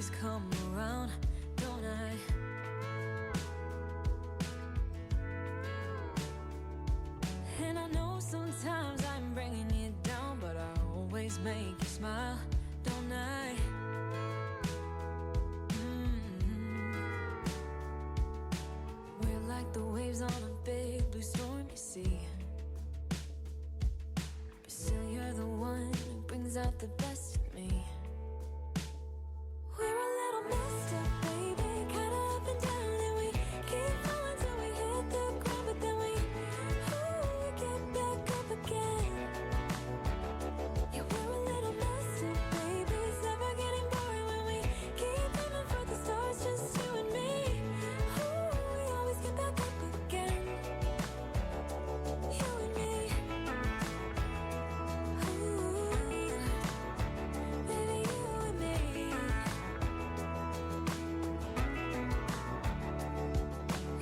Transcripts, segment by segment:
always come around, don't I? And I know sometimes I'm bringing you down, but I always make you smile, don't I? We're like the waves on a big blue stormy sea, but still you're the one who brings out the best in me. We're a little messed up, baby, kinda up and down, and we keep falling till we hit the ground, but then we get back up again. Yeah, we're a little messed up, baby, it's never getting boring when we keep aiming for the stars, just you and me. We always get back up again, you and me. Baby, you and me.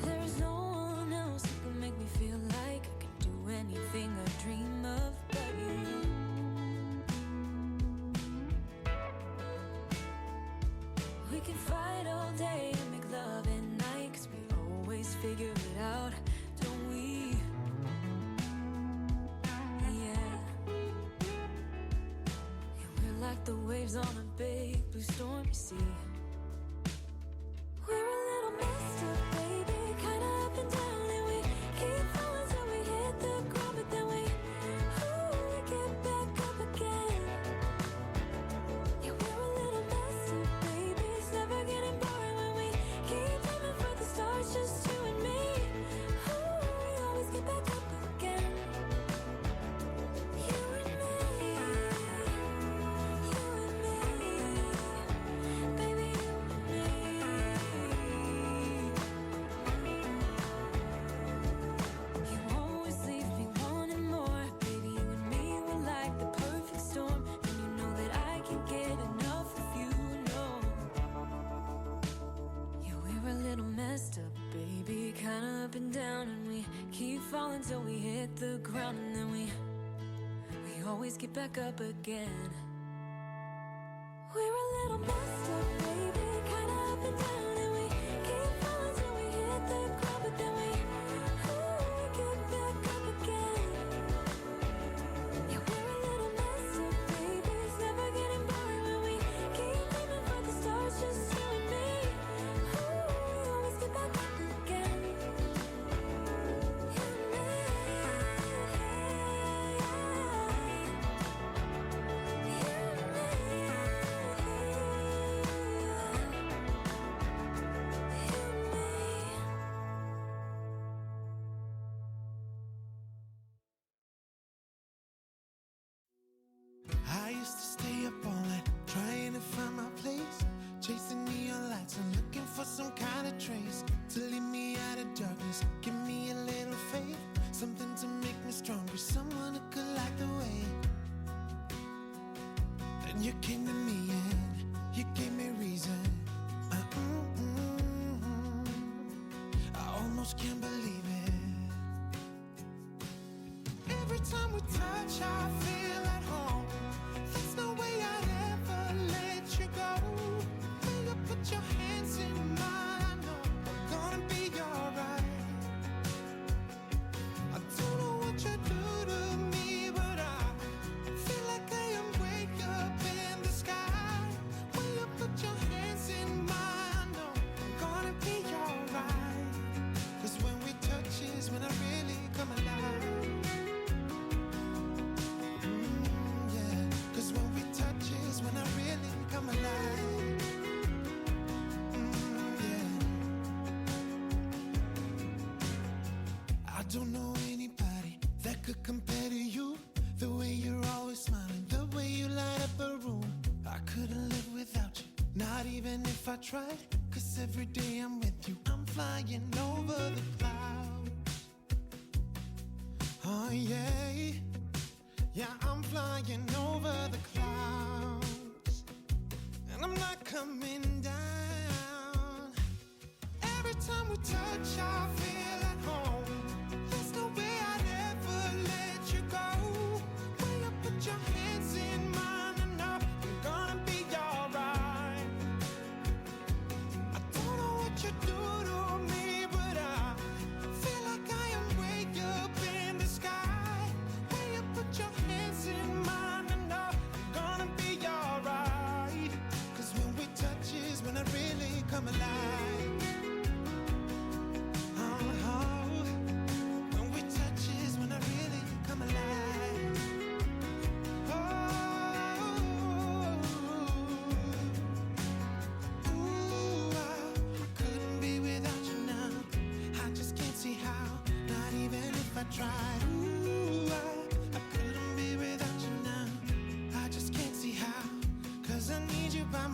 There's no one else who can make me feel like I can do anything I dream of but you. We can fight all day and make love at night, 'cause we always figure it out, don't we? Yeah. Yeah, we're like the waves on a big blue stormy sea. We're a little messed up, baby, kinda up and down, and we keep falling till we hit the ground, but then we get back up again. Yeah, we're a little messed up, baby, it's never getting boring when we keep aiming for the stars, just you and me. We always get back up again, you and me, you and me, baby, you and me. You always leave me wanting more, baby, you and me, we're like the perfect storm, and you know that I can't get enough of you, no. Yeah, we're a little messed up, baby, kinda up and down, and we keep falling till we hit the ground, and then we always get back up again. We're a little messed up, baby, kinda up and down, and we keep falling till we hit the ground, but then we get back up again. Yeah, we're a little messed up, baby, it's never getting boring when we keep aiming for the stars, just you and me. We always get back up again, you and me. I used to stay up all night trying to find my place, chasing neon lights and looking for some kind of trace to lead me out of darkness, give me a little faith, something to make me stronger, someone who could light the way. Then you came to me and you gave me reason. I almost can't believe it. Every time we touch, I feel at home. There's no way I'd ever let you go. When you put your hands in mine, I know I'm gonna be alright. I don't know what you do to me, but I feel like I am way up in the sky. When you put your hands in mine, I know I'm gonna be alright. 'Cause when we touch is when I really come alive. When we touch is when I really come alive. I don't know anybody that could compare to you. The way you're always smiling, the way you light up a room. I couldn't live without you, not even if I tried. 'Cause every day I'm with you, I'm flying over the clouds. Oh yeah, yeah, I'm flying over the clouds, and I'm not coming down. Every time we touch, I feel at home. There's no way I'd ever let you go. When you put your hands in mine, I know you're gonna be alright.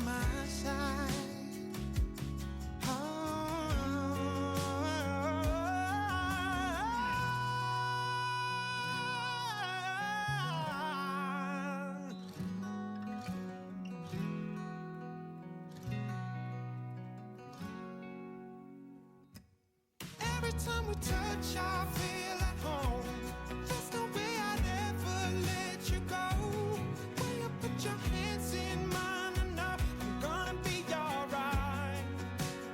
my side. Every time we touch, I feel at home. There's no way I'd ever let you go. When you put your hands in mine, I know I'm gonna be alright.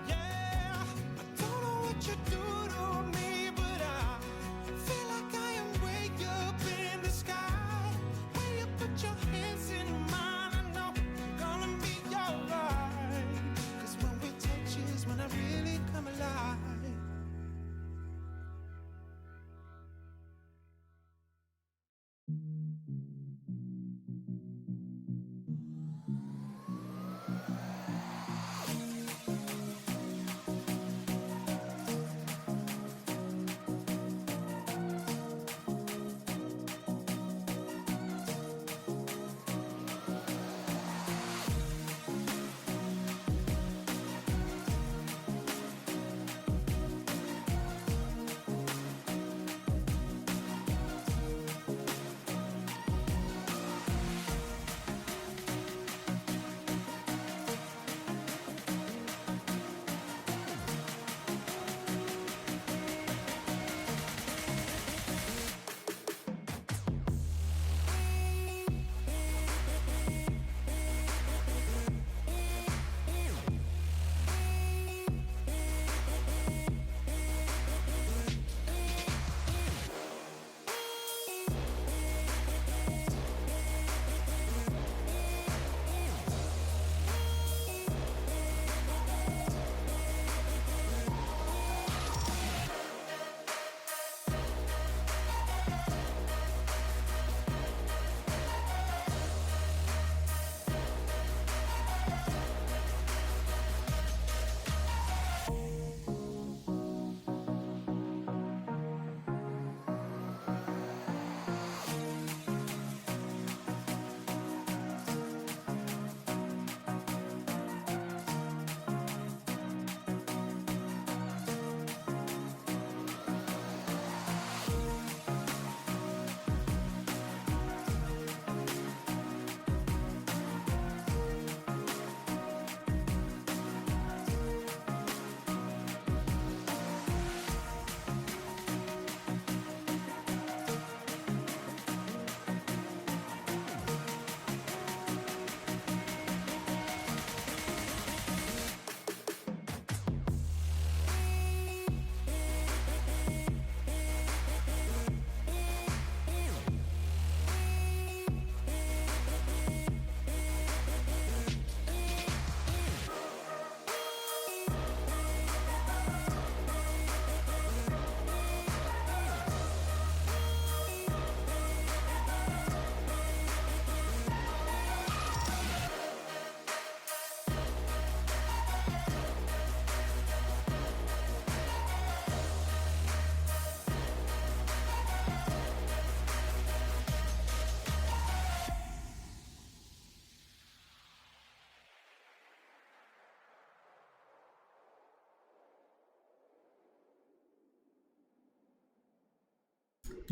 Yeah, I don't know what you do to me, but I feel like I am way up in the sky. When you put your hands in mine, I know I'm gonna be alright. 'Cause when we touch is when I really come alive.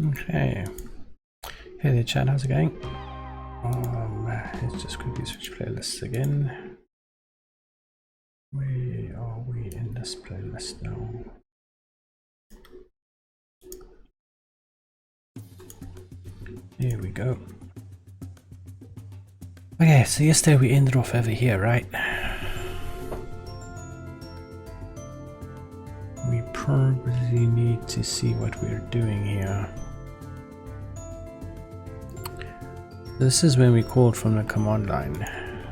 Okay. Hey there, chat. How's it going? Let's just quickly switch playlists again. Where are we in this playlist now? Here we go. Okay, so yesterday we ended off over here, right? We probably need to see what we're doing here. This is when we called from the command line,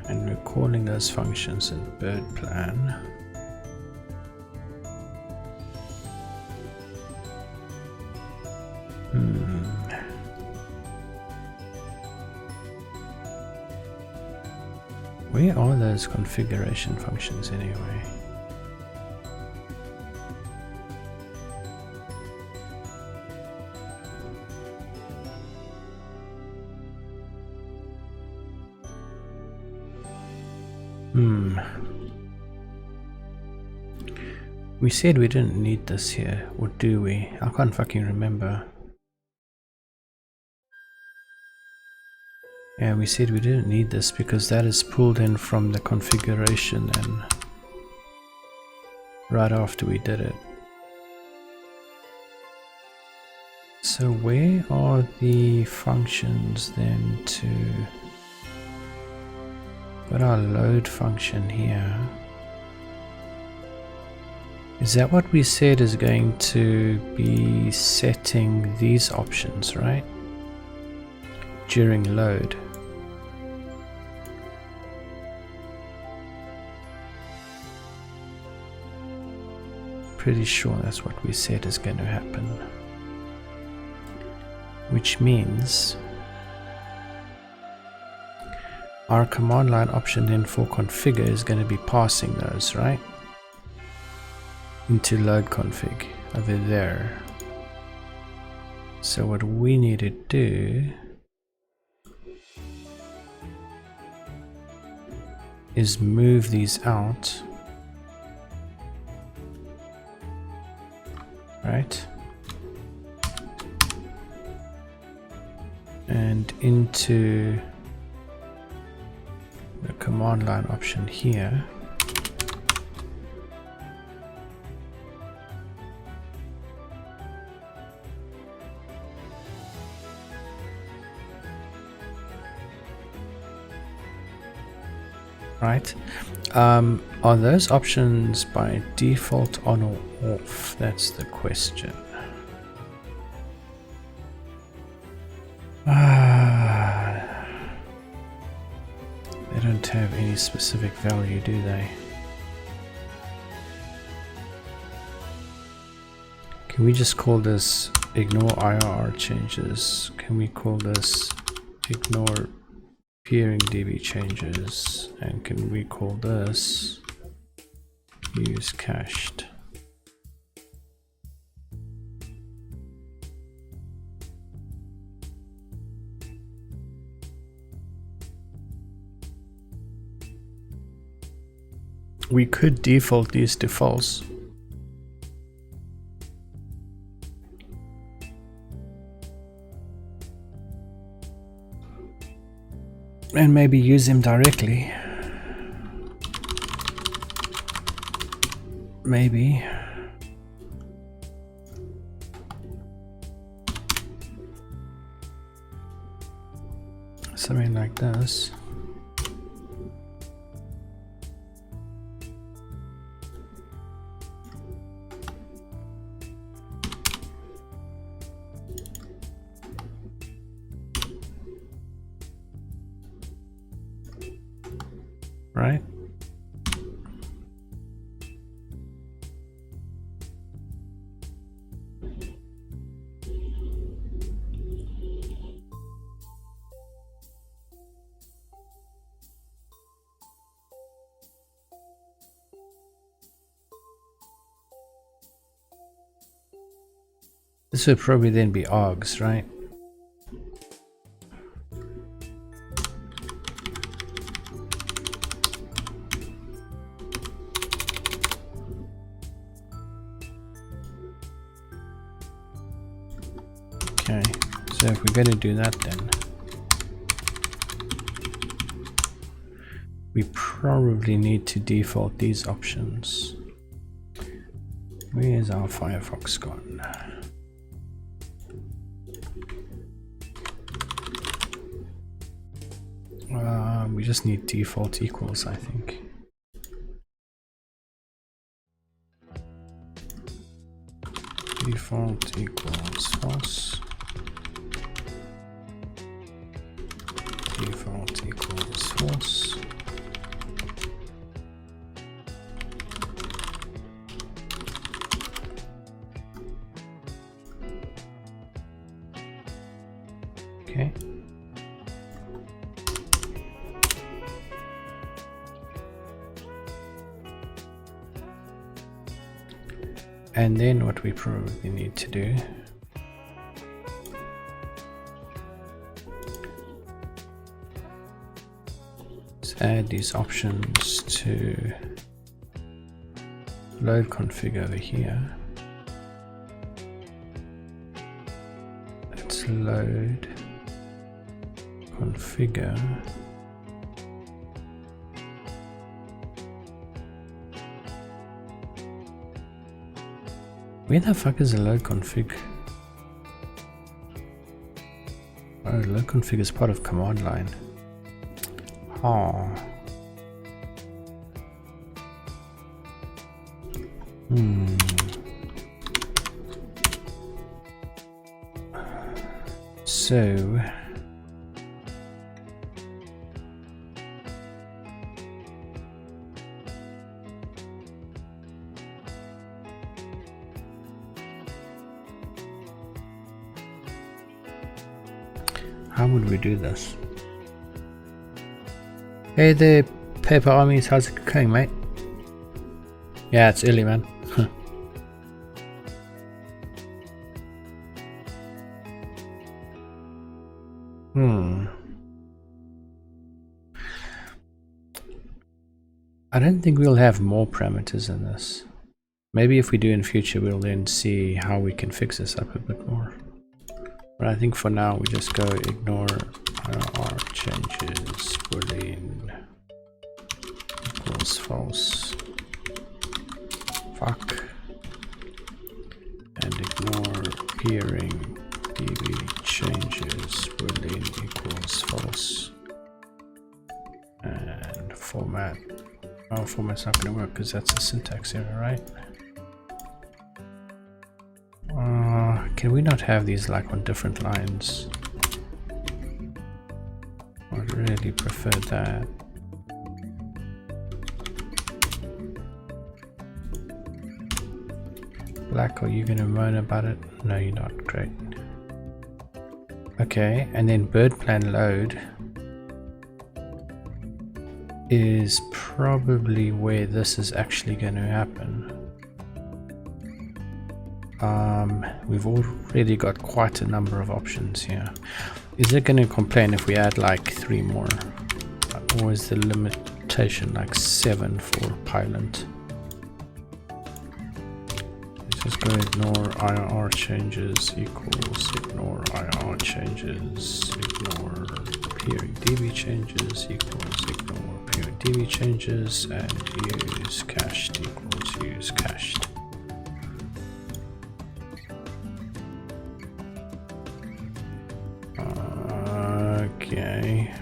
and we're calling those functions in BirdPlan. Where are those configuration functions anyway? We said we didn't need this here, or do we? I can't fucking remember. Yeah, we said we didn't need this because that is pulled in from the configuration and right after we did it. So where are the functions then to put our load function here? Is that what we said is going to be setting these options, right? During load. Pretty sure that's what we said is going to happen. Which means our command line option then for configure is going to be passing those, right? Into load config over there. So what we need to do is move these out, right? And into the command line option here. Right. Are those options by default on or off? That's the question. They don't have any specific value, do they? Can we just call this ignore IRR changes? Can we call this ignore peering DB changes? And can we call this use cached? We could default these to false. And maybe use them directly. Maybe. Something like this. Right? This would probably then be args, right? Okay, so if we're going to do that, then we probably need to default these options. Where's our Firefox gone? We just need default equals, I think. Default equals false. Default equals false. Okay. And then what we probably need to do is add these options to load config over here. Let's load configure. Where the fuck is the load config? Oh, load config is part of command line. Oh. So how would we do this? Hey there, Paper Armies, how's it going, mate? Yeah, it's early, man. I don't think we'll have more parameters in this. Maybe if we do in future, we'll then see how we can fix this up a bit more. But I think for now, we just go ignore IR changes, boolean equals false. Fuck. And ignore peering db changes, boolean equals false. And format. Oh, format's not going to work because that's a syntax error, right? Can we not have these like on different lines? I'd really prefer that. Black, are you going to moan about it? No, you're not. Great. Okay, and then BirdPlan load is probably where this is actually going to happen. We've already got quite a number of options here. Is it going to complain if we add like 3 more? Or is the limitation like 7 for Pilot? Let's just go ignore IR changes equals ignore IR changes, ignore peering DB changes equals ignore peering DB changes, and use cached equals use cached. Okay.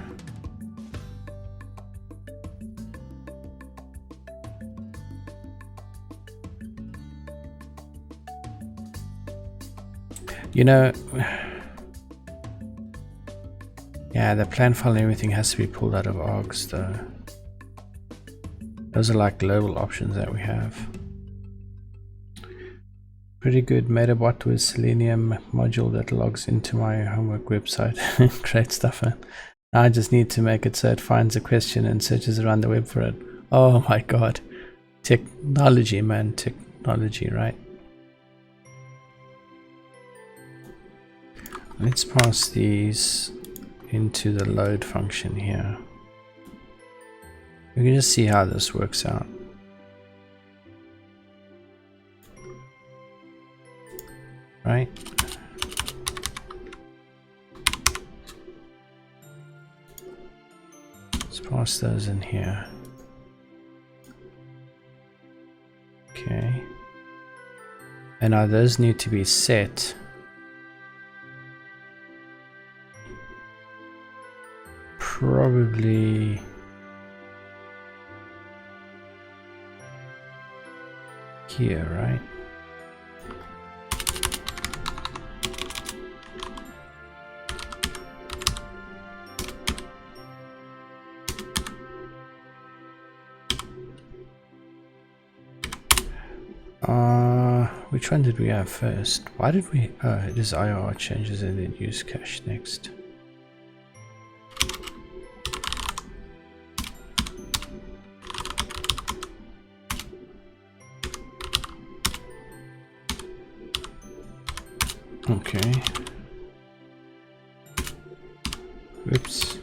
You know, yeah, the plan file and everything has to be pulled out of args though. Those are like global options that we have. Pretty good. Made a bot with Selenium module that logs into my homework website. Great stuff, man. Now I just need to make it so it finds a question and searches around the web for it. Oh my god. Technology, man. Technology, right? Let's pass these into the load function here. We can just see how this works out. Right? Let's pass those in here. Okay. And now those need to be set. Probably here, right? Which one did we have first? Why did we? It is IR changes and then use cache next. Okay. Whoops.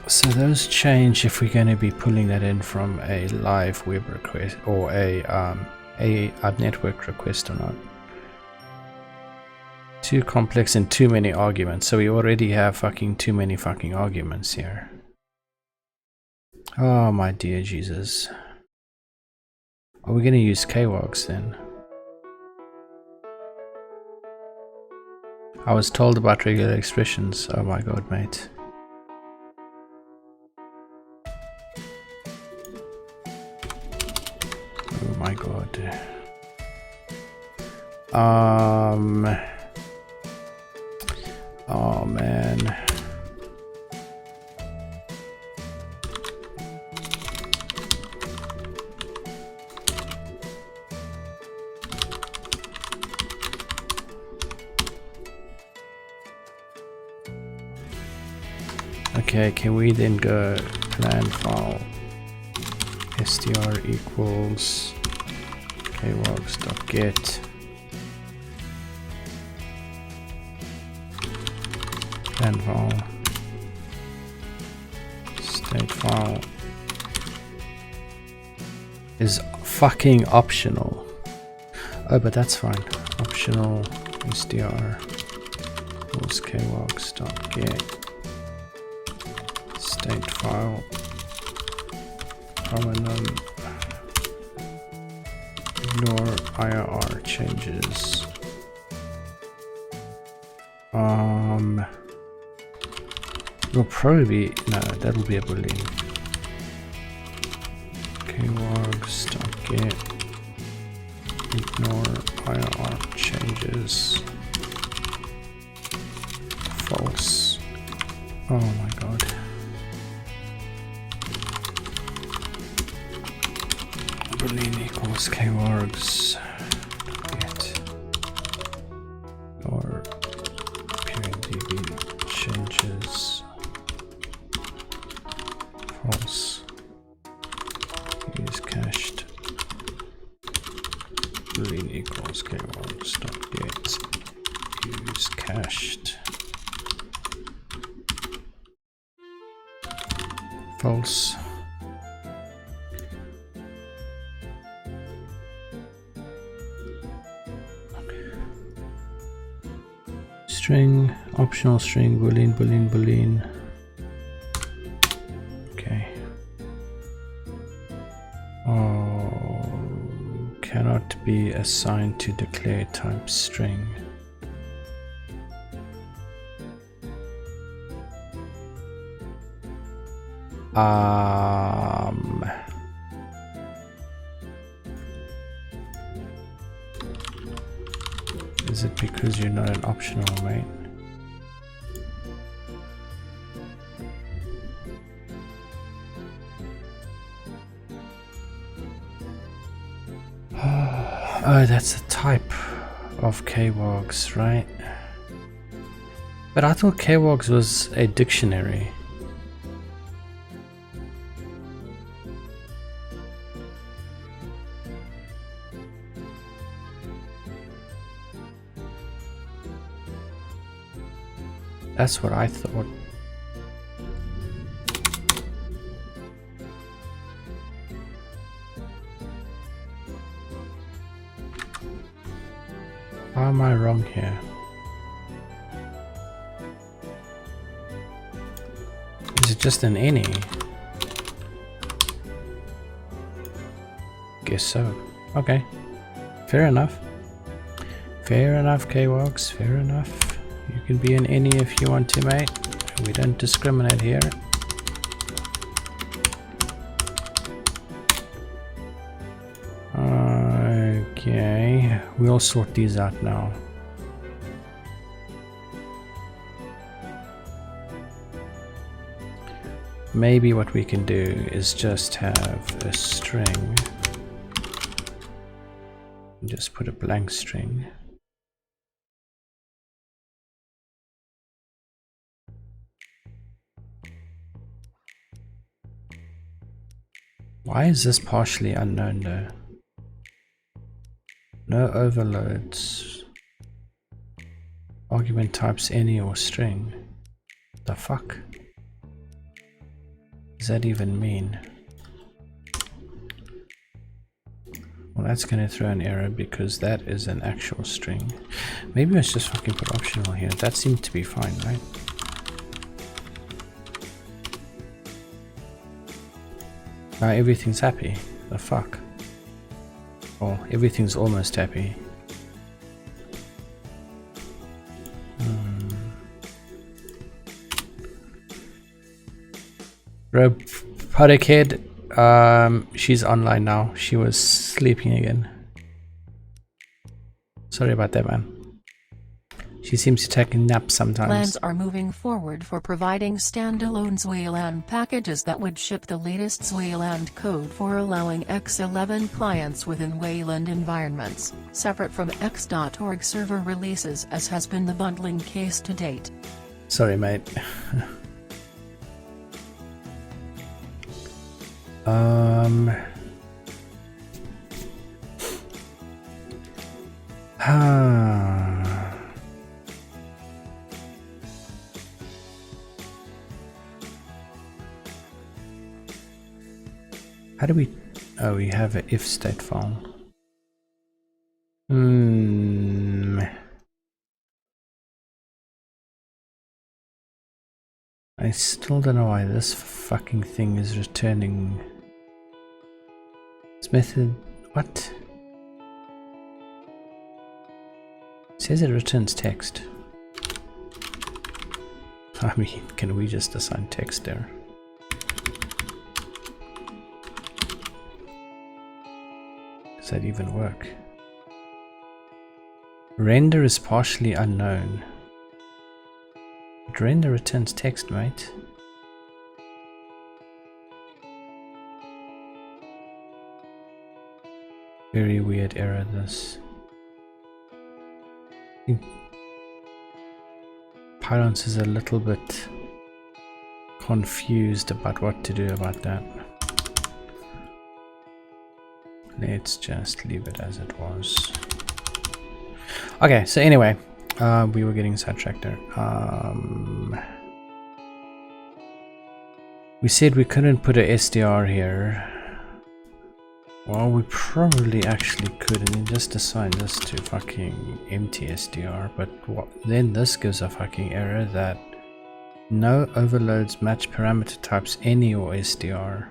So those change if we're going to be pulling that in from a live web request or a network request or not. Too complex and too many arguments. So we already have fucking too many fucking arguments here. Oh my dear Jesus. Are we going to use KWOGs then? I was told about regular expressions. Oh my god, mate. Oh my god. Oh man. Okay, can we then go plan file str equals kwogs.get plan file state file is fucking optional. Oh, but that's fine. Optional str equals kwogs.get state file prominent ignore IRR changes. Will probably be no, that'll be a boolean. kwogs.get ignore IRR changes false. Oh my god. Boolean equals kwogs get or PNDB changes false. Use cached. Boolean equals kwogs.get use cached false. String, optional string, boolean, boolean, boolean. Okay. Oh, cannot be assigned to declare type string. Is it because you're not an optional, mate? Oh, that's a type of kwogs, right? But I thought kwogs was a dictionary. That's what I thought. How am I wrong here? Is it just an any? Guess so. Okay. Fair enough. Fair enough, kwogs. Fair enough. You can be an any if you want to, mate. We don't discriminate here. Okay, we'll sort these out now. Maybe what we can do is just have a string. Just put a blank string. Why is this partially unknown though? No overloads. Argument types any or string. The fuck? does that even mean? Well, that's going to throw an error because that is an actual string. Maybe let's just fucking put optional here. That seemed to be fine, right? Now everything's happy. The fuck? Oh, everything's almost happy. Robotic Head, she's online now. She was sleeping again. Sorry about that, man. She seems to take a nap sometimes. Plans are moving forward for providing standalone ZWALAN packages that would ship the latest ZWALAN code for allowing X11 clients within Wayland environments, separate from X.org server releases, as has been the bundling case to date. Sorry, mate. How do we... Oh, we have an if state file. I still don't know why this fucking thing is returning. This method... What? It says it returns text. I mean, can we just assign text there? Does that even work? Render is partially unknown. But render returns text, mate. Very weird error, this. I think Pylons is a little bit confused about what to do about that. Let's just leave it as it was. Okay, so anyway, we were getting sidetracked there. We said we couldn't put a SDR here. Well, we probably actually could, and just assign this to fucking empty SDR, but then this gives a fucking error that no overloads match parameter types any or SDR.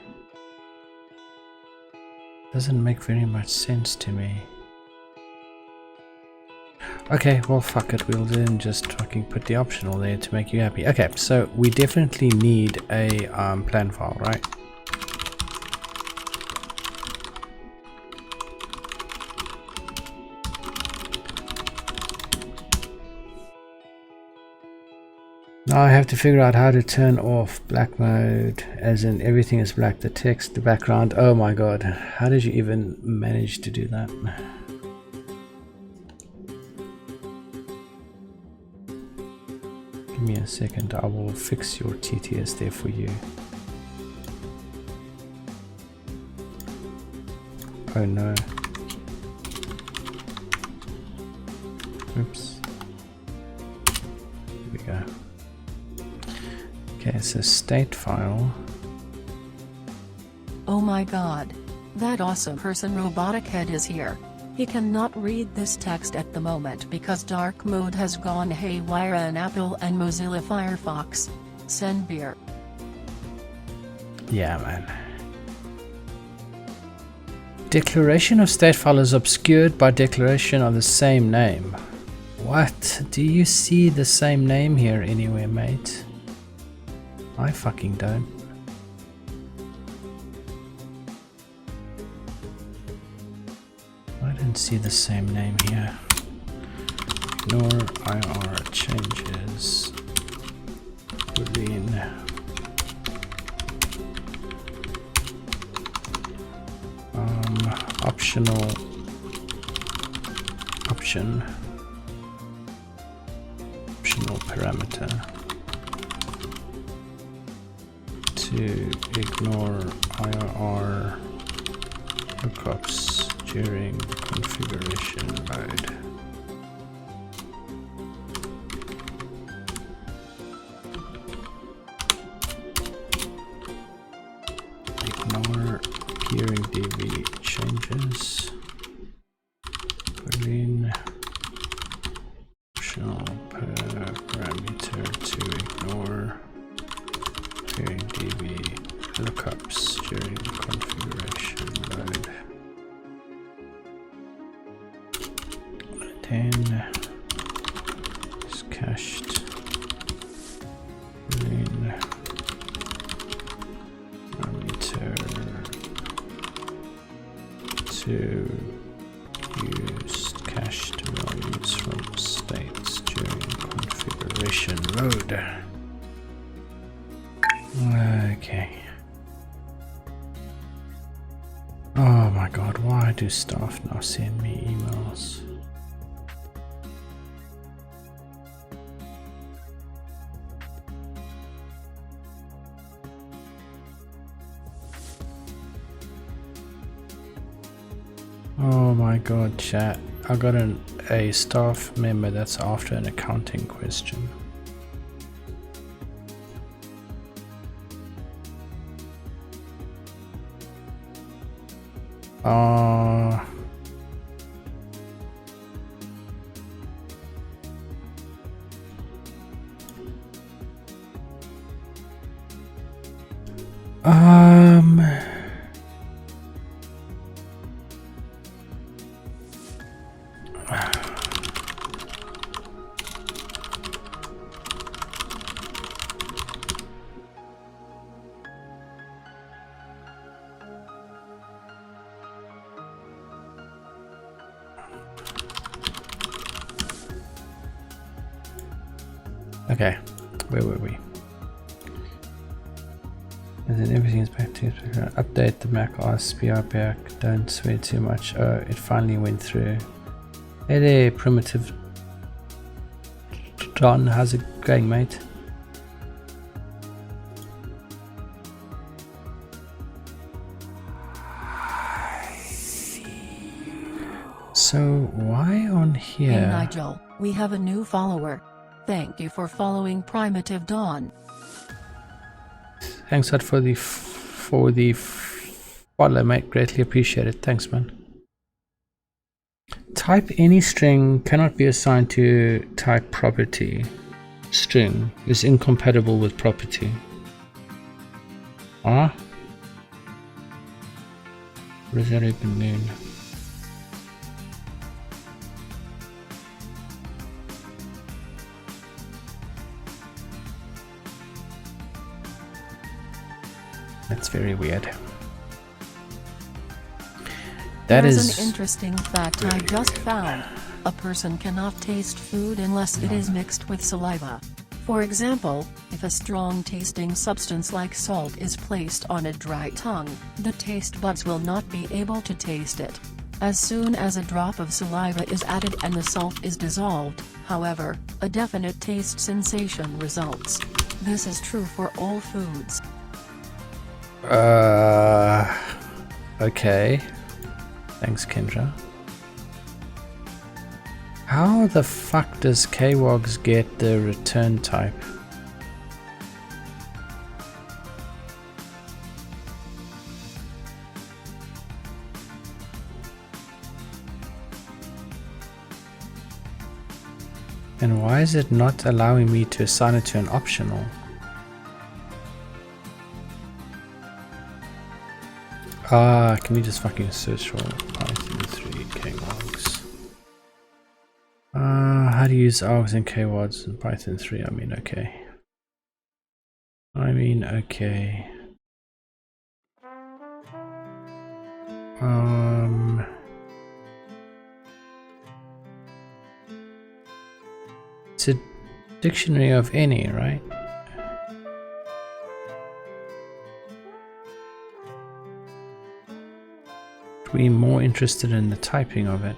Doesn't make very much sense to me. Okay, well fuck it, we'll then just fucking put the optional there to make you happy. Okay, so we definitely need a plan file, right? Now I have to figure out how to turn off black mode, as in everything is black, the text, the background. Oh my god, how did you even manage to do that? Give me a second, I will fix your TTS there for you. Oh no. Oops. Here we go. Okay, so state file. Oh my god. That awesome person Robotic Head is here. He cannot read this text at the moment because dark mode has gone haywire on Apple and Mozilla Firefox. Send beer. Yeah, man. Declaration of state file is obscured by declaration of the same name. What? Do you see the same name here anywhere, mate? I fucking don't. I don't see the same name here. Ignore IR changes. Boolean. Optional parameter to ignore IRR hookups during configuration mode. ignore appearing DB changes. Boolean optional parameter to ignore appearing DB lookups during configuration load. Then is cached boolean parameter to use cached values from states during configuration load. Okay. Oh my god, why do staff now send me emails? Oh my god, chat. I got a staff member that's after an accounting question. Okay, where were we? And then everything's back to update the Mac OSPF back. Don't swear too much. Oh, it finally went through. Hey there, primitive John. How's it going, mate? So why on here? Hey Nigel, we have a new follower. Thank you for following Primitive Dawn. Thanks for the follow, mate. Greatly appreciate it. Thanks, man. Type any string cannot be assigned to type property. String is incompatible with property. Ah? What does that even mean? That's very weird. There's an interesting fact I just found. A person cannot taste food unless it is mixed with saliva. For example, if a strong tasting substance like salt is placed on a dry tongue, the taste buds will not be able to taste it. As soon as a drop of saliva is added and the salt is dissolved, however, a definite taste sensation results. This is true for all foods. Okay. Thanks, Kendra. How the fuck does KWOGS get the return type? And why is it not allowing me to assign it to an optional? Can we just fucking search for Python 3 KWOGS? How to use args and KWOGS in Python 3? I mean, okay. It's a dictionary of any, right? We're more interested in the typing of it.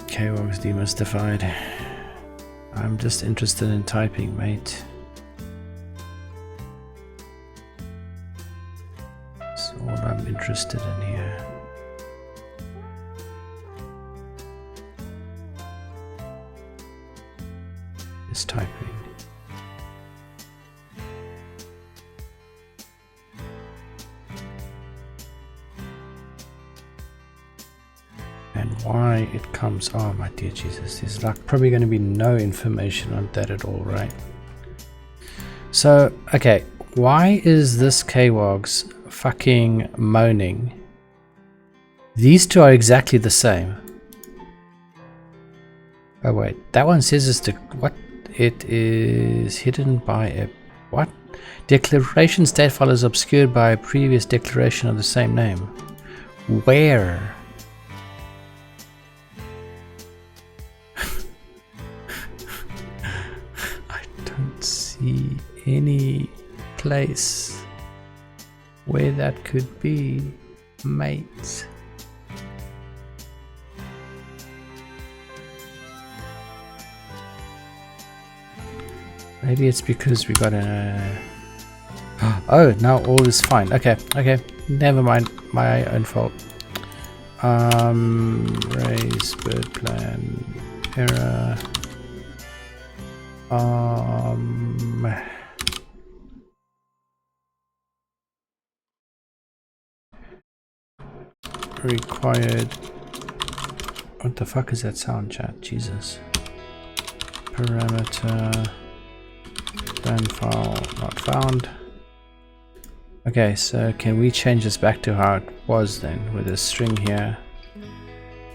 KWOGS demystified. I'm just interested in typing, mate. That's all I'm interested in here. is typing. And why it comes, oh my dear Jesus, there's like probably going to be no information on that at all, right? So, okay, why is this KWOG's fucking moaning? These two are exactly the same. Oh wait, that one says it's the, what? It is hidden by a, what? Declaration state file is obscured by a previous declaration of the same name. Where? I don't see any place where that could be, mate. Maybe it's because we got a... Oh, now all is fine. Okay, okay. Never mind. My own fault. Raise BirdPlan error. Required. What the fuck is that sound, chat? Jesus. Parameter. Plan file not found. Okay, so can we change this back to how it was then, with a string here,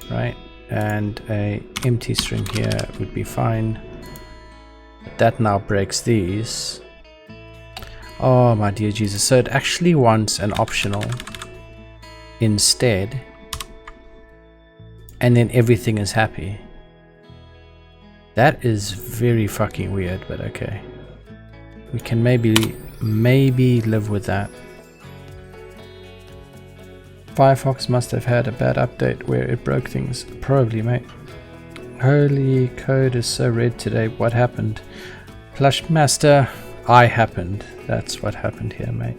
right? And a empty string here would be fine. But that now breaks these. Oh my dear Jesus, so it actually wants an optional instead, and then everything is happy. That is very fucking weird, but okay. We can maybe live with that. Firefox must have had a bad update where it broke things. Probably, mate. Holy code is so red today. What happened? Plush Master, I happened. That's what happened here, mate.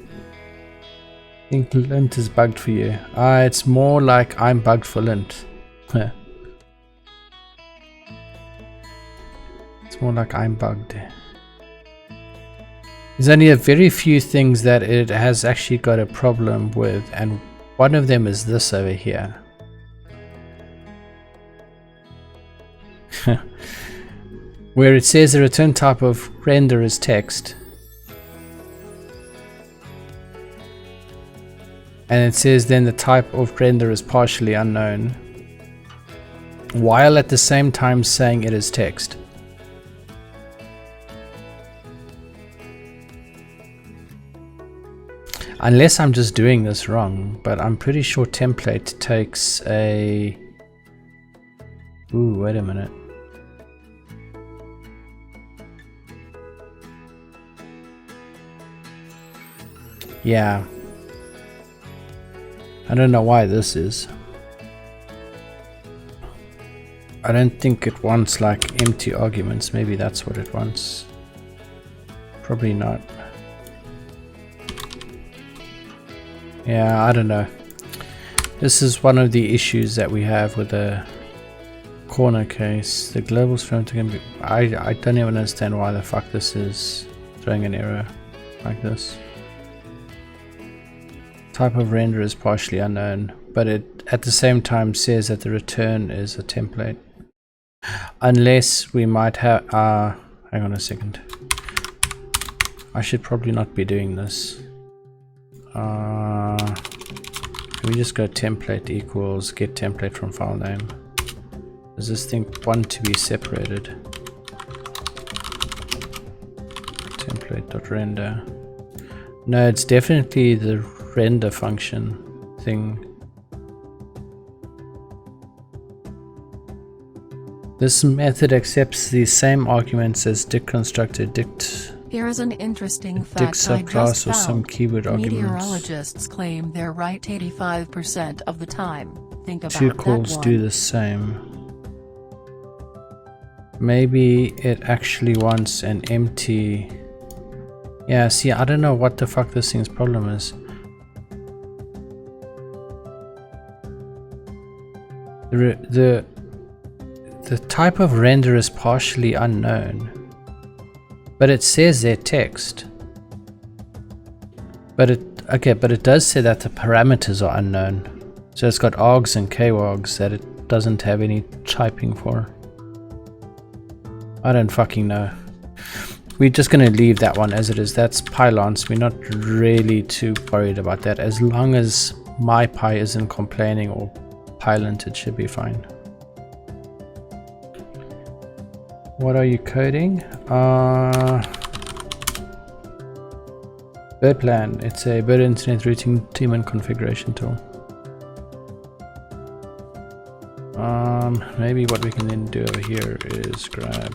I think lint is bugged for you. It's more like I'm bugged for lint. It's more like I'm bugged. There's only a very few things that it has actually got a problem with, and one of them is this over here. Where it says the return type of render is text, and it says then the type of render is partially unknown, while at the same time saying it is text. Unless I'm just doing this wrong, but I'm pretty sure template takes a... Ooh, wait a minute. Yeah. I don't know why this is. I don't think it wants like empty arguments. Maybe that's what it wants. Probably not. Yeah, I don't know. This is one of the issues that we have with the corner case. The globals from can be... I don't even understand why the fuck this is throwing an error like this. Type of render is partially unknown, but it at the same time says that the return is a template. Unless we might have... hang on a second. I should probably not be doing this. Can we just go template equals get template from file name? Does this thing want to be separated? Template.render. No, it's definitely the render function thing. This method accepts the same arguments as dict constructor dict. Here is an interesting fact I just subclass or some found. keyword arguments. Meteorologists claim they're right 85% of the time. Think about Two that calls one. do the same. Maybe it actually wants an empty... Yeah, see, I don't know what the fuck this thing's problem is. The type of render is partially unknown. But it says their text. But it does say that the parameters are unknown. So it's got args and kwargs that it doesn't have any typing for. I don't fucking know. We're just going to leave that one as it is. That's pylons. We're not really too worried about that. As long as my pi isn't complaining or pylon, it should be fine. What are you coding? BirdPlan. It's a BIRD Internet Routing Daemon configuration tool. Maybe what we can then do over here is grab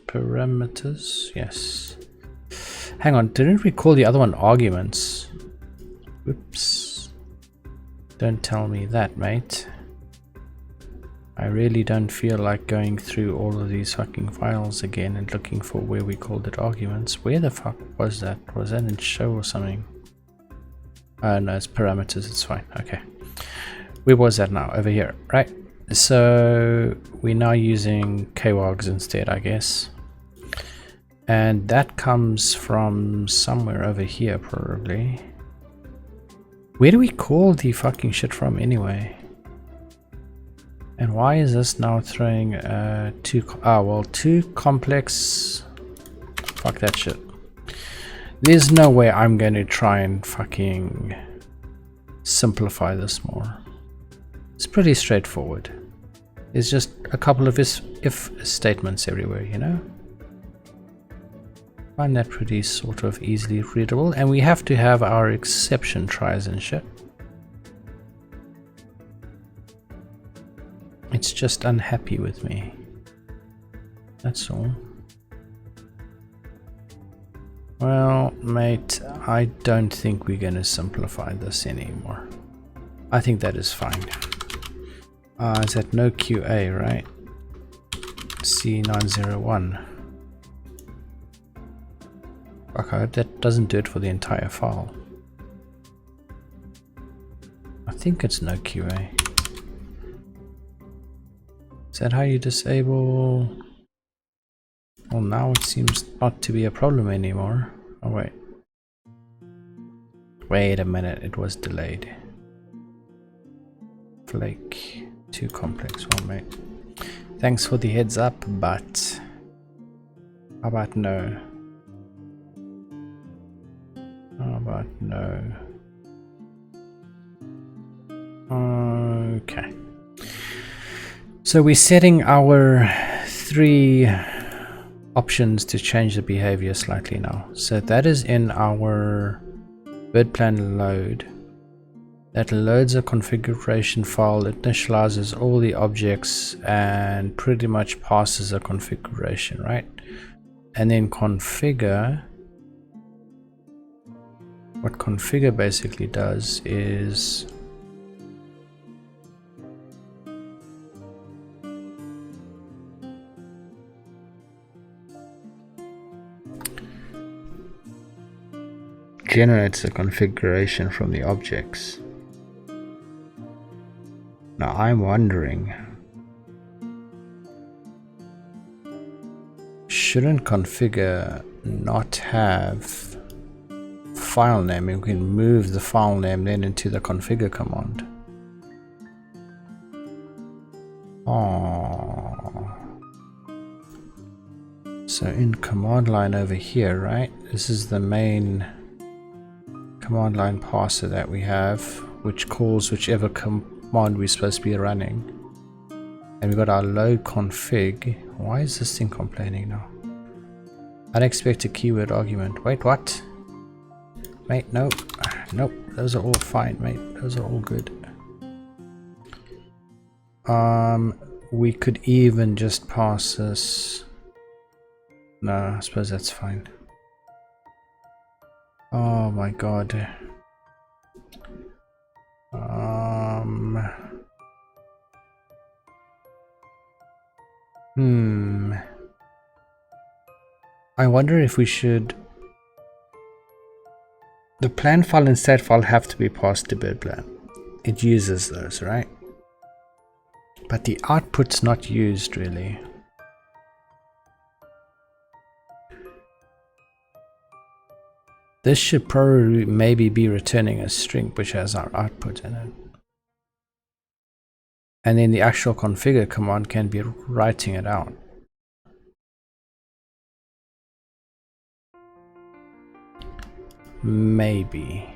parameters. Yes. Hang on, didn't we call the other one arguments? Whoops. Don't tell me that, mate. I really don't feel like going through all of these fucking files again and looking for where we called it arguments. Where the fuck was that? Was that in show or something? No, it's parameters, it's fine. Okay. Where was that now? Over here, right? So we're now using kwargs instead, I guess. And that comes from somewhere over here, probably. Where do we call the fucking shit from anyway? And why is this now throwing two complex? Fuck that shit. There's no way I'm going to try and fucking simplify this more. It's pretty straightforward. There's just a couple of if statements everywhere, you know? Find that pretty sort of easily readable, and we have to have our exception tries and shit. It's just unhappy with me. That's all. Well, mate, I don't think we're gonna simplify this anymore. I think that is fine. Is that no QA, right? C901. Fuck, I hope that doesn't do it for the entire file. I think it's no QA. Is that how you disable? Well, now it seems not to be a problem anymore. Oh wait. Wait a minute, it was delayed. Flake. Too complex. Well, mate. Thanks for the heads up, but how about no? How about no? Okay. So we're setting our 3 options to change the behavior slightly now. So that is in our BirdPlan load. That loads a configuration file, initializes all the objects, and pretty much passes a configuration, right? And then configure. What configure basically does is generates a configuration from the objects. Now I'm wondering, shouldn't configure not have file name? We can move the file name then into the configure command. Oh. So in command line over here, right? This is the main command line parser that we have, which calls whichever command we're supposed to be running. And we got our load config. Why is this thing complaining now? Unexpected keyword argument. Wait, what? Mate, no. Nope. Those are all fine, mate. Those are all good. We could even just pass this. No, I suppose that's fine. Oh my god. I wonder if we should. The plan file and stat file have to be passed to BirdPlan. It uses those, right? But the output's not used really. This should probably maybe be returning a string which has our output in it. And then the actual configure command can be writing it out. Maybe.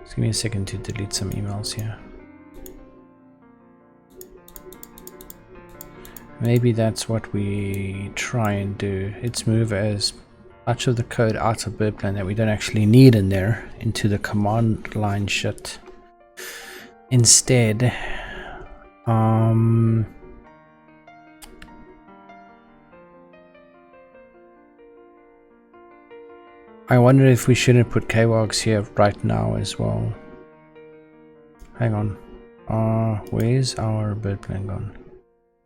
Just give me a second to delete some emails here. Maybe that's what we try and do. It's move as much of the code out of BirdPlan that we don't actually need in there into the command line shit. Instead, I wonder if we shouldn't put kwogs here right now as well. Hang on. Where's our BirdPlan gone?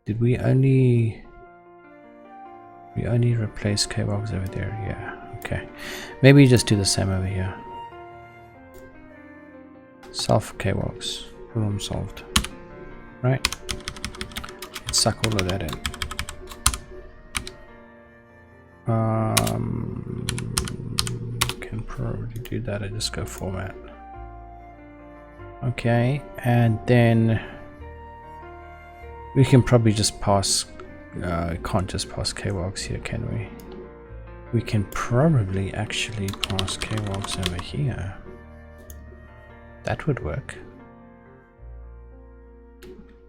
Did we only replace kwogs over there? Yeah, okay. Maybe just do the same over here. Self kwogs. Problem solved. Right? Let's suck all of that in. Can probably do that. I just go format. Okay, and then we can probably just pass. Can't just pass kwogs here, can we? We can probably actually pass kwogs over here. That would work.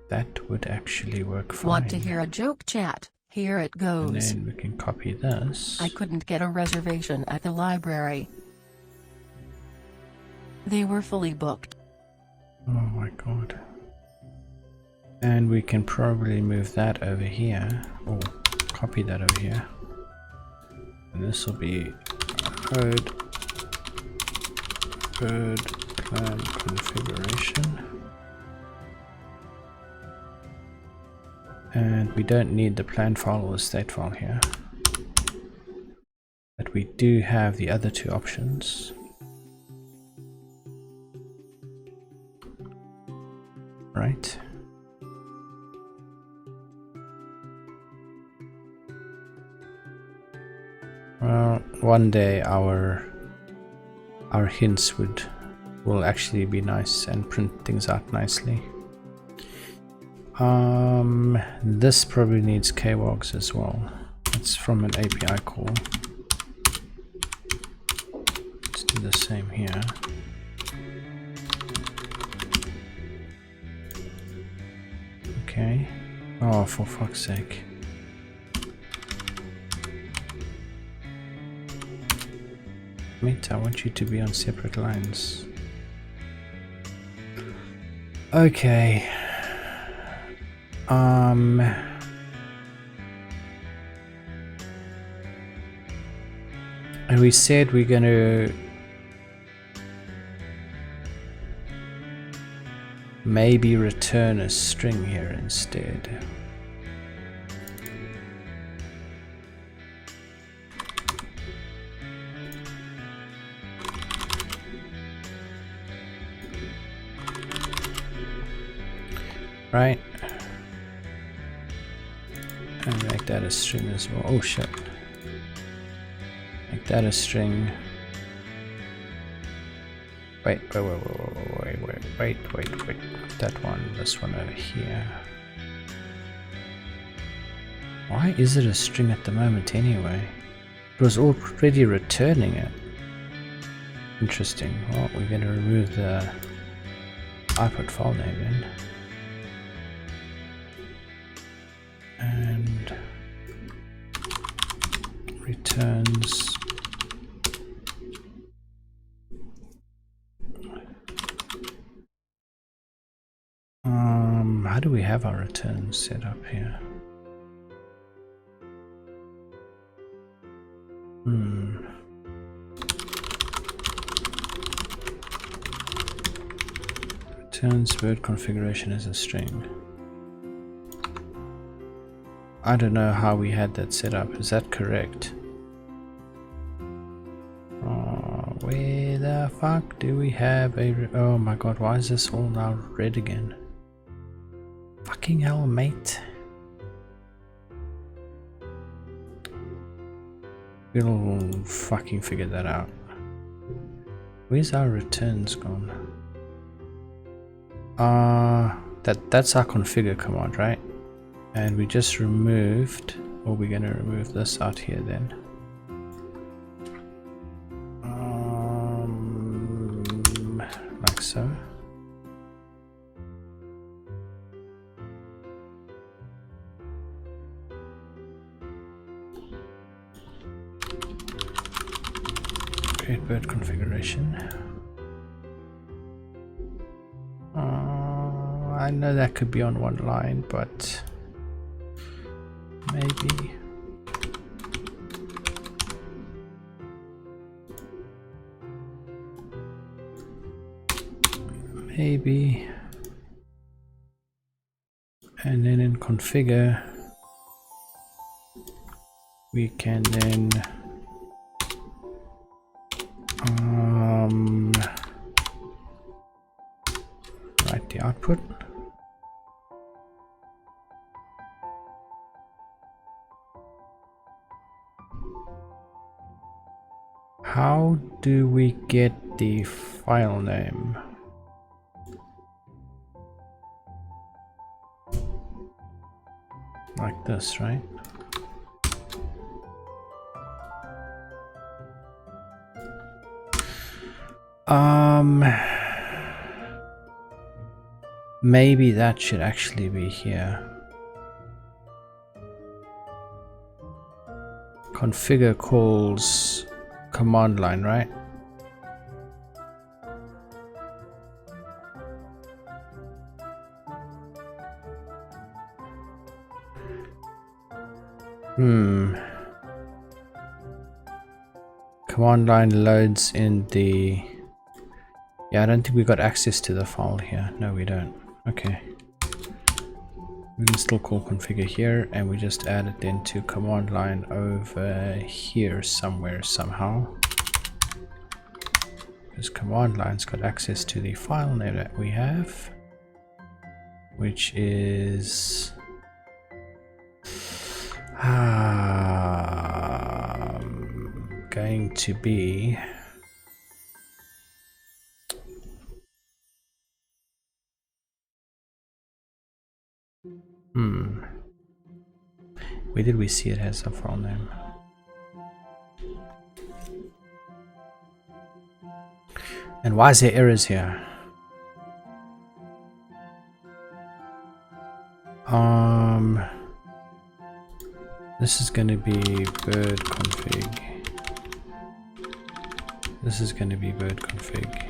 That would actually work fine. Want to hear a joke, chat? Here it goes. And then we can copy this. I couldn't get a reservation at the library. They were fully booked. Oh my god. And we can probably move that over here. Oh, copy that over here. And this will be code BirdPlan configuration. And we don't need the plan file or the state file here. But we do have the other two options. Right. Well, one day our hints will actually be nice and print things out nicely. This probably needs kwogs as well. It's from an API call. Let's do the same here. Okay. Oh, for fuck's sake. Mate, I want you to be on separate lines. Okay. And we said we're gonna maybe return a string here instead. Right? And make that a string as well. Oh shit. Make that a string. Wait. That one, this one over here. Why is it a string at the moment anyway? It was already returning it. Interesting. Well, we're going to remove the output file name then. And returns how do we have our returns set up here? Returns word configuration as a string. I don't know how we had that set up. Is that correct? Where the fuck do we have a... Oh my god, why is this all now red again? Fucking hell, mate. We'll fucking figure that out. Where's our returns gone? That's our configure command, right? And we just removed, or we're gonna remove this out here then. Like so. Create bird configuration. I know that could be on one line, but maybe. Maybe. And then in configure, we can then write the output. How do we get the file name? Like this, right? Maybe that should actually be here. Configure calls command line, right? Command line loads in the... Yeah, I don't think we got access to the file here. No, we don't. Okay. We can still call configure here, and we just add it then to command line over here somewhere, somehow. Because command line's got access to the file name that we have, which is going to be where did we see it as a file name? And why is there errors here? This is going to be bird config. This is going to be bird config.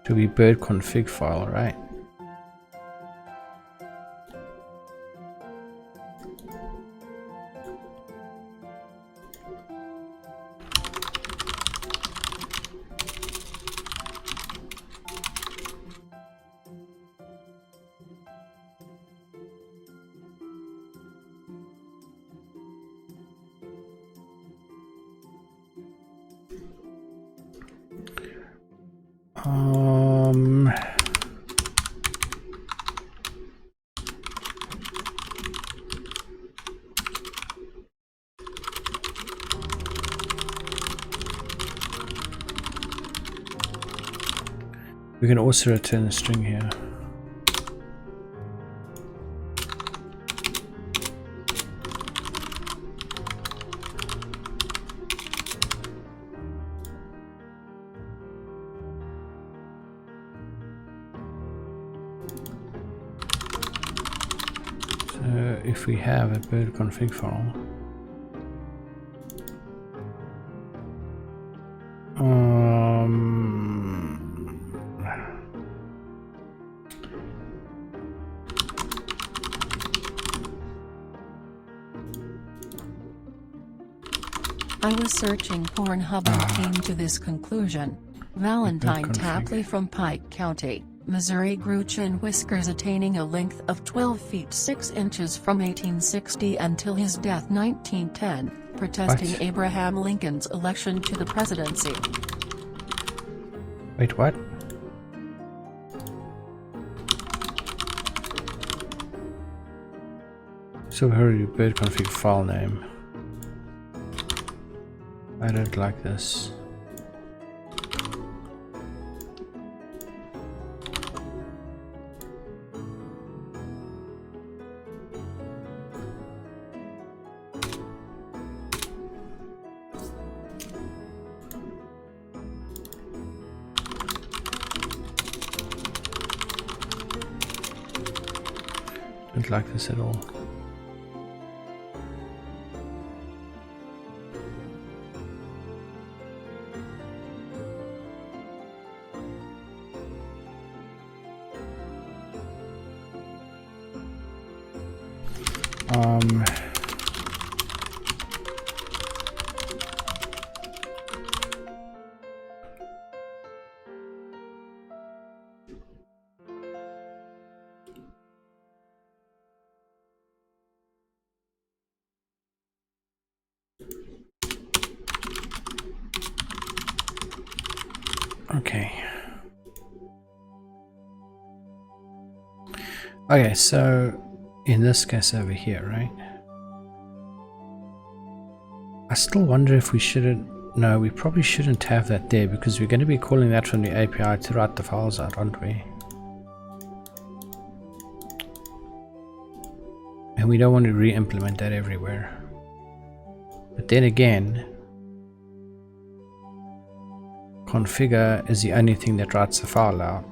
To be bird config file, right? We can also return a string here. So if we have a bird config file, I was searching Pornhub and came to this conclusion. Valentine Tapley from Pike County, Missouri grew chin whiskers attaining a length of 12 feet 6 inches from 1860 until his death 1910, protesting What? Abraham Lincoln's election to the presidency. Wait, what? So here you bird config file name. I don't like this. Don't like this at all. Okay, so in this case over here, right? I still wonder if we shouldn't... No, we probably shouldn't have that there because we're going to be calling that from the API to write the files out, aren't we? And we don't want to re-implement that everywhere. But then again, configure is the only thing that writes the file out.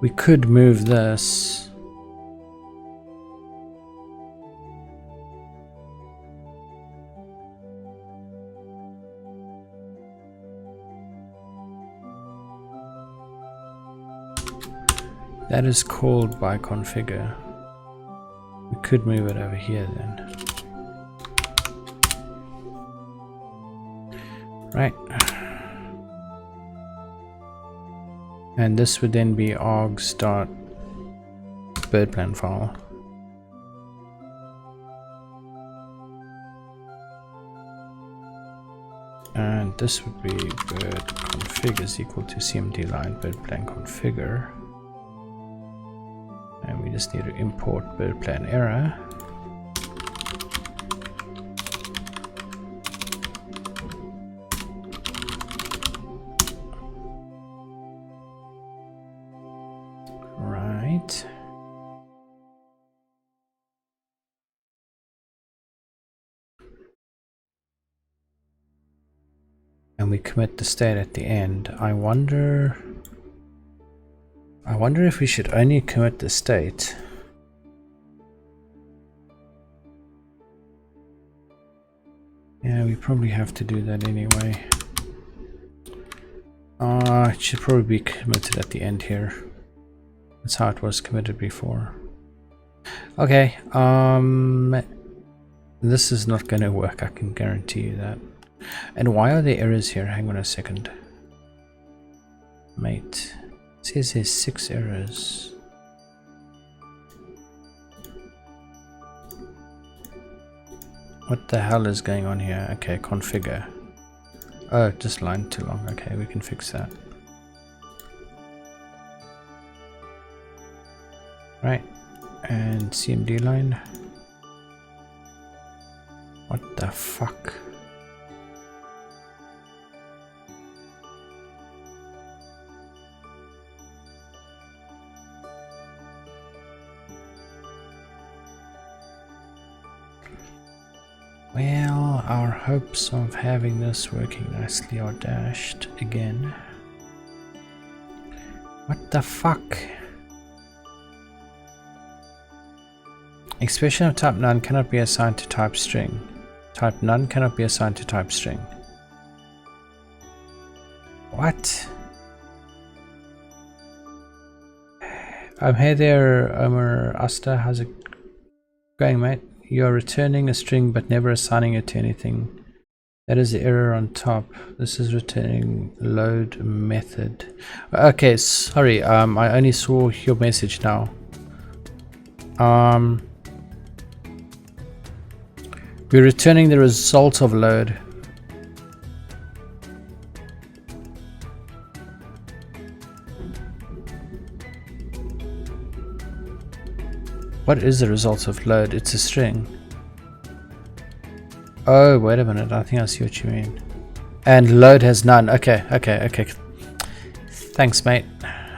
We could move this. That is called by configure. We could move it over here then. Right. And this would then be args.birdplan file. And this would be bird config is equal to cmd line birdplan configure. And we just need to import birdplan error. Right. And we commit the state at the end. I wonder if we should only commit the state. Yeah, we probably have to do that anyway. It should probably be committed at the end here. That's how it was committed before. Okay, this is not going to work, I can guarantee you that. And why are there errors here? Hang on a second. Mate. It says there's 6 errors. What the hell is going on here? Okay, configure. Oh, just line too long. Okay, we can fix that. Right, and CMD line. What the fuck? Well, our hopes of having this working nicely are dashed again. What the fuck? Expression of type none cannot be assigned to type string. Type none cannot be assigned to type string. What? Hey there, Omar Asta. How's it going, mate? You're returning a string but never assigning it to anything. That is the error on top. This is returning load method. Okay, sorry. I only saw your message now. We're returning the result of load. What is the result of load? It's a string. Oh, wait a minute. I think I see what you mean. And load has none. Okay. Thanks, mate.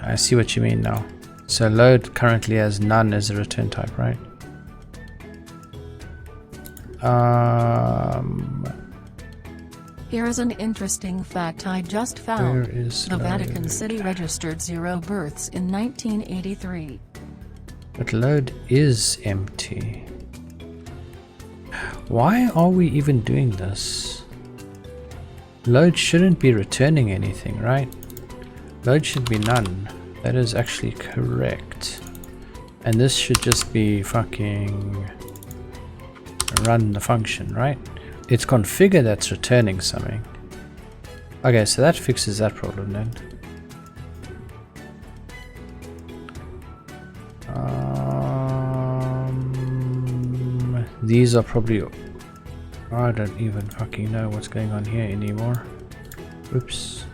I see what you mean now. So load currently has none as a return type, right? Here is an interesting fact I just found. The Vatican City registered 0 births in 1983. But load is empty. Why are we even doing this? Load shouldn't be returning anything, right? Load should be none. That is actually correct. And this should just be fucking run the function, right? It's configure that's returning something. Okay, so that fixes that problem then. These are probably... I don't even fucking know what's going on here anymore. Oops.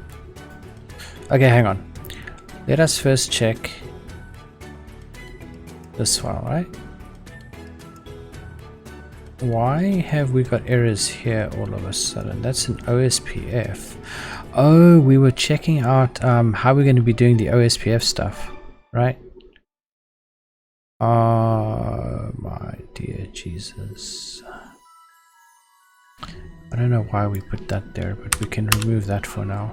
Okay, hang on. Let us first check this file, right? Why have we got errors here all of a sudden? That's an OSPF. Oh, we were checking out how we're going to be doing the OSPF stuff, right? Oh my dear Jesus. I don't know why we put that there, but we can remove that for now.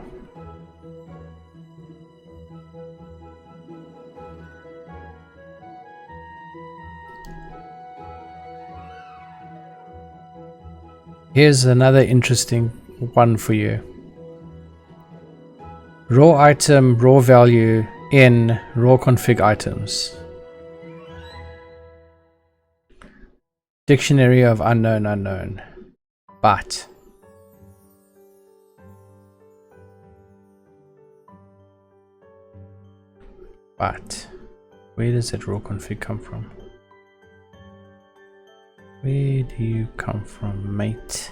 Here's another interesting one for you. Raw item, raw value in raw config items. Dictionary of unknown. But where does that raw config come from? Where do you come from, mate?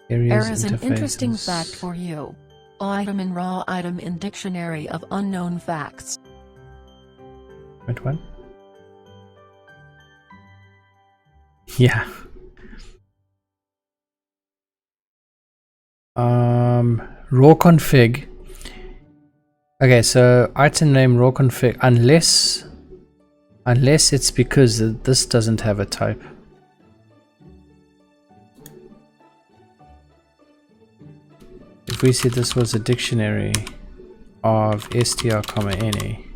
There is an interesting fact for you. Item in raw item in dictionary of unknown facts. Wait, what? Yeah. Raw config. Okay, so item name raw config unless it's because this doesn't have a type. If we say this was a dictionary of str, ne.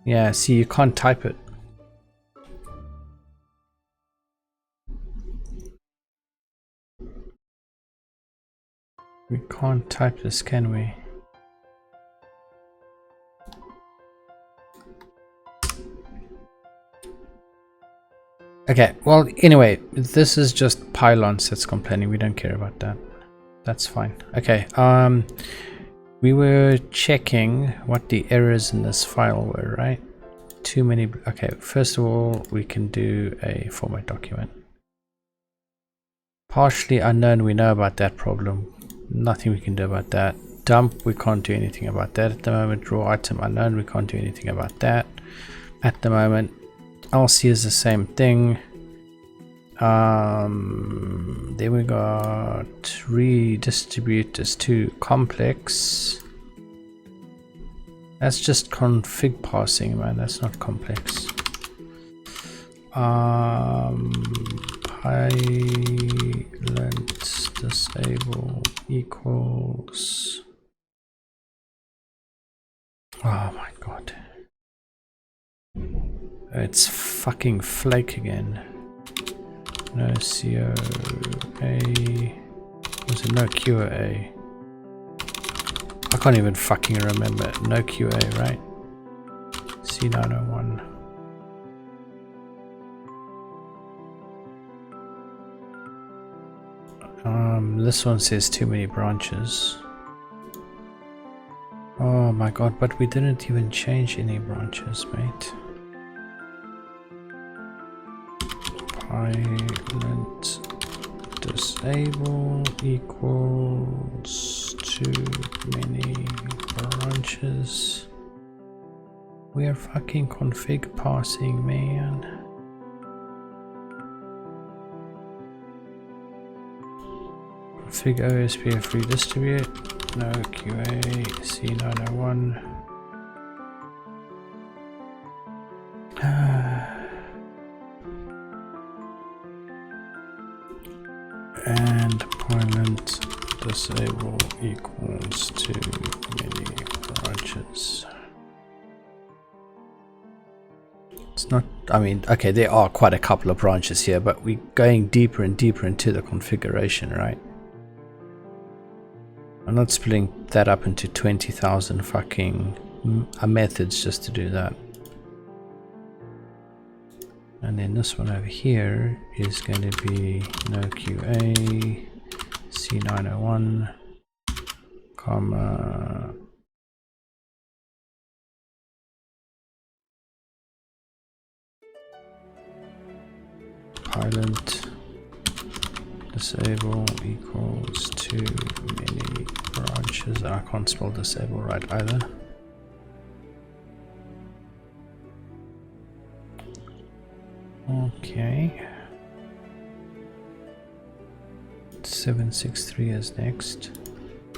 Yeah, see, you can't type it. We can't type this, can we? Okay, well, anyway, this is just pylons that's complaining. We don't care about that. That's fine. Okay, we were checking what the errors in this file were, right? Too many. Okay, first of all, we can do a format document. Partially unknown, we know about that problem. Nothing we can do about that. Dump, we can't do anything about that at the moment. Raw item unknown, we can't do anything about that at the moment. LC is the same thing. Then we got redistribute as too complex. That's just config parsing, man. That's not complex. Length disable equals. Oh my god. It's fucking flake again. No COA. Was it no QA? I can't even fucking remember. No QA, right? C901. This one says too many branches. Oh my god, but we didn't even change any branches, mate. Pilot disable equals too many branches. We are fucking config parsing, man. Config OSPF redistribute. No QA. C901. And pilot disable equals too many branches. It's not, I mean, okay, there are quite a couple of branches here, but we're going deeper and deeper into the configuration, right? I'm not splitting that up into 20,000 fucking methods just to do that. And then this one over here is going to be no QA, C901, comma, pilot disable equals too many branches. I can't spell disable right either. Okay. 763 is next.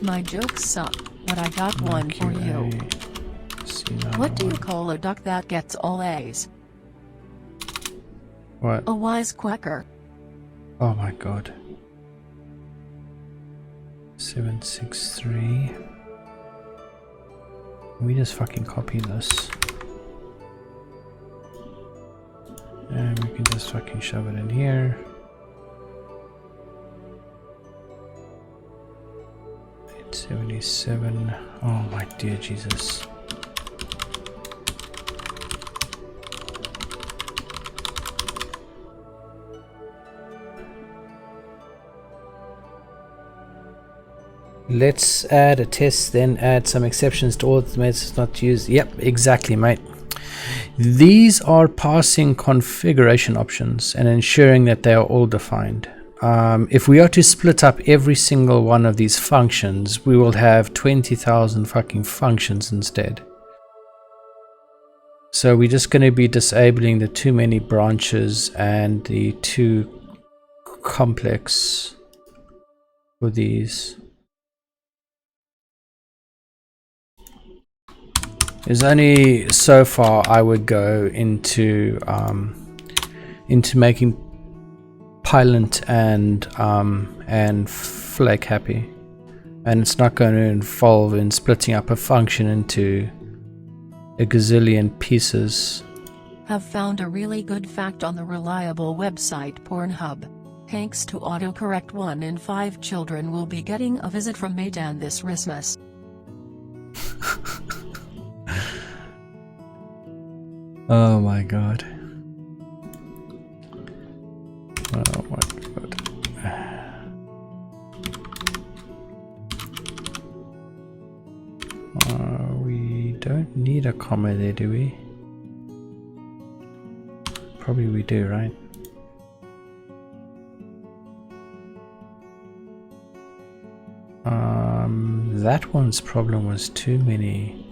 My jokes suck, but I got one for you. What do you call a duck that gets all A's? What? A wisecracker. Oh my god. 763. We just fucking copy this. And we can just fucking shove it in here. 877. Oh my dear Jesus. Let's add a test, then add some exceptions to all the methods not used. Yep, exactly, mate. These are passing configuration options and ensuring that they are all defined. If we are to split up every single one of these functions, we will have 20,000 fucking functions instead. So we're just going to be disabling the too many branches and the too complex for these. There's only so far I would go into making Pilot and Flake happy, and it's not going to involve in splitting up a function into a gazillion pieces. Have found a really good fact on the reliable website Pornhub. Thanks to autocorrect, 1 in 5 children will be getting a visit from Maydan this Christmas. Oh my god. Oh my god. We don't need a comma there, do we? Probably we do, right? That one's problem was too many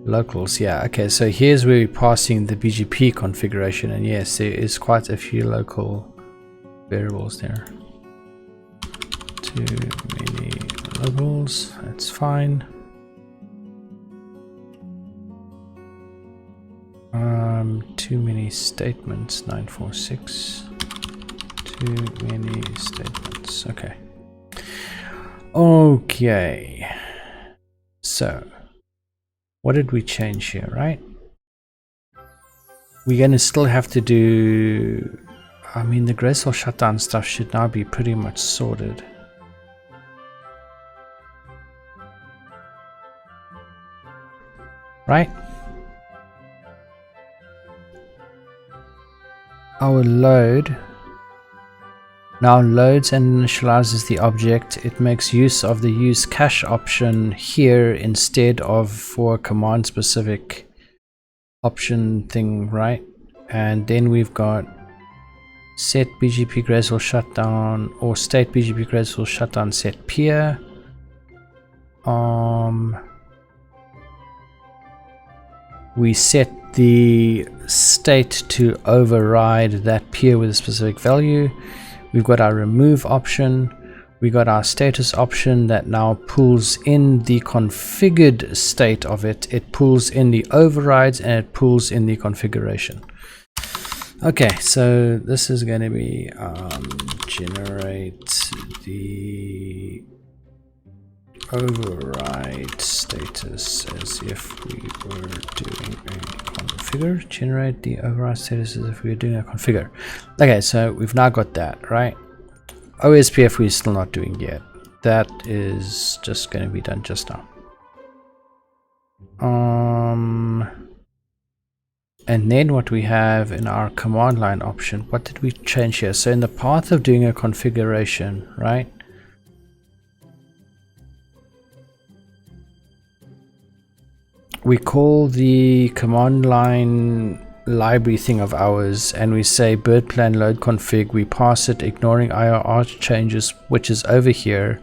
locals. Yeah, okay, so here's where we're passing the BGP configuration, and yes, there is quite a few local variables there. Too many locals, that's fine. Too many statements, 946. Too many statements, okay. Okay, so what did we change here, right? We're going to still have to do, I mean, the graceful shutdown stuff should now be pretty much sorted. right? Our load now loads and initializes the object. It makes use of the use cache option here instead of for a command specific option thing, right? And then we've got set BGP graceful shutdown or state BGP graceful shutdown set peer. We set the state to override that peer with a specific value. We've got our remove option. We got our status option that now pulls in the configured state of it. It pulls in the overrides and it pulls in the configuration. Okay, so this is going to be generate the override status as if we were doing a configure. Generate the override status as if we were doing a configure. Okay, so we've now got that, right? OSPF we're still not doing yet. That is just going to be done just now. And then what we have in our command line option, what did we change here? So in the path of doing a configuration, right? We call the command line library thing of ours and we say BirdPlan load config. We pass it ignoring IRR changes, which is over here,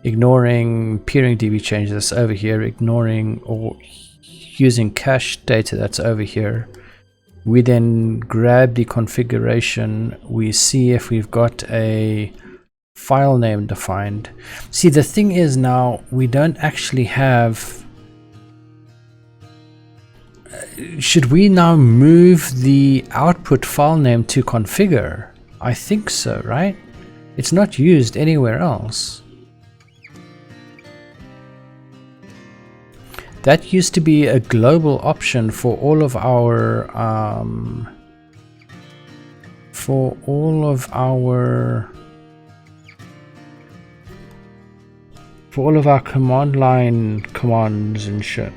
ignoring peering DB changes, that's over here, ignoring or using cache data, that's over here. We then grab the configuration, we see if we've got a file name defined. See, the thing is now we don't actually have. Should we now move the output file name to configure? I think so, right? It's not used anywhere else. That used to be a global option for all of our command line commands and shit.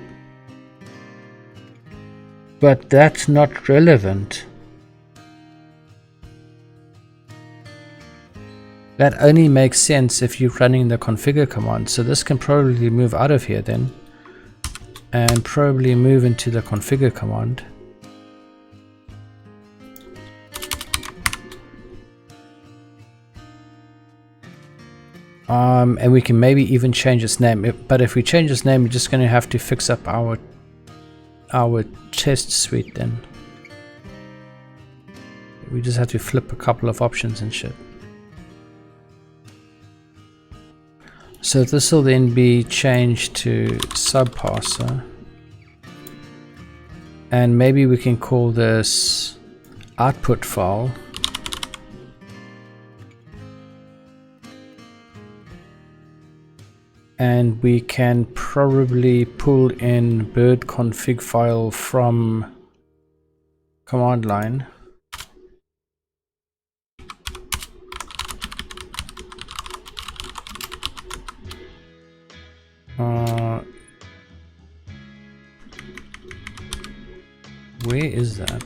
But that's not relevant. That only makes sense if you're running the configure command. So this can probably move out of here then. And probably move into the configure command. And we can maybe even change its name. But if we change its name, we're just going to have to fix up our test suite then. We just have to flip a couple of options and shit. So this will then be changed to subparser, and maybe we can call this output file, and we can probably pull in bird config file from command line. Where is that?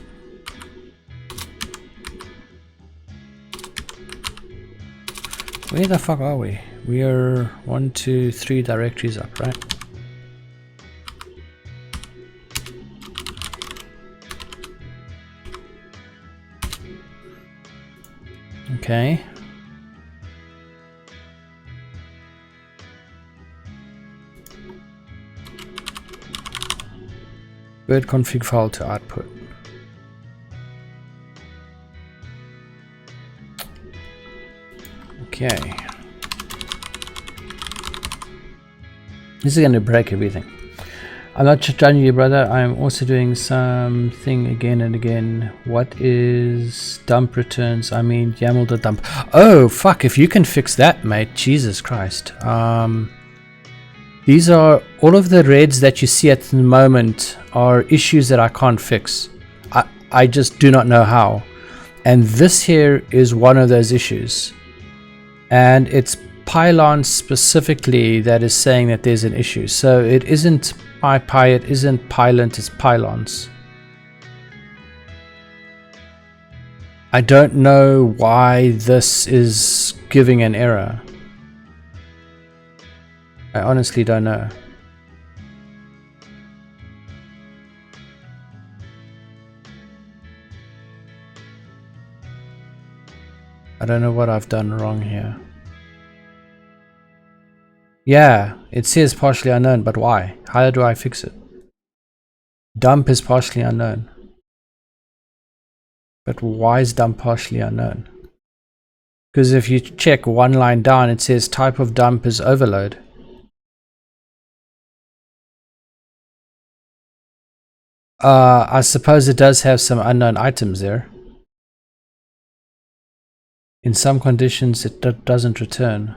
Where the fuck are we? We are 1, 2, 3 directories up, right? Okay. Bird config file to output. Okay. This is going to break everything. I'm not just judging you, brother. I'm also doing something again and again. What is dump returns? I mean, YAML to dump. Oh, fuck. If you can fix that, mate. Jesus Christ. These are all of the reds that you see at the moment are issues that I can't fix. I just do not know how. And this here is one of those issues. And it's pylon specifically that is saying that there's an issue. So it isn't PyPy, it isn't Pylon, it's pylons. I don't know why this is giving an error. I honestly don't know. I don't know what I've done wrong here. Yeah, it says partially unknown, but why? How do I fix it? Dump is partially unknown. But why is dump partially unknown? Because if you check one line down, it says type of dump is overload. I suppose it does have some unknown items there. In some conditions, it doesn't return.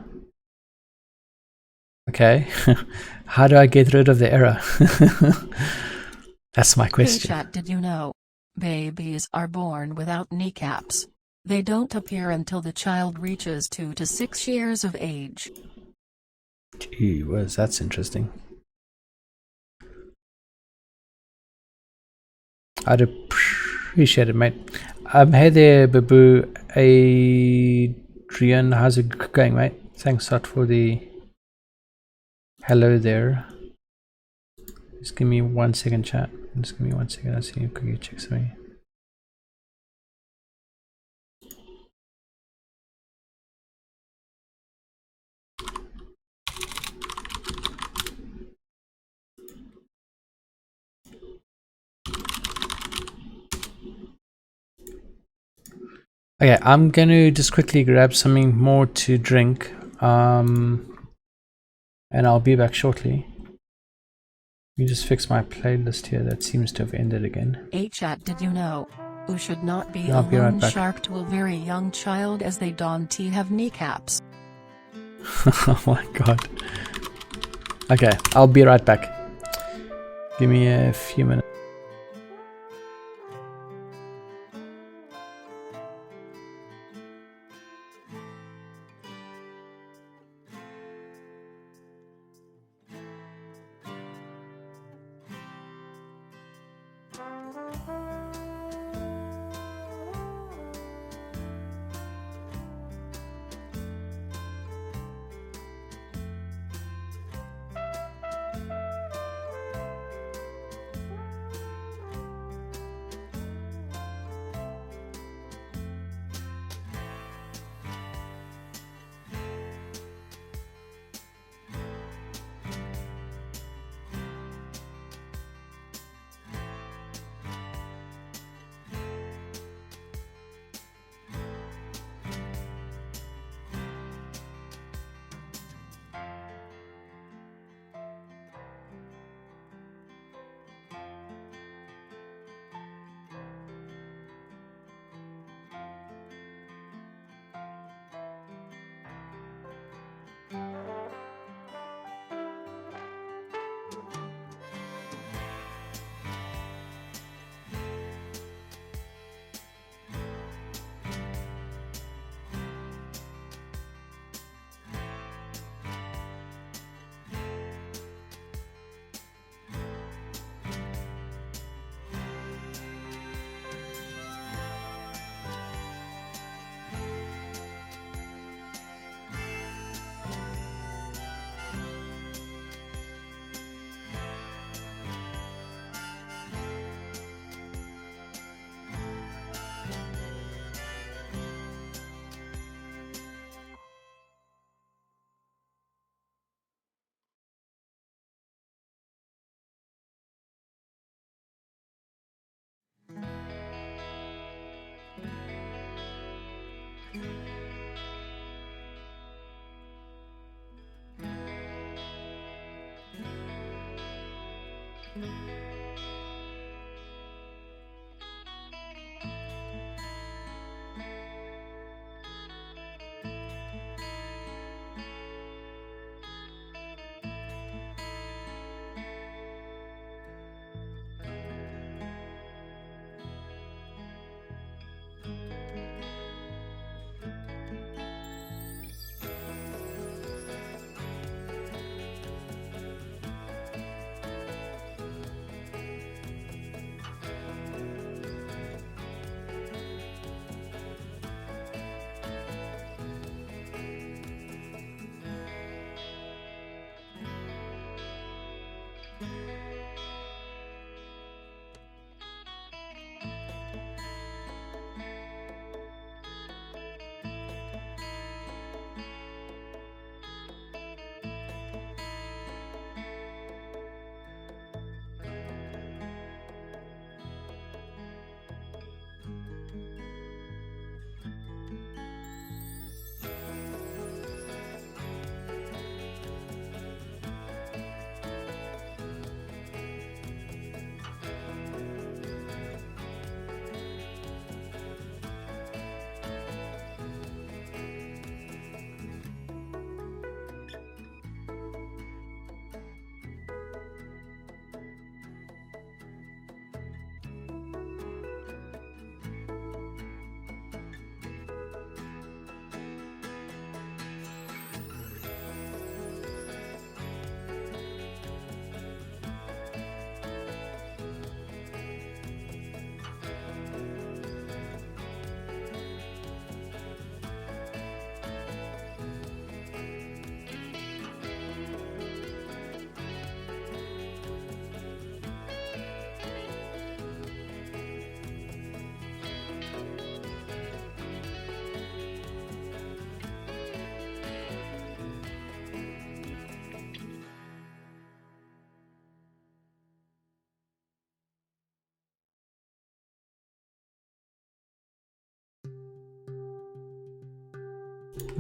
Okay, how do I get rid of the error? That's my question. Hey chat, did you know? Babies are born without kneecaps. They don't appear until the child reaches 2 to 6 years of age. Gee whiz, that's interesting. I'd appreciate it, mate. Hey there, Babu. Adrian, how's it going, mate? Thanks a lot for the hello there. Just give me 1 second, chat. Just give me 1 second. I'll see you quickly check something. Okay, I'm gonna just quickly grab something more to drink, and I'll be back shortly. Let me just fix my playlist here. That seems to have ended again. Hey chat, did you know? Who should not be I'll a be right loan back. shark to a very young child, as they don't have kneecaps. Oh my god. Okay, I'll be right back. Give me a few minutes.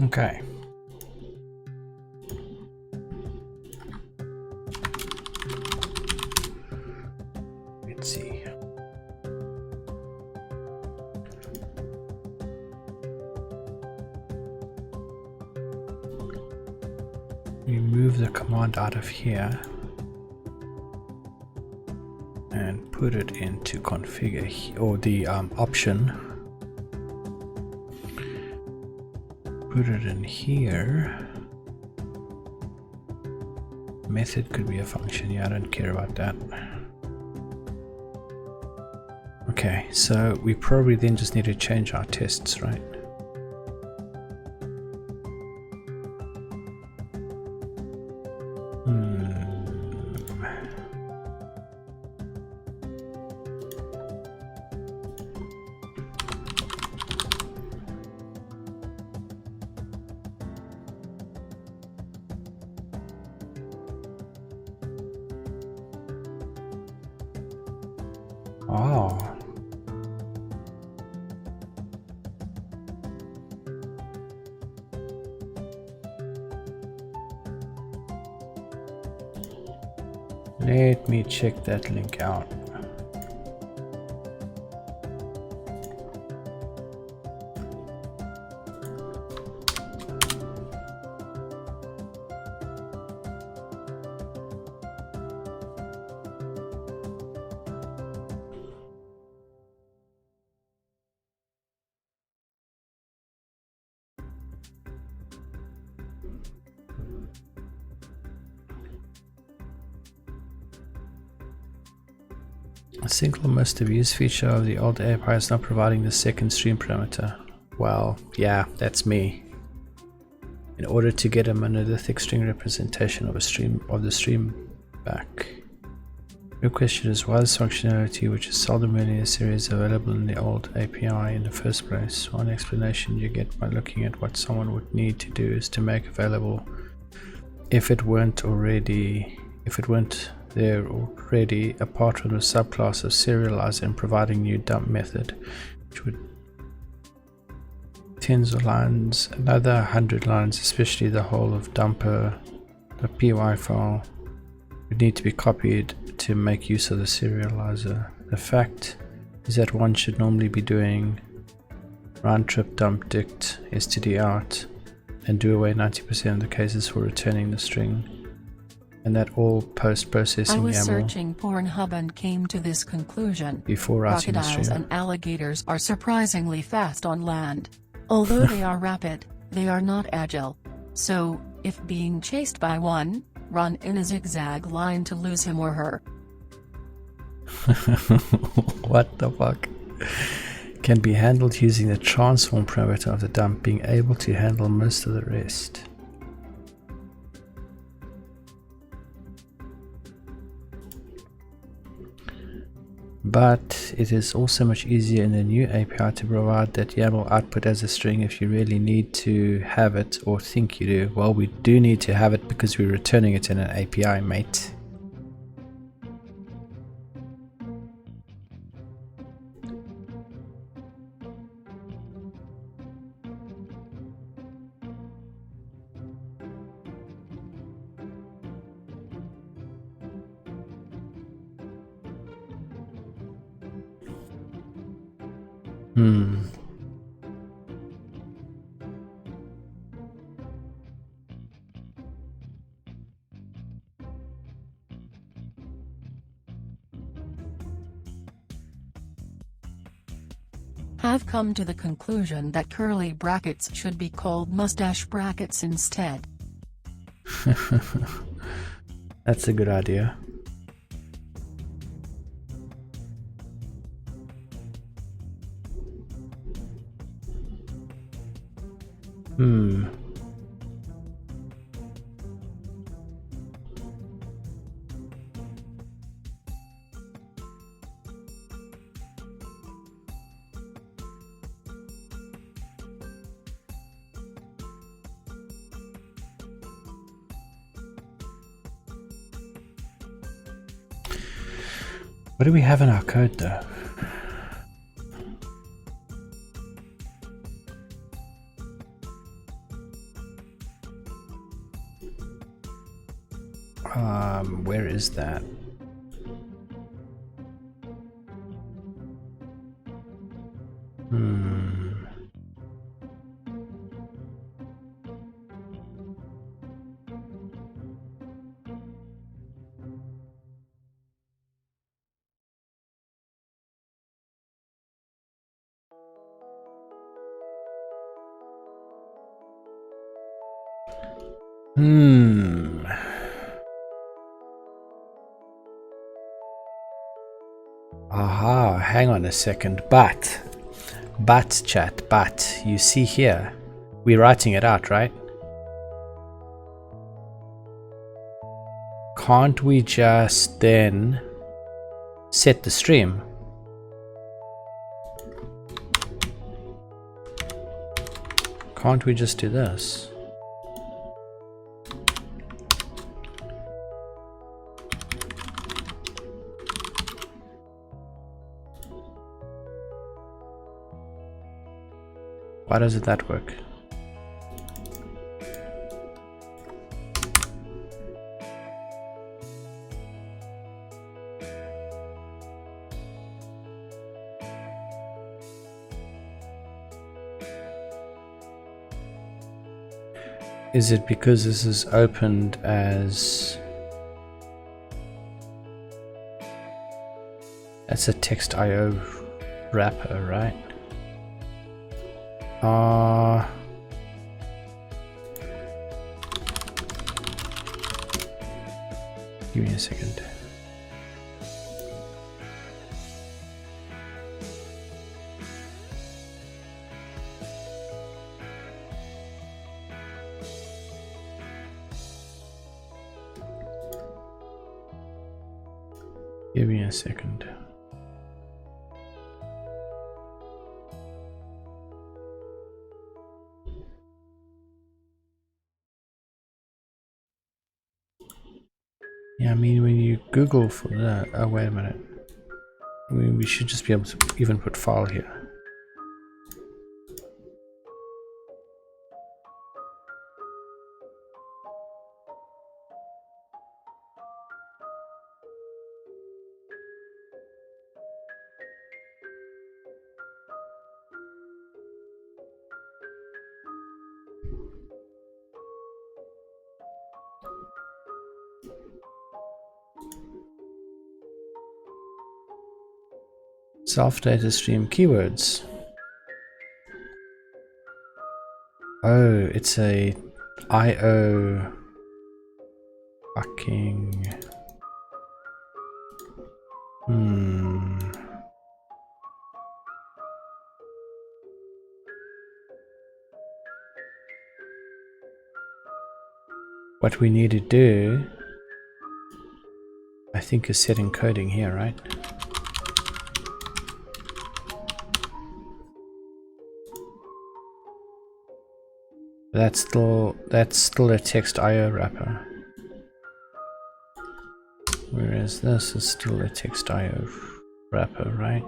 Okay. Let's see. We move the command out of here and put it into configure, or the option. Put it in here. Method could be a function. Yeah, I don't care about that. Okay, so we probably then just need to change our tests, right? Oh. Let me check that link out. A single most abused feature of the old API is not providing the second stream parameter. Well, yeah, that's me. In order to get a monolithic string representation of the stream back. Your question is why this functionality, which is seldom really necessary, is available in the old API in the first place. One explanation you get by looking at what someone would need to do is to make available, if it weren't there already, apart from the subclass of serializer and providing new dump method, which would tens of lines, another 100 lines, especially the whole of dumper, the py file would need to be copied to make use of the serializer. The fact is that one should normally be doing round trip dump dict std out and do away 90% of the cases for returning the string, and that all post-processing I was YAML searching Pornhub and came to this conclusion. before writing the Crocodiles stream. and alligators are surprisingly fast on land. Although they are rapid, they are not agile. So, if being chased by one, run in a zigzag line to lose him or her. What the fuck? Can be handled using the transform parameter of the dump, being able to handle most of the rest. But it is also much easier in the new API to provide that YAML output as a string if you really need to have it or think you do. Well, we do need to have it because we're returning it in an API, mate. Have come to the conclusion that curly brackets should be called mustache brackets instead. That's a good idea. What do we have in our code though? Where is that? Aha, hang on a second. But chat, you see here, we're writing it out, right? Can't we just then set the stream? Can't we just do this? Why doesn't that work? Is it because this is opened as... That's a text IO wrapper, right? Give me a second. Give me a second. Yeah, I mean, when you Google for that, oh wait a minute. I mean, we should just be able to even put file here. Self-data stream keywords. Oh, it's a IO fucking... What we need to do, I think, is set encoding here, right? That's still a text IO wrapper. Whereas this is still a text IO wrapper, right?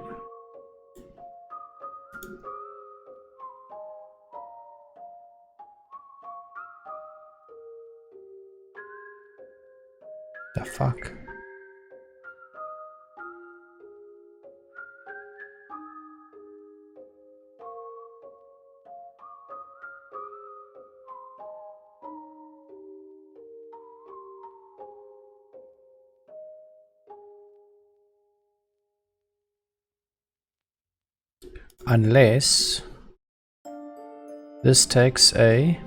The fuck? Unless this takes a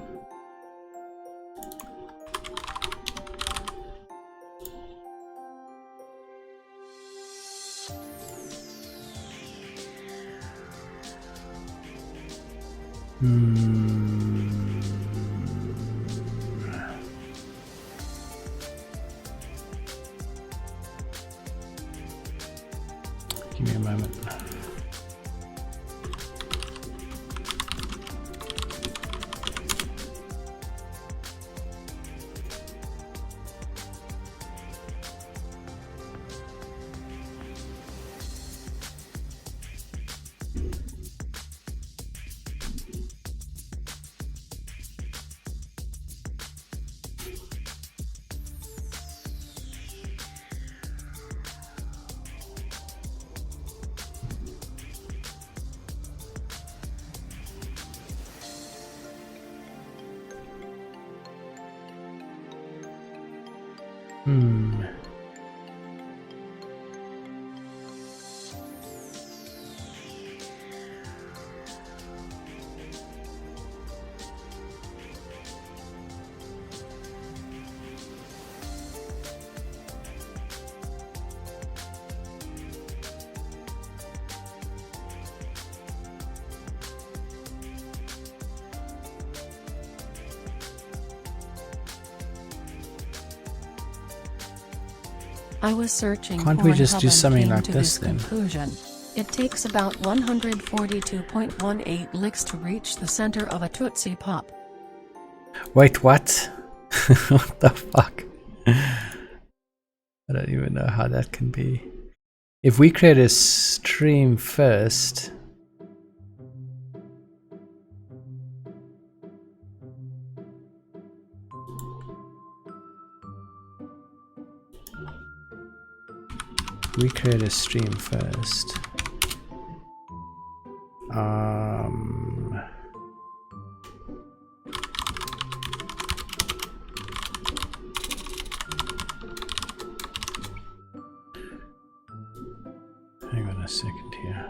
give me a moment. I was searching Can't we just Pornhub do and something came like to this this then? conclusion. It takes about 142.18 licks to reach the center of a Tootsie Pop. Wait, what? What the fuck? I don't even know how that can be. If we create a stream first... We create a stream first. Hang on a second here.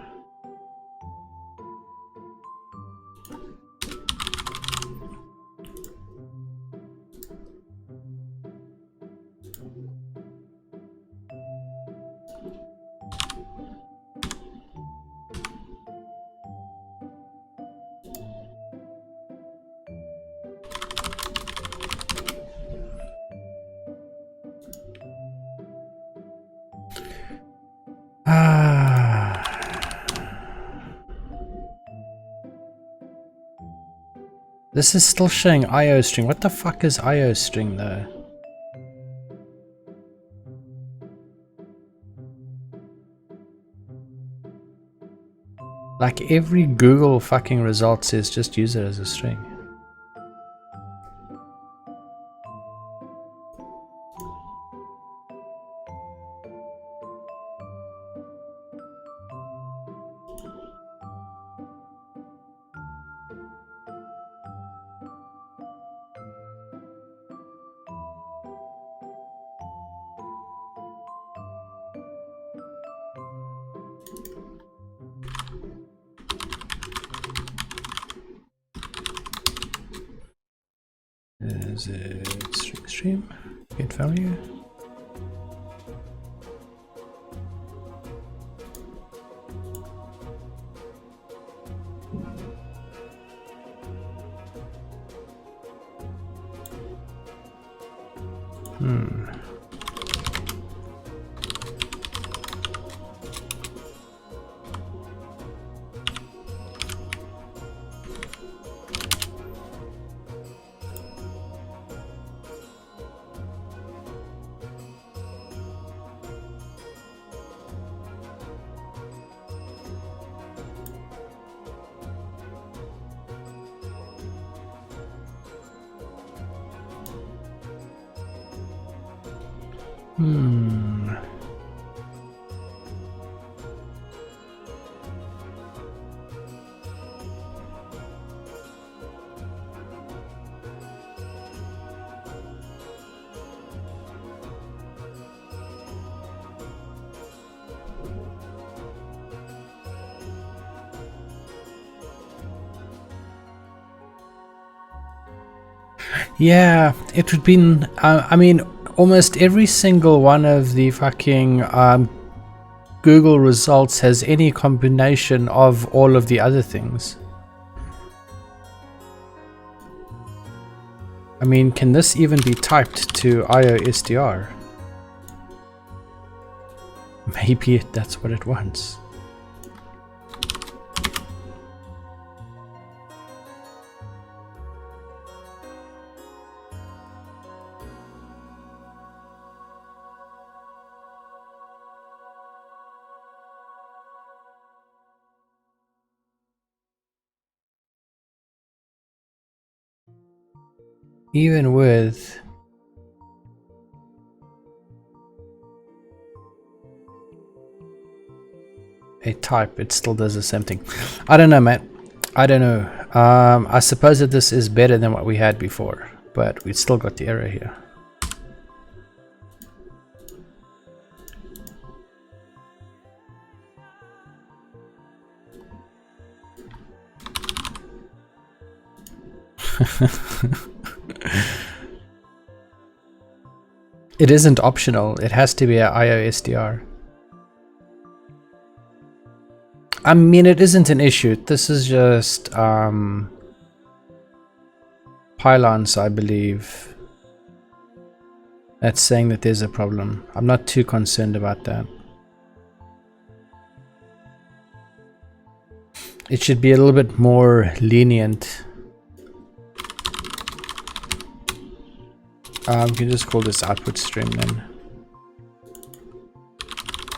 This is still showing IO string. What the fuck is IO string though? Like every Google fucking result says just use it as a string. Is it stream? Get value? Yeah, it would be. I mean, almost every single one of the fucking Google results has any combination of all of the other things. I mean, can this even be typed to IOSDR? Maybe that's what it wants. Even with a type, it still does the same thing. I don't know, man. I don't know. I suppose that this is better than what we had before, but we still got the error here. It isn't optional. It has to be a IOSDR. I mean, it isn't an issue. This is just pylons, I believe. That's saying that there's a problem. I'm not too concerned about that. It should be a little bit more lenient. We can just call this output stream then.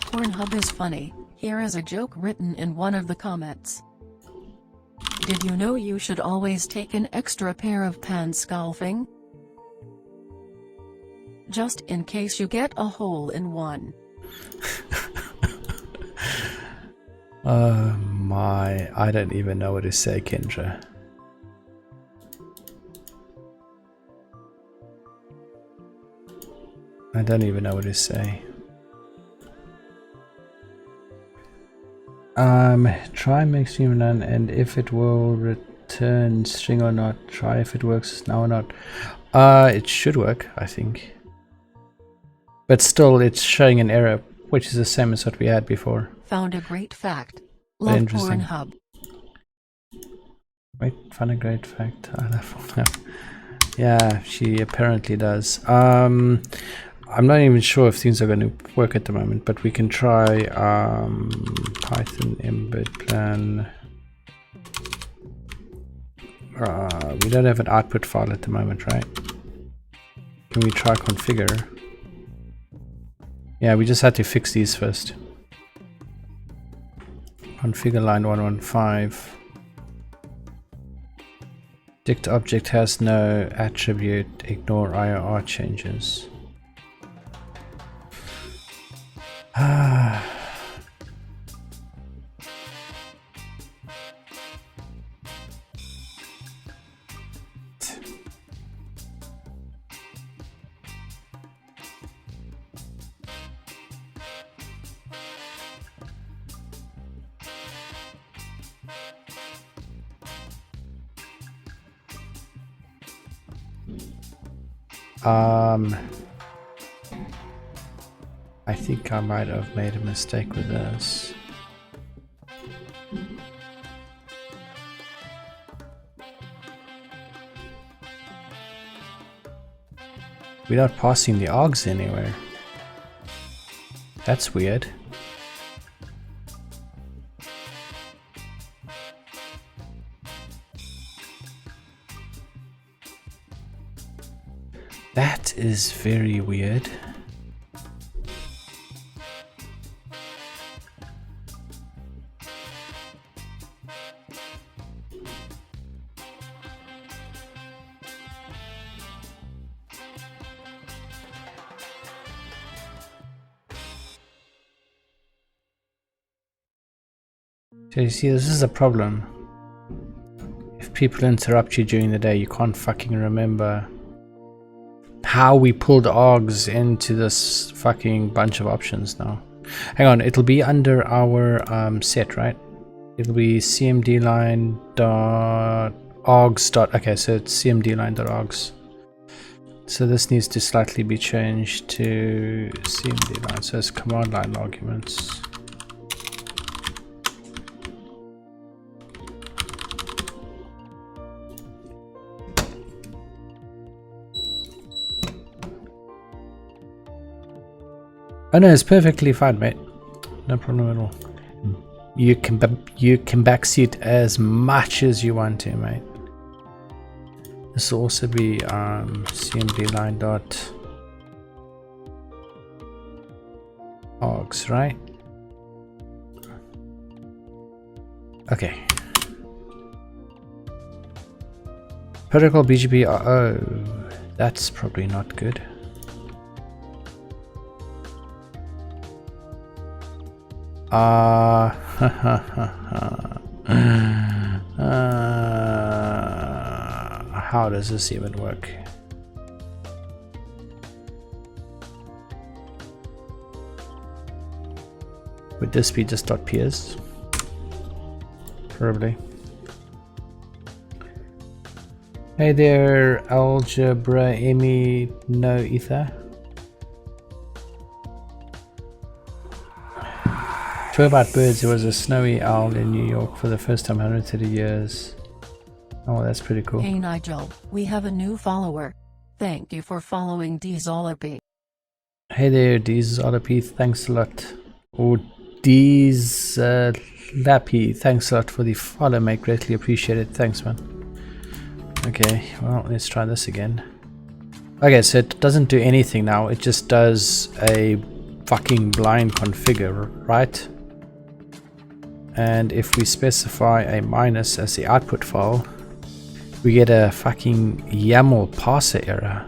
Pornhub is funny. Here is a joke written in one of the comments. Did you know you should always take an extra pair of pants golfing? Just in case you get a hole in one. Oh my, I don't even know what to say, Kendra. I don't even know what to say. Try maximum none, and if it will return string or not. Try if it works now or not. It should work, I think. But still, it's showing an error, which is the same as what we had before. Found a great fact. Love Interesting. Pornhub. Wait, found a great fact. I love Pornhub. Yeah, she apparently does. I'm not even sure if things are going to work at the moment, but we can try Python BirdPlan. We don't have an output file at the moment, right? Can we try configure? Yeah, we just had to fix these first. Configure line 115. Dict object has no attribute. Ignore IOR changes. I think I might have made a mistake with this. We're not passing the args anywhere. That's weird. That is very weird. So you see, this is a problem. If people interrupt you during the day, you can't fucking remember how we pulled args into this fucking bunch of options now. Hang on, it'll be under our set, right? It'll be cmd line dot args dot. Okay, so it's cmd line dot args. So this needs to slightly be changed to cmd line. So it's command line arguments. Oh no, it's perfectly fine, mate. No problem at all. You can backseat as much as you want to, mate. This will also be cmd line dot args, right? Okay. Protocol BGP. Oh, that's probably not good. How does this even work? Would this be just .ps? Probably. Hey there, Algebra Emmy No Ether. True about birds, there was a snowy owl in New York for the first time in 130 years. Oh, that's pretty cool. Hey Nigel, we have a new follower. Thank you for following Dizolopi. Hey there, Dizolopi, thanks a lot. Or Dizlappy, thanks a lot for the follow, mate. Greatly appreciated. Thanks, man. Okay, well, let's try this again. Okay, so it doesn't do anything now. It just does a fucking blind configure, right? And if we specify a minus as the output file, we get a fucking YAML parser error.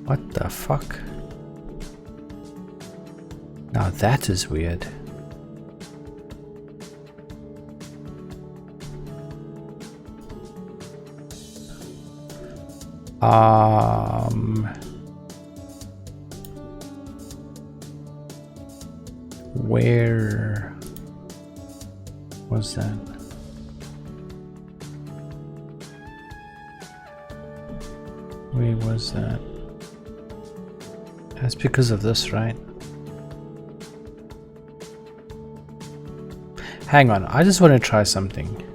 What the fuck? Now that is weird. Where was that? Where was that? That's because of this, right? Hang on, I just want to try something.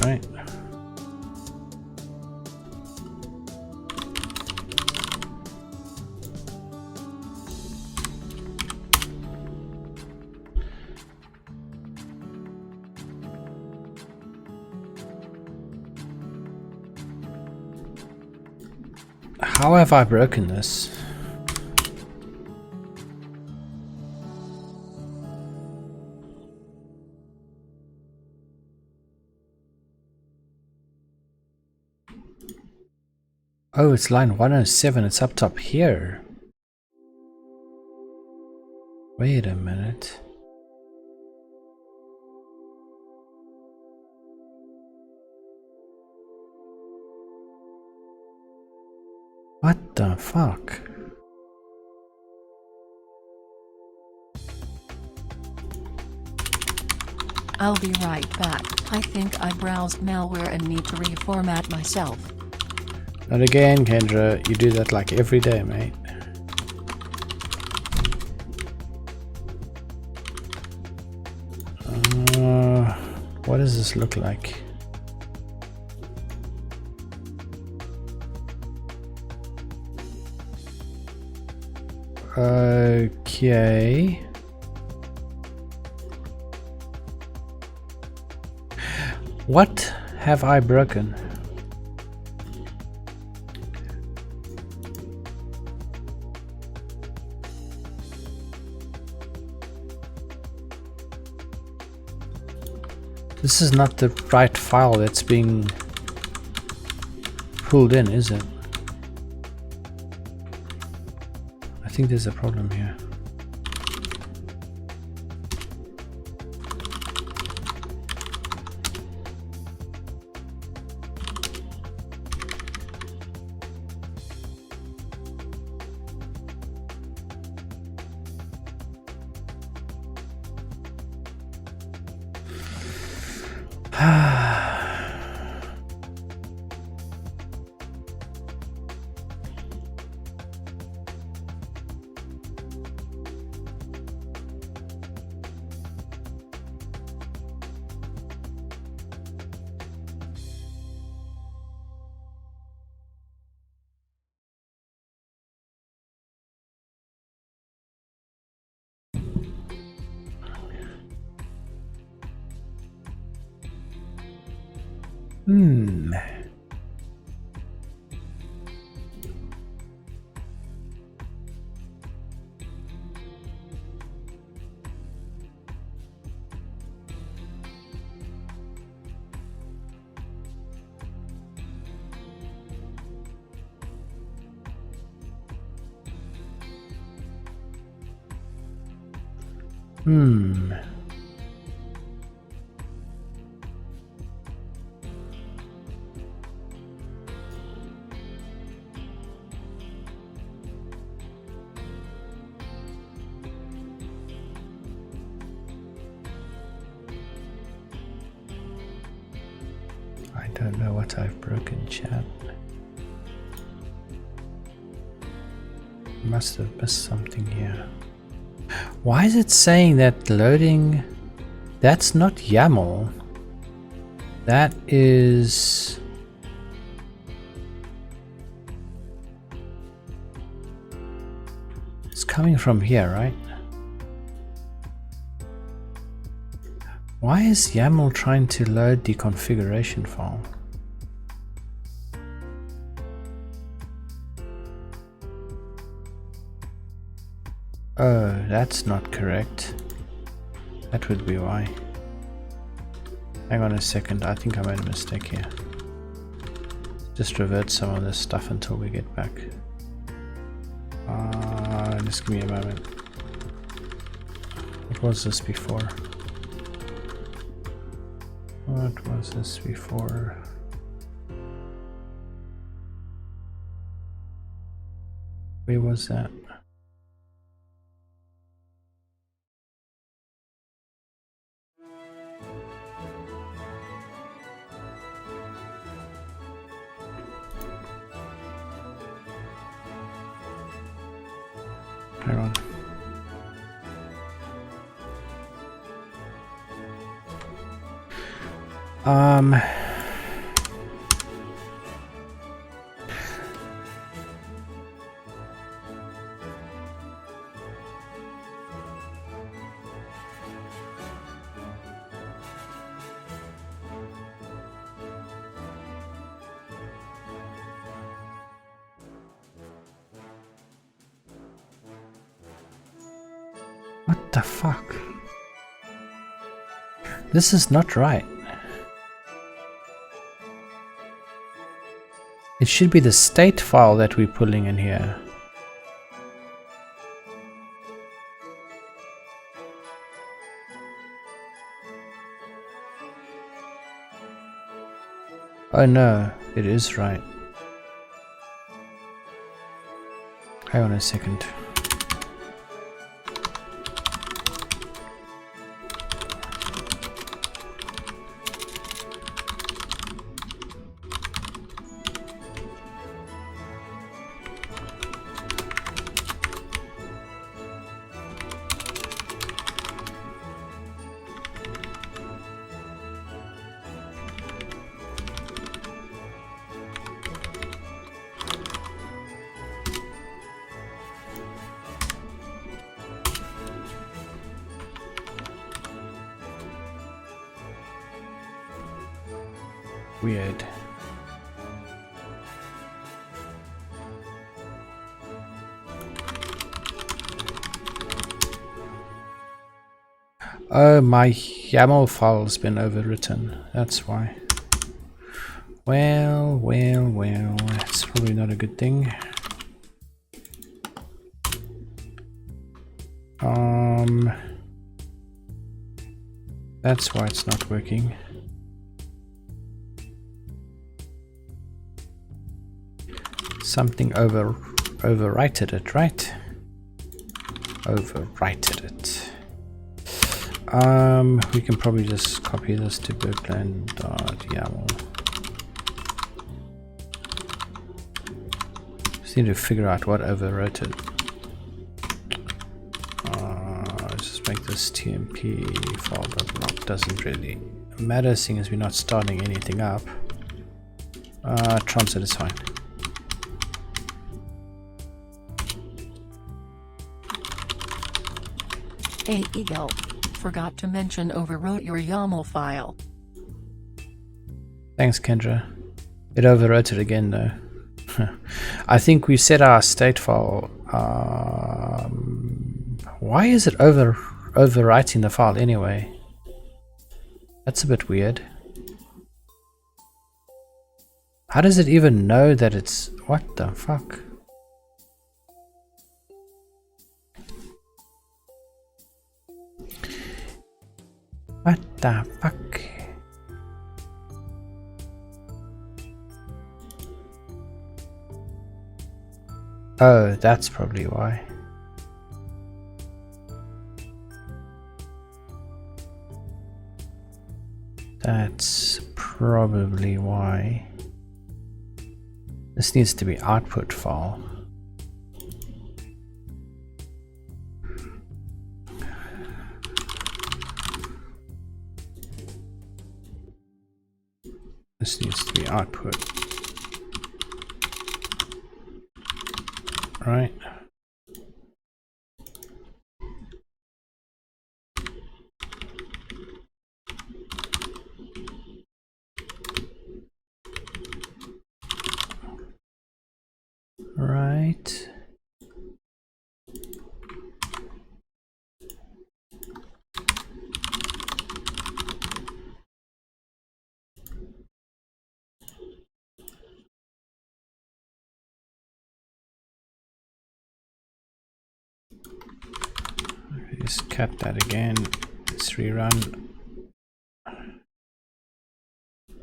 Right. How have I broken this? Oh, it's line 107. It's up top here. Wait a minute. What the fuck? I'll be right back. I think I browsed malware and need to reformat myself. Not again, Kendra. You do that like every day, mate. What does this look like? Okay. What have I broken? This is not the right file that's being pulled in, is it? I think there's a problem here. I don't know what I've broken, chat. Must have missed something here. Why is it saying that loading? That's not YAML. That is... It's coming from here, right? Why is YAML trying to load the configuration file? Oh, that's not correct. That would be why. Hang on a second, I think I made a mistake here. Just revert some of this stuff until we get back. Just give me a moment. What was this before? What was this before? Where was that? Hang on. What the fuck? This is not right. It should be the state file that we're pulling in here. Oh no, it is right. Hang on a second. Weird. Oh, my YAML file's been overwritten. That's why. Well, that's probably not a good thing. That's why it's not working. Something overwrited it, right? Overwrited it. We can probably just copy this to BirdPlan.yaml. Just need to figure out what overwrote it. Let's just make this tmp file.log. Doesn't really matter, seeing as we're not starting anything up. Transit is fine. Hey Eagle, forgot to mention overwrote your YAML file. Thanks, Kendra. It overwrote it again though. I think we set our state file. Why is it overwriting the file anyway? That's a bit weird. How does it even know that it's... What the fuck? What the fuck? Oh, that's probably why. That's probably why. This needs to be output file. This needs to be output. Right. Right. Just cut that again. Let's rerun.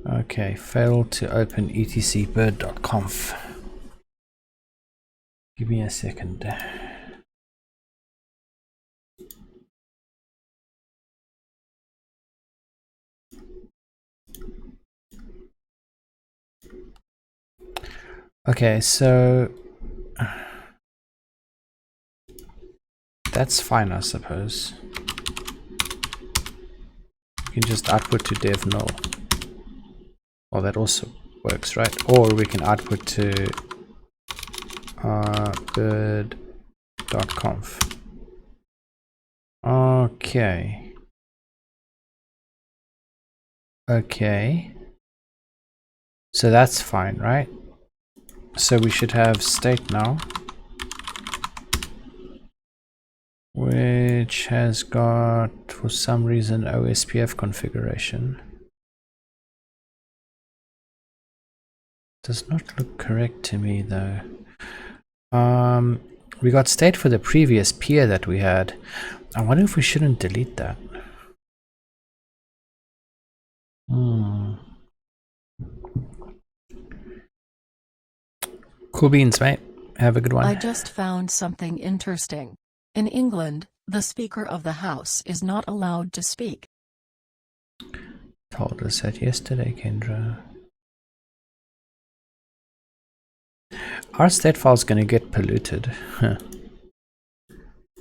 Okay, failed to open etc bird.conf. Give me a second. Okay, so that's fine, I suppose. You can just output to dev null. Well, that also works, right? Or we can output to bird.conf. Okay. Okay. So that's fine, right? So we should have state now, which has got, for some reason, OSPF configuration. Does not look correct to me though. We got state for the previous peer that we had. I wonder if we shouldn't delete that. Cool beans, mate. Have a good one. I just found something interesting. In England, the Speaker of the House is not allowed to speak. Told us that yesterday, Kendra. Our state file is going to get polluted.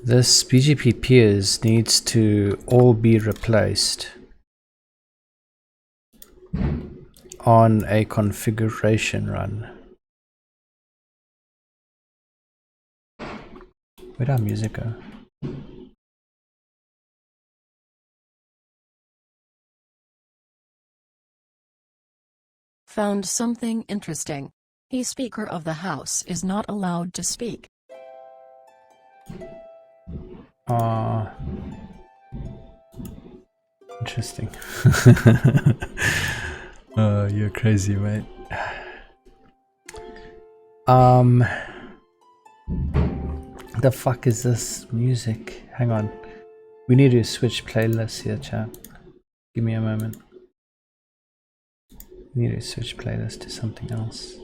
This BGP peers needs to all be replaced on a configuration run. Where'd our music go? Found something interesting. The Speaker of the House is not allowed to speak. Interesting. Oh, you're crazy, mate. The fuck is this music? Hang on. We need to switch playlists here, chat. Give me a moment. We need to switch playlist to something else.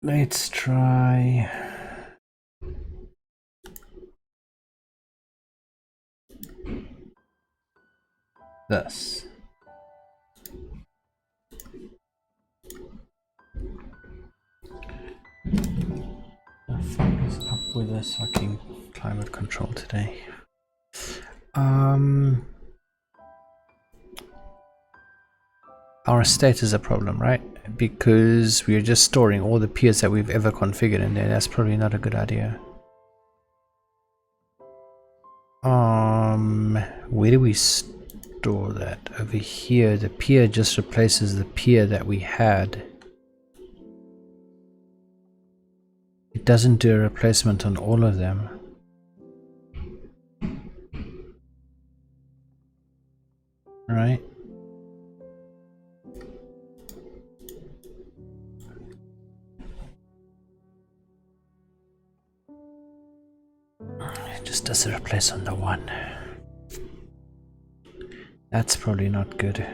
Let's try this. The fuck is up with this fucking climate control today? Our state is a problem, right? Because we're just storing all the peers that we've ever configured in there. That's probably not a good idea. Where do we store that? Over here. The peer just replaces the peer that we had. It doesn't do a replacement on all of them. Right? It just does a replace on the one. That's probably not good.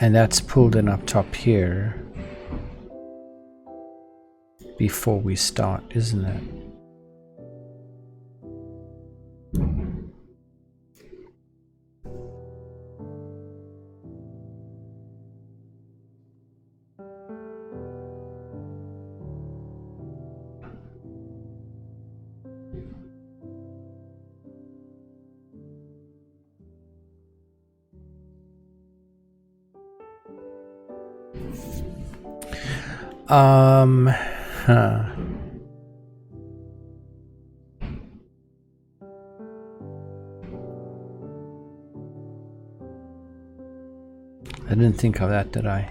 And that's pulled in up top here before we start, isn't it? Huh. I didn't think of that, did I?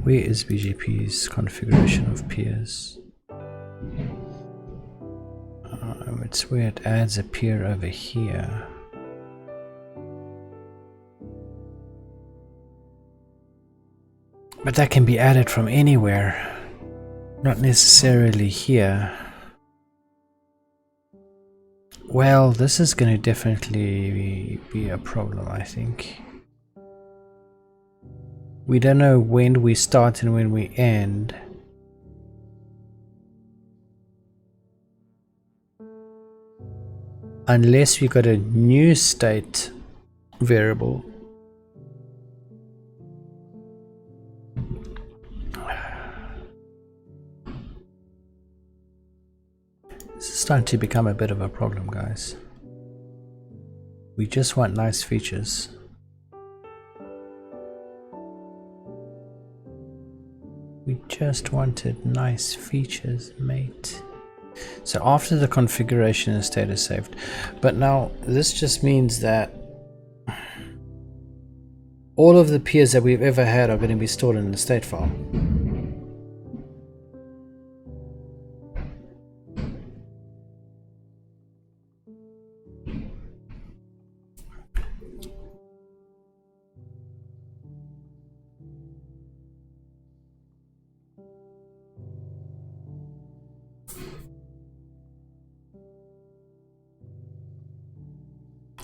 Where is BGP's configuration of peers? It's where it adds a peer over here. But that can be added from anywhere, not necessarily here. Well, this is going to definitely be a problem, I think. We don't know when we start and when we end. Unless we got a new state variable. This is starting to become a bit of a problem, guys. We just want nice features. We just wanted nice features, mate. So after the configuration is status saved, but now this just means that all of the peers that we've ever had are going to be stored in the state file.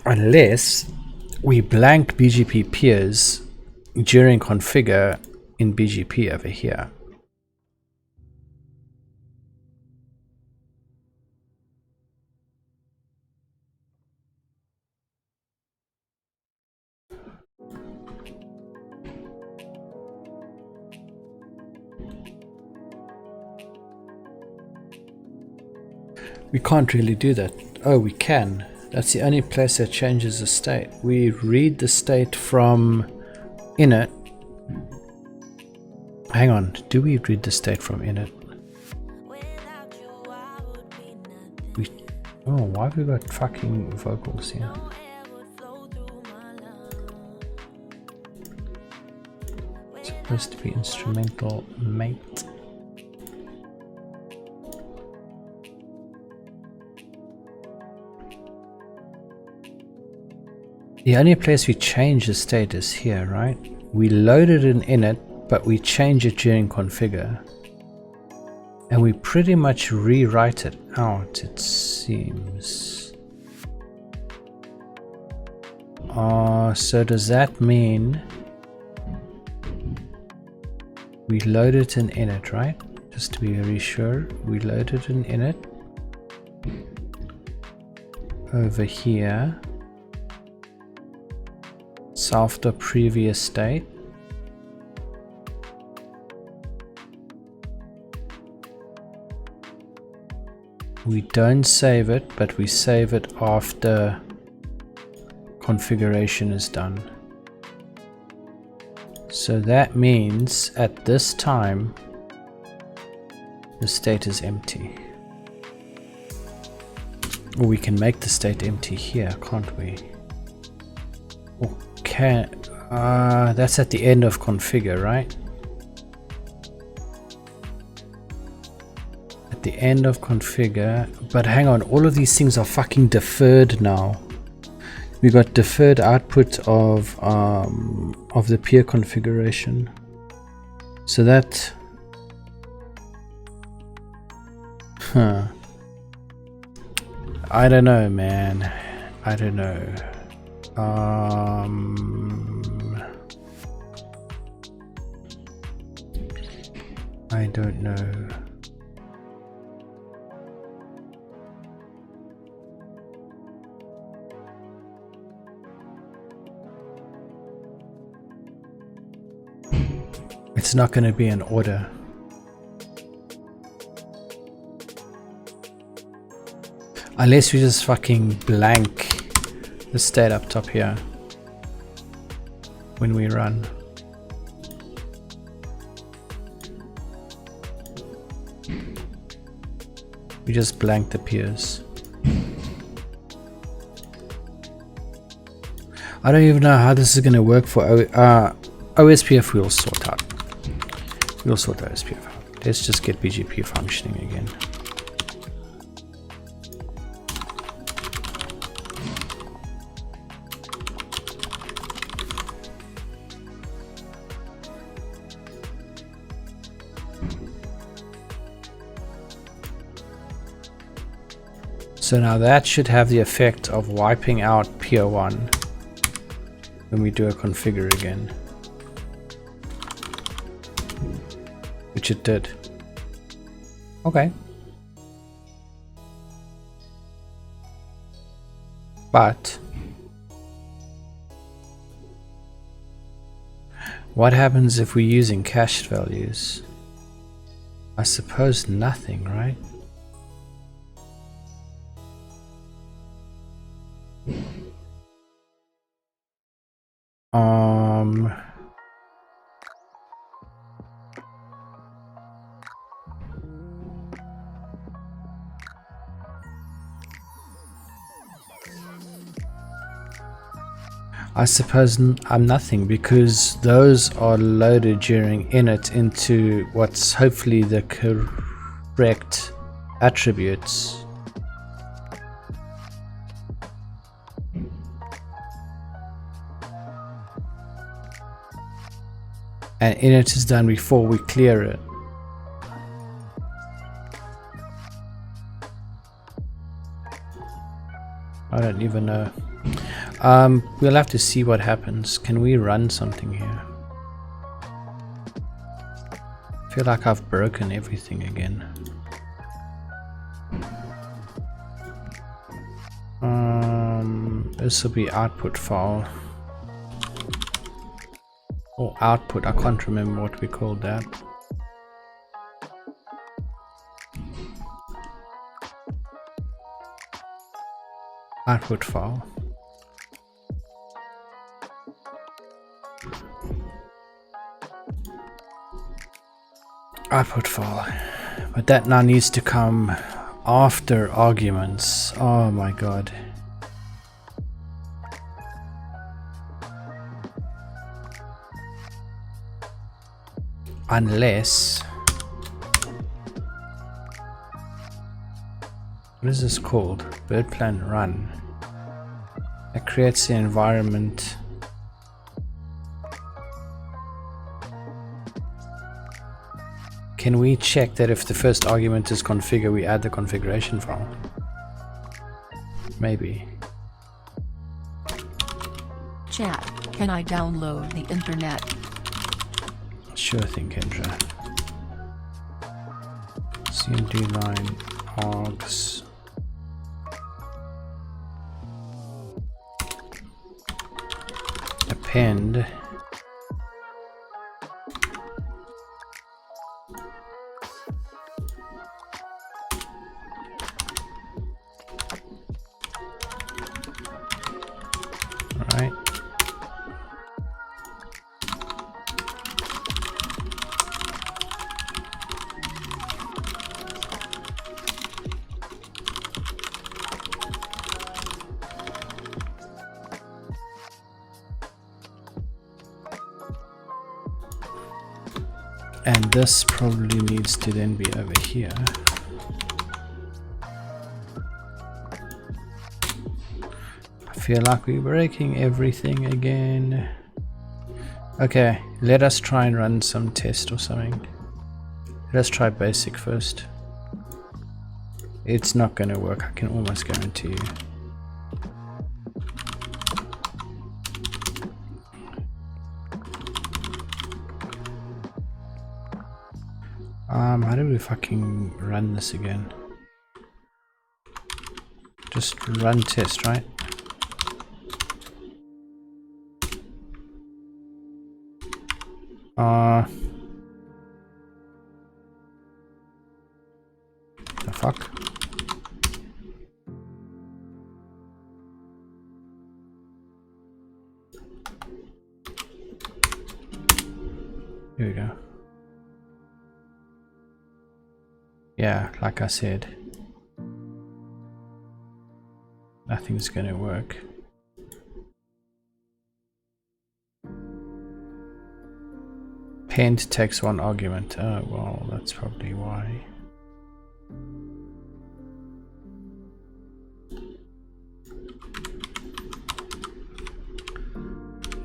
Unless we blank BGP peers during configure in BGP over here. We can't really do that. Oh, we can. That's the only place that changes the state. We read the state from init. Hang on, do we read the state from init? Oh, why have we got fucking vocals here? It's supposed to be instrumental, mate. The only place we change the state is here, right? We load it in init, but we change it during configure. And we pretty much rewrite it out, it seems. So does that mean we load it in init, right? Just to be very sure, we load it in init. Over here. After previous state. We don't save it, but we save it after configuration is done. So that means at this time the state is empty. Or we can make the state empty here, can't we? Okay, that's at the end of configure, right? At the end of configure, but hang on, all of these things are fucking deferred now. We got deferred output of the peer configuration. So that Huh. I don't know, man. I don't know. I don't know. It's not going to be an order. Unless we just fucking blank the state up top here when we run. We just blank the peers. I don't even know how this is going to work for OSPF. We'll sort out. We'll sort OSPF out. Let's just get BGP functioning again. So now that should have the effect of wiping out peer 1 when we do a configure again. Which it did. Okay. But what happens if we're using cached values? I suppose nothing, right? I suppose I'm nothing, because those are loaded during init into what's hopefully the correct attributes. And init is done before we clear it. I don't even know. We'll have to see what happens. Can we run something here? I feel like I've broken everything again. This will be output file. Or output, I can't remember what we called that. Output file. Output file. But that now needs to come after arguments. Oh my god. Unless, what is this called? BirdPlan run. It creates the environment. Can we check that if the first argument is configure, we add the configuration file? Maybe. Chat, can I download the internet? Sure thing, Kendra. CMD line args. Append. Alright. And this probably needs to then be over here. I feel like we're breaking everything again. Okay, let us try and run some test or something. Let's try basic first. It's not gonna work, I can almost guarantee you. How do we fucking run this again? Just run test, right? The fuck? Here we go. Yeah, like I said, nothing's gonna work. Pend takes one argument. Oh, well, that's probably why.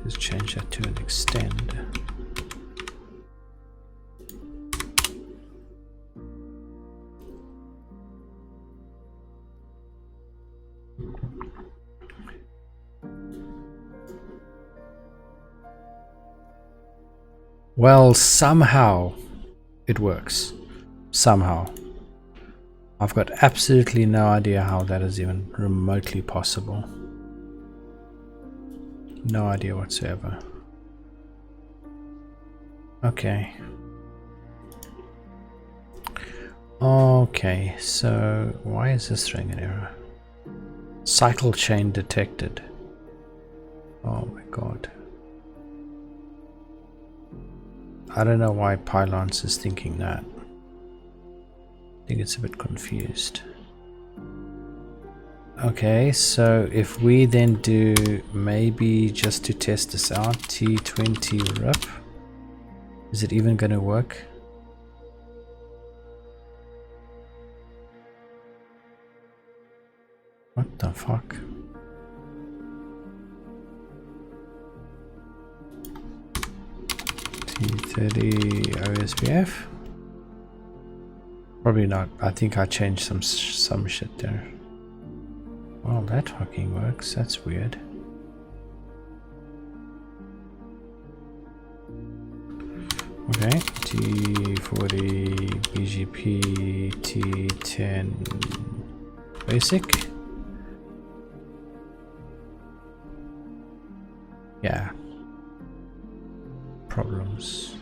Just change that to an extend. Well, somehow it works. Somehow. I've got absolutely no idea how that is even remotely possible. No idea whatsoever. Okay. Okay, so why is this throwing an error? Cycle chain detected. Oh my god. I don't know why Pylons is thinking that. I think it's a bit confused. Okay, so if we then do, maybe just to test this out, T20 RIP, is it even going to work? What the fuck? T30 OSPF? Probably not. I think I changed some shit there. Well, that fucking works. That's weird. Okay, T40 BGP T10 basic. Yeah. Problems.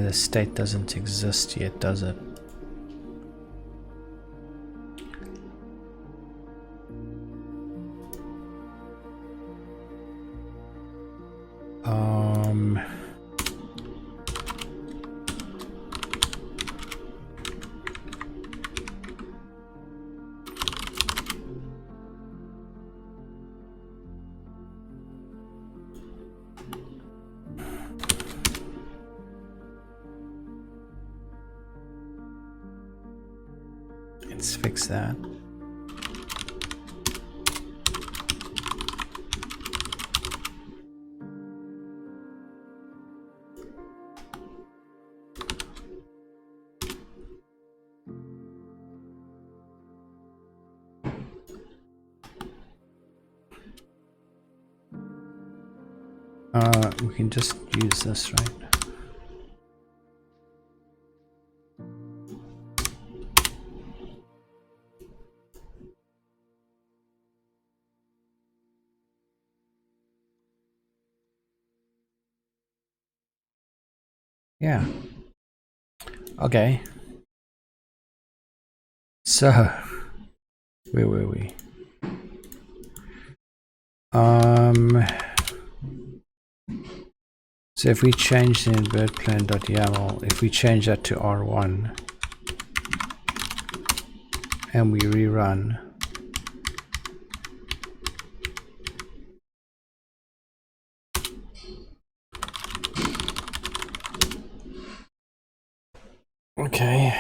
The state doesn't exist yet, does it? Let's fix that. We can just use this, right? Yeah. Okay. So, where were we? So if we change in BirdPlan.yaml, if we change that to R1 and we rerun, okay.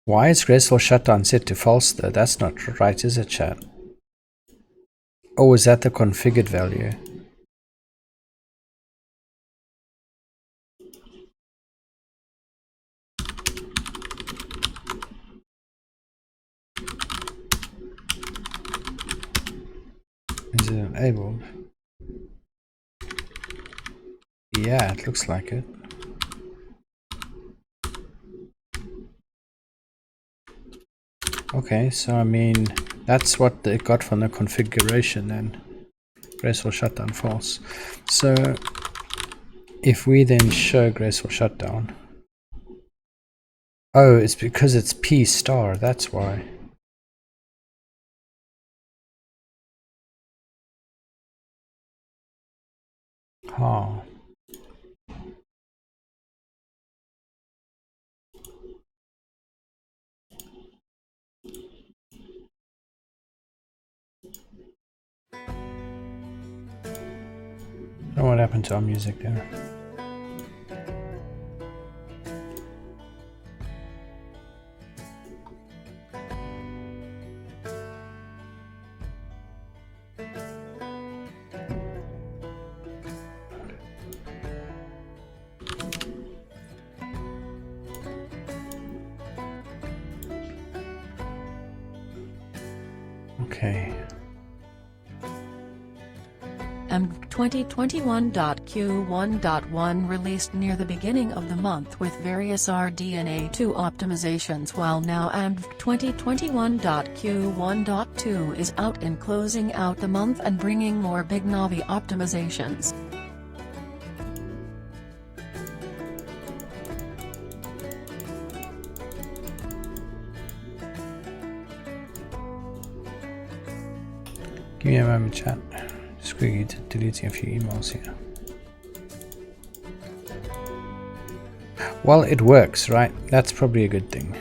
Why is graceful shutdown set to false though? That's not right, is it, chat? Oh, is that the configured value? it enabled? Yeah, it looks like it. Okay, so I mean, that's what it got from the configuration then. Graceful shutdown false. So if we then show graceful shutdown, oh, it's because it's P star, that's why. Oh. Oh, what happened to our music there? Okay. M2021.Q1.1 released near the beginning of the month with various RDNA2 optimizations, while now M2021.Q1.2 is out in closing out the month and bringing more big Navi optimizations. Give me a moment, chat. Just quickly deleting a few emails here. Well, it works, right? That's probably a good thing.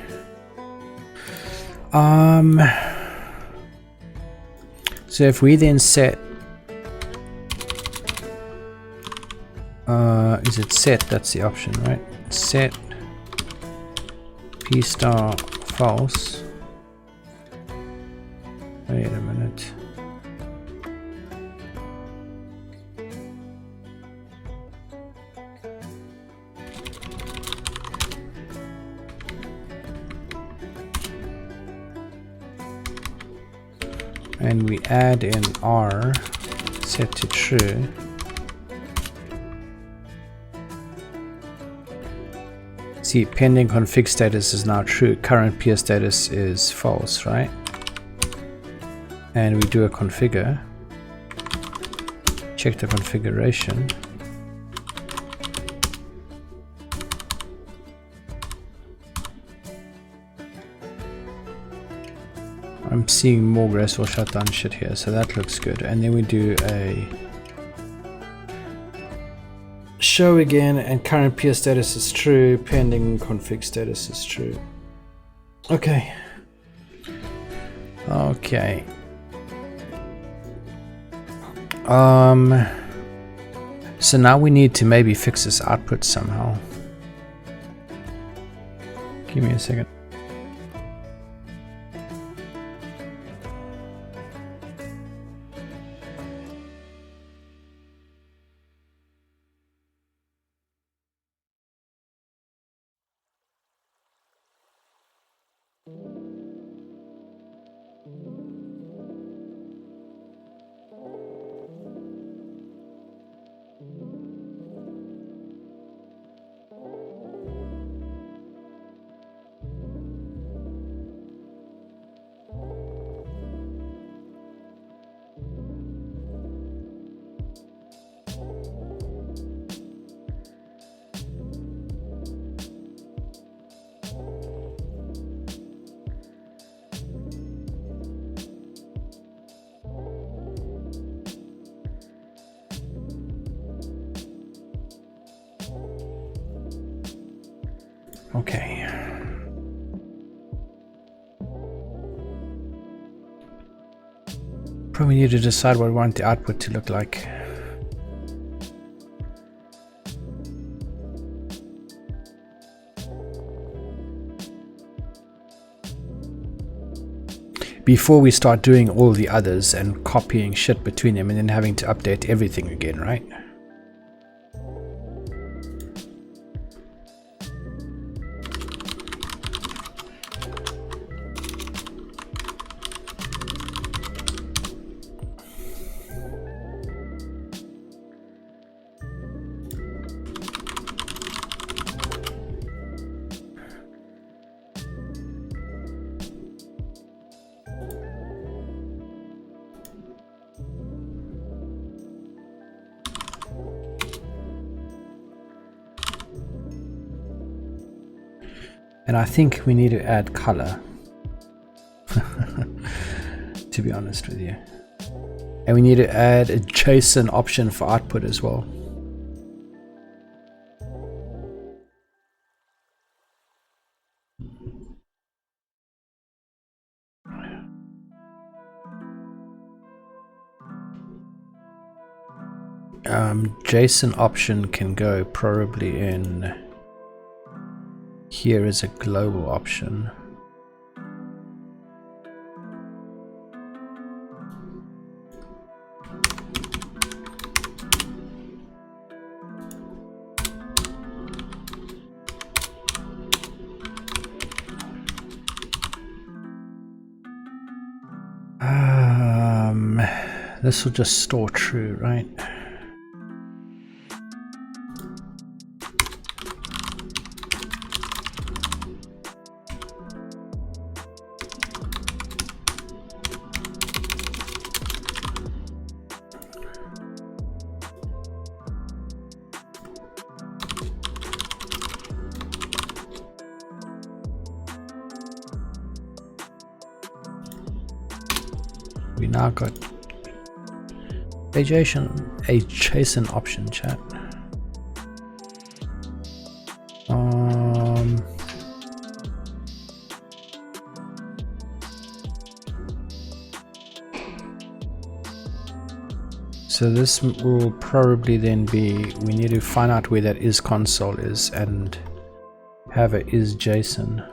So if we then set is it set? That's the option, right? Set P star false. Wait a minute. And we add in R, set to true. See, pending config status is now true, current peer status is false, right? And we do a configure, check the configuration. I'm seeing more graceful shutdown shit here, so that looks good. And then we do a show again, and current peer status is true, pending config status is true. Okay. Okay. So now we need to maybe fix this output somehow. Give me a second. Okay. Probably need to decide what we want the output to look like. Before we start doing all the others and copying shit between them and then having to update everything again, right? And I think we need to add color, to be honest with you. And we need to add a JSON option for output as well. JSON option can go probably in here is a global option. This will just store true, right? We now got a JSON option, chat. So this will probably then be, we need to find out where that is console is and have it is JSON.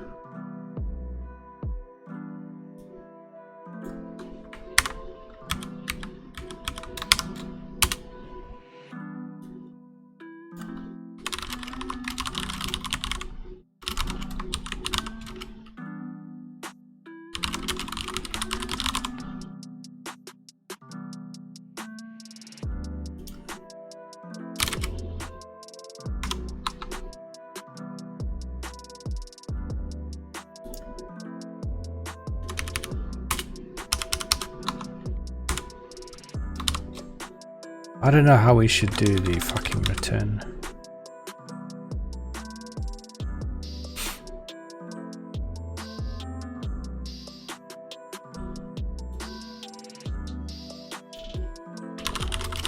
I don't know how we should do the fucking return.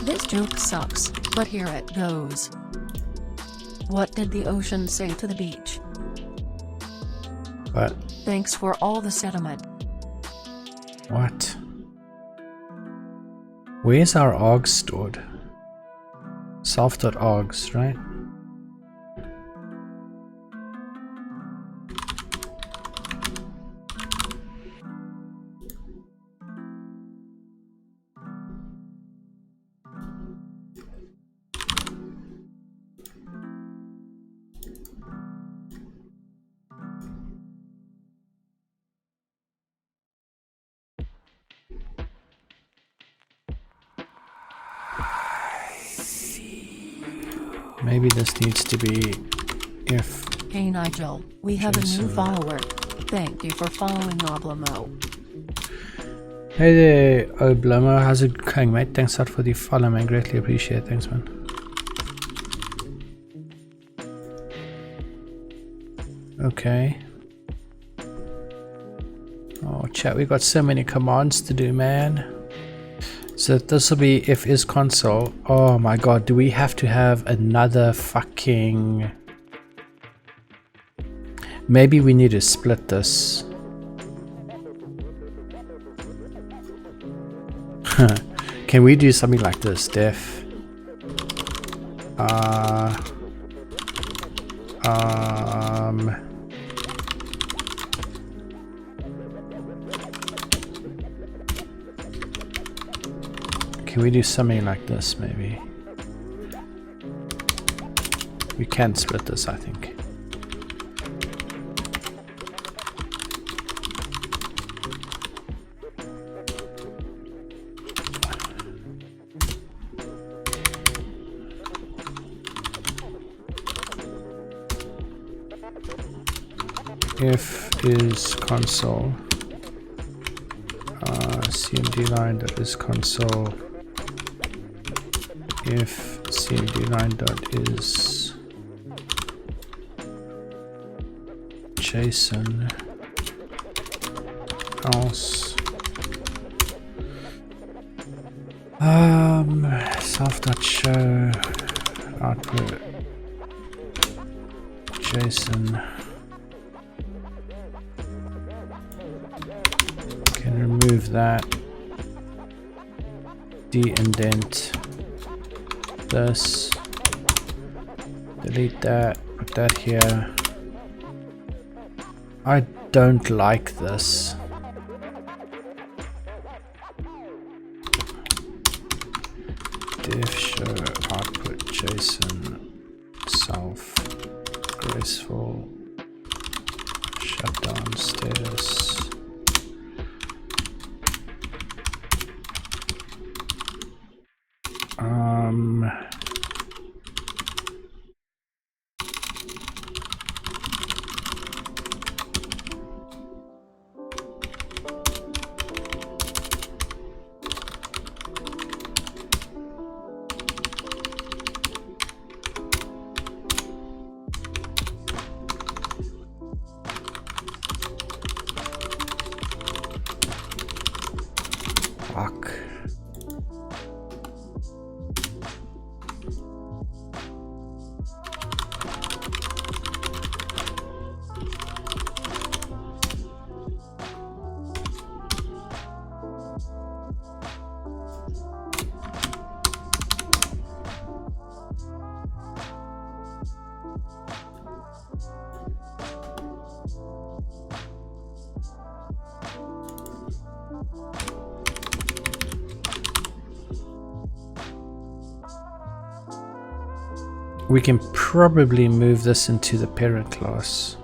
This joke sucks, but here it goes. What did the ocean say to the beach? What? Thanks for all the sediment. What? Where's our args stored? Self.args, right? Maybe this needs to be if. Hey Nigel, we have a new follower. Thank you for following Oblomo. Hey there, Oblomo. How's it going, mate? Thanks a lot for the follow, man. Greatly appreciate it. Thanks, man. Okay. Oh, chat, we got so many commands to do, man. So this will be if is console. Oh my god, do we have to have another fucking... Maybe we need to split this. Can we do something like this, def? Can we do something like this, maybe? We can split this, I think. If is console cmd line that is console if cmd line dot is JSON else self.show output JSON. Can remove that, de-indent this, delete that, put that here. I don't like this. Def show output JSON self graceful shutdown status. Fuck. We can probably move this into the parent class,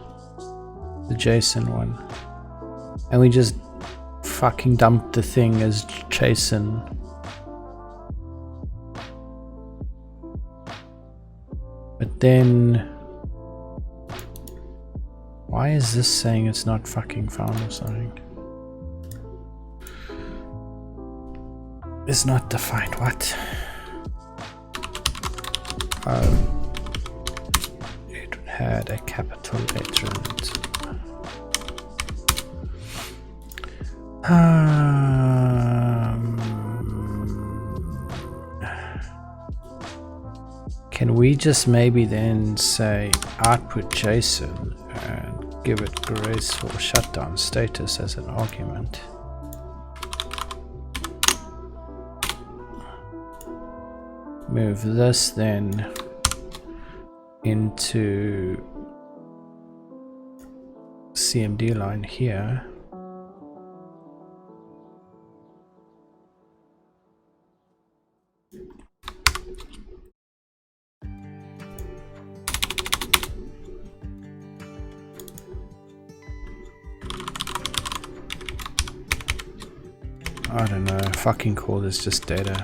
the JSON one, and we just fucking dump the thing as JSON. But then, why is this saying it's not fucking found or something? It's not defined, what? It had a capital letter in it. Can we just maybe then say output JSON and give it graceful shutdown status as an argument? Move this then into CMD line here. I don't know, fucking call this just data.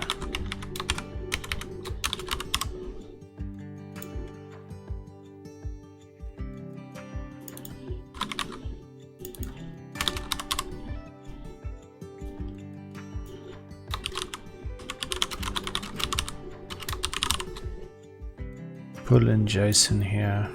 Pull in JSON here.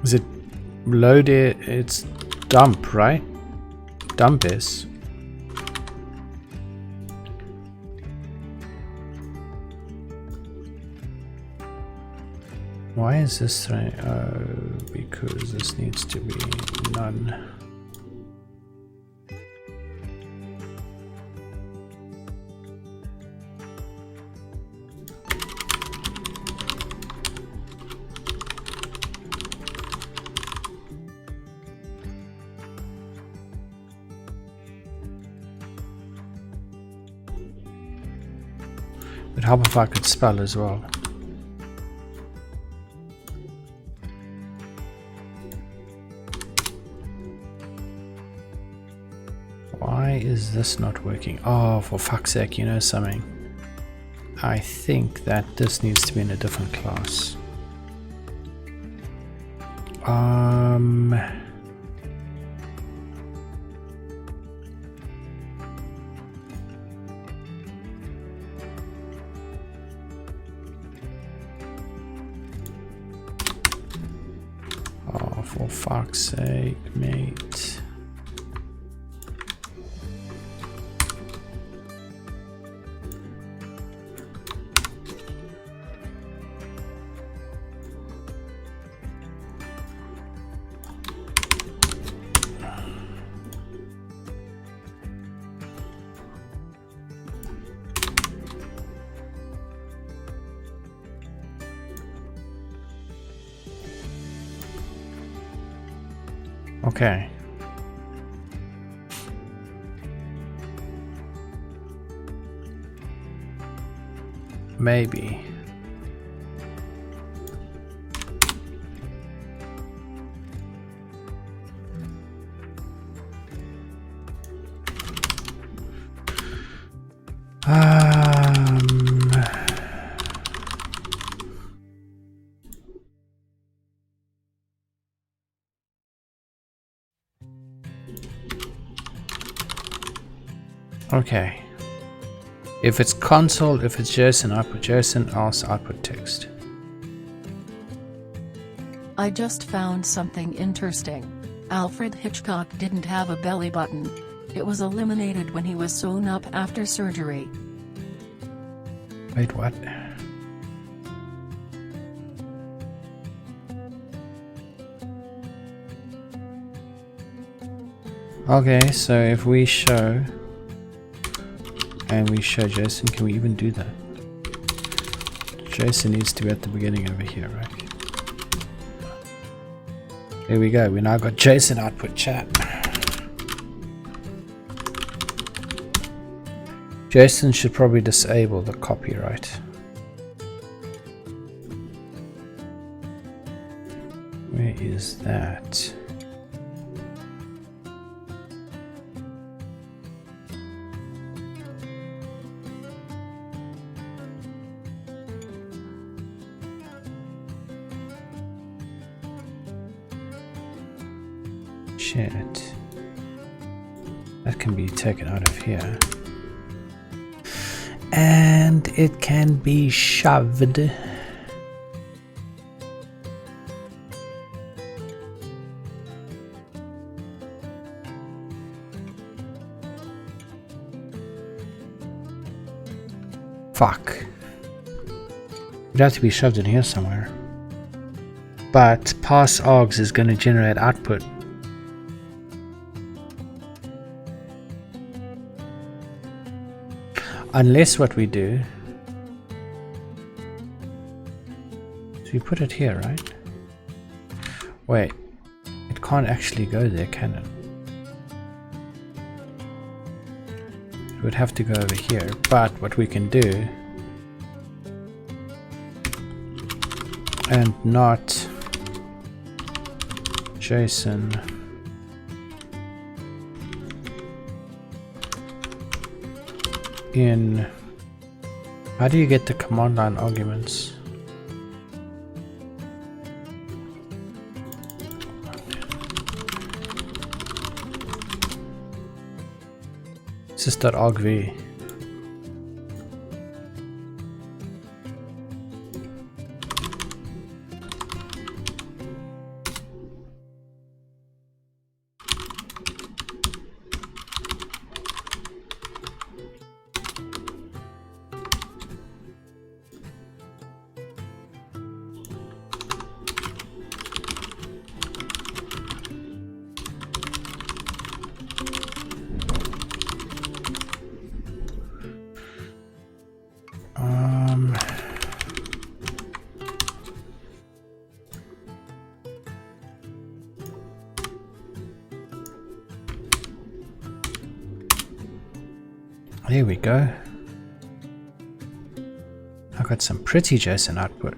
Is it load it? It's dump, right? Dump is. Why is this right? Oh, because this needs to be none. But how if I could spell as well? Why is this not working? Oh, for fuck's sake, you know something? I think that this needs to be in a different class. Oh, for fuck's sake, mate. Okay. Maybe. Okay. If it's console, if it's JSON, output JSON, else output text. I just found something interesting. Alfred Hitchcock didn't have a belly button. It was eliminated when he was sewn up after surgery. Wait, what? Okay, so if we show and we show JSON, can we even do that? JSON needs to be at the beginning over here, right? There we go, we now got JSON output chat. JSON should probably disable the copyright. Where is that? Shit. That can be taken out of here. And it can be shoved. Fuck. It'd have to be shoved in here somewhere. But pass args is going to generate output. Unless what we do, so we put it here, right? Wait, it can't actually go there, can it? It would have to go over here, but what we can do, and not JSON in, how do you get the command line arguments? Sys.argv. There we go. I got some pretty JSON output.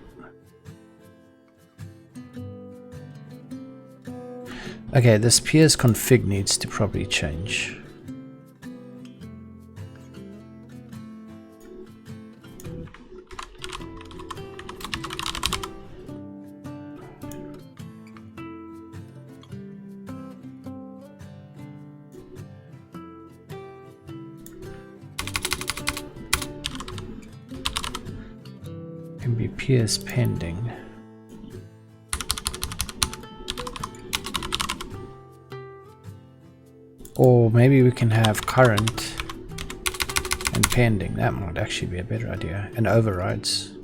Okay, this peers config needs to probably change. Maybe peers pending. Or maybe we can have current and pending. That might actually be a better idea. And overrides.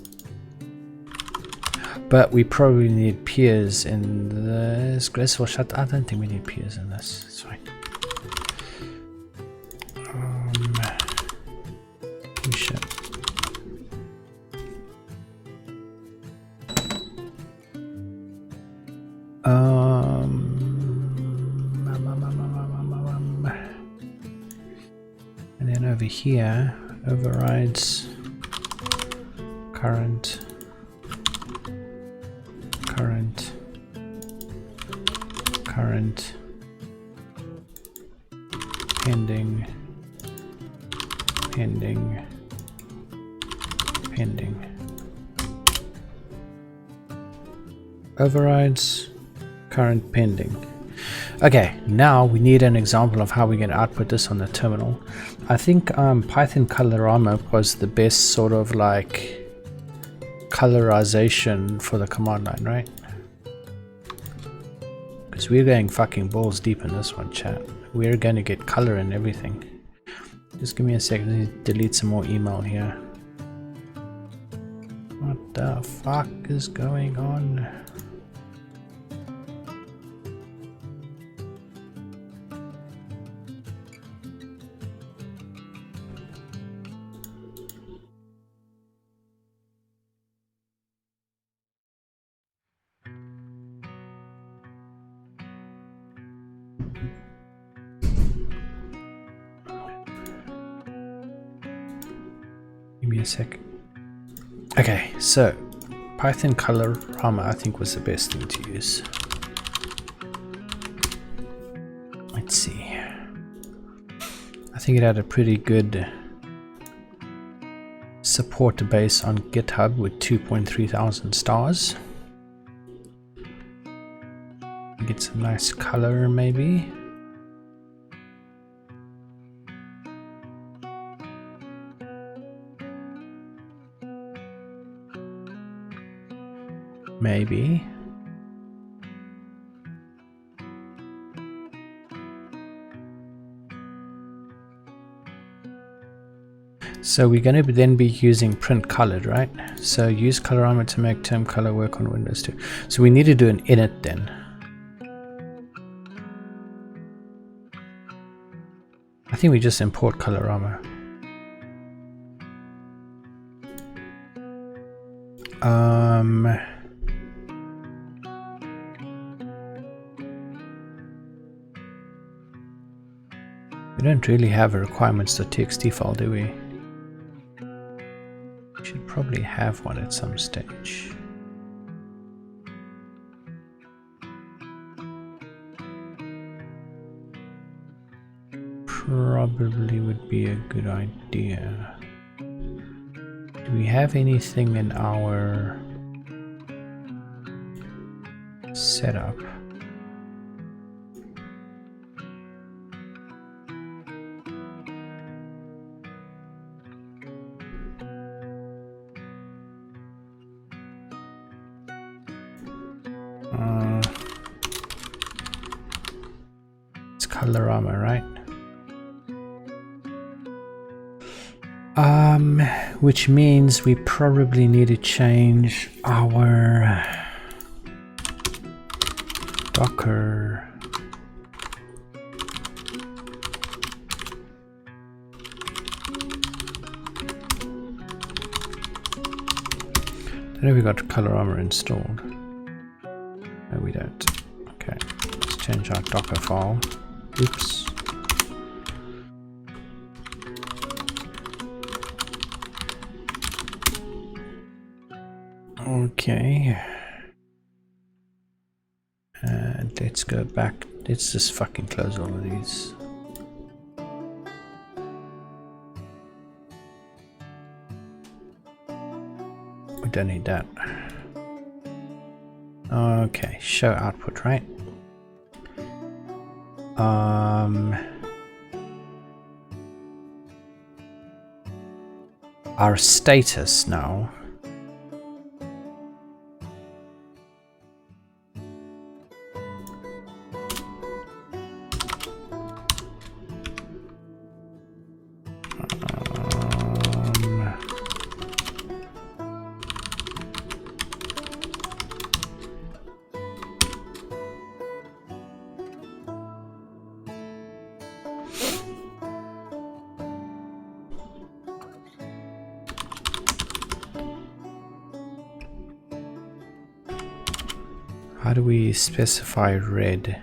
But we probably need peers in this. Graceful shut. I don't think we need peers in this. It's fine. Shit. And then over here, overrides current, pending, overrides current pending. Okay, now we need an example of how we can output this on the terminal. I think Python Colorama was the best sort of like colorization for the command line, right? Because we're going fucking balls deep in this one, chat. We're going to get color and everything. Just give me a second to delete some more email here. What the fuck is going on? Give me a sec. Okay, so Python Colorama I think was the best thing to use. Let's see. I think it had a pretty good support base on GitHub with 2,300 stars. Get some nice color maybe. Maybe. So we're going to then be using print colored, right? So use Colorama to make term color work on Windows 2. So we need to do an init then. I think we just import Colorama. We don't really have a requirements.txt file, do we? We should probably have one at some stage. Probably would be a good idea. Do we have anything in our setup? It's Colorama, right? Which means we probably need to change our Docker I know we got Colorama installed. No, we don't. Okay, let's change our Docker file. Oops. Okay, and let's go back. Let's just fucking close all of these. We don't need that. Okay, show output, right? Our status now How do we specify red?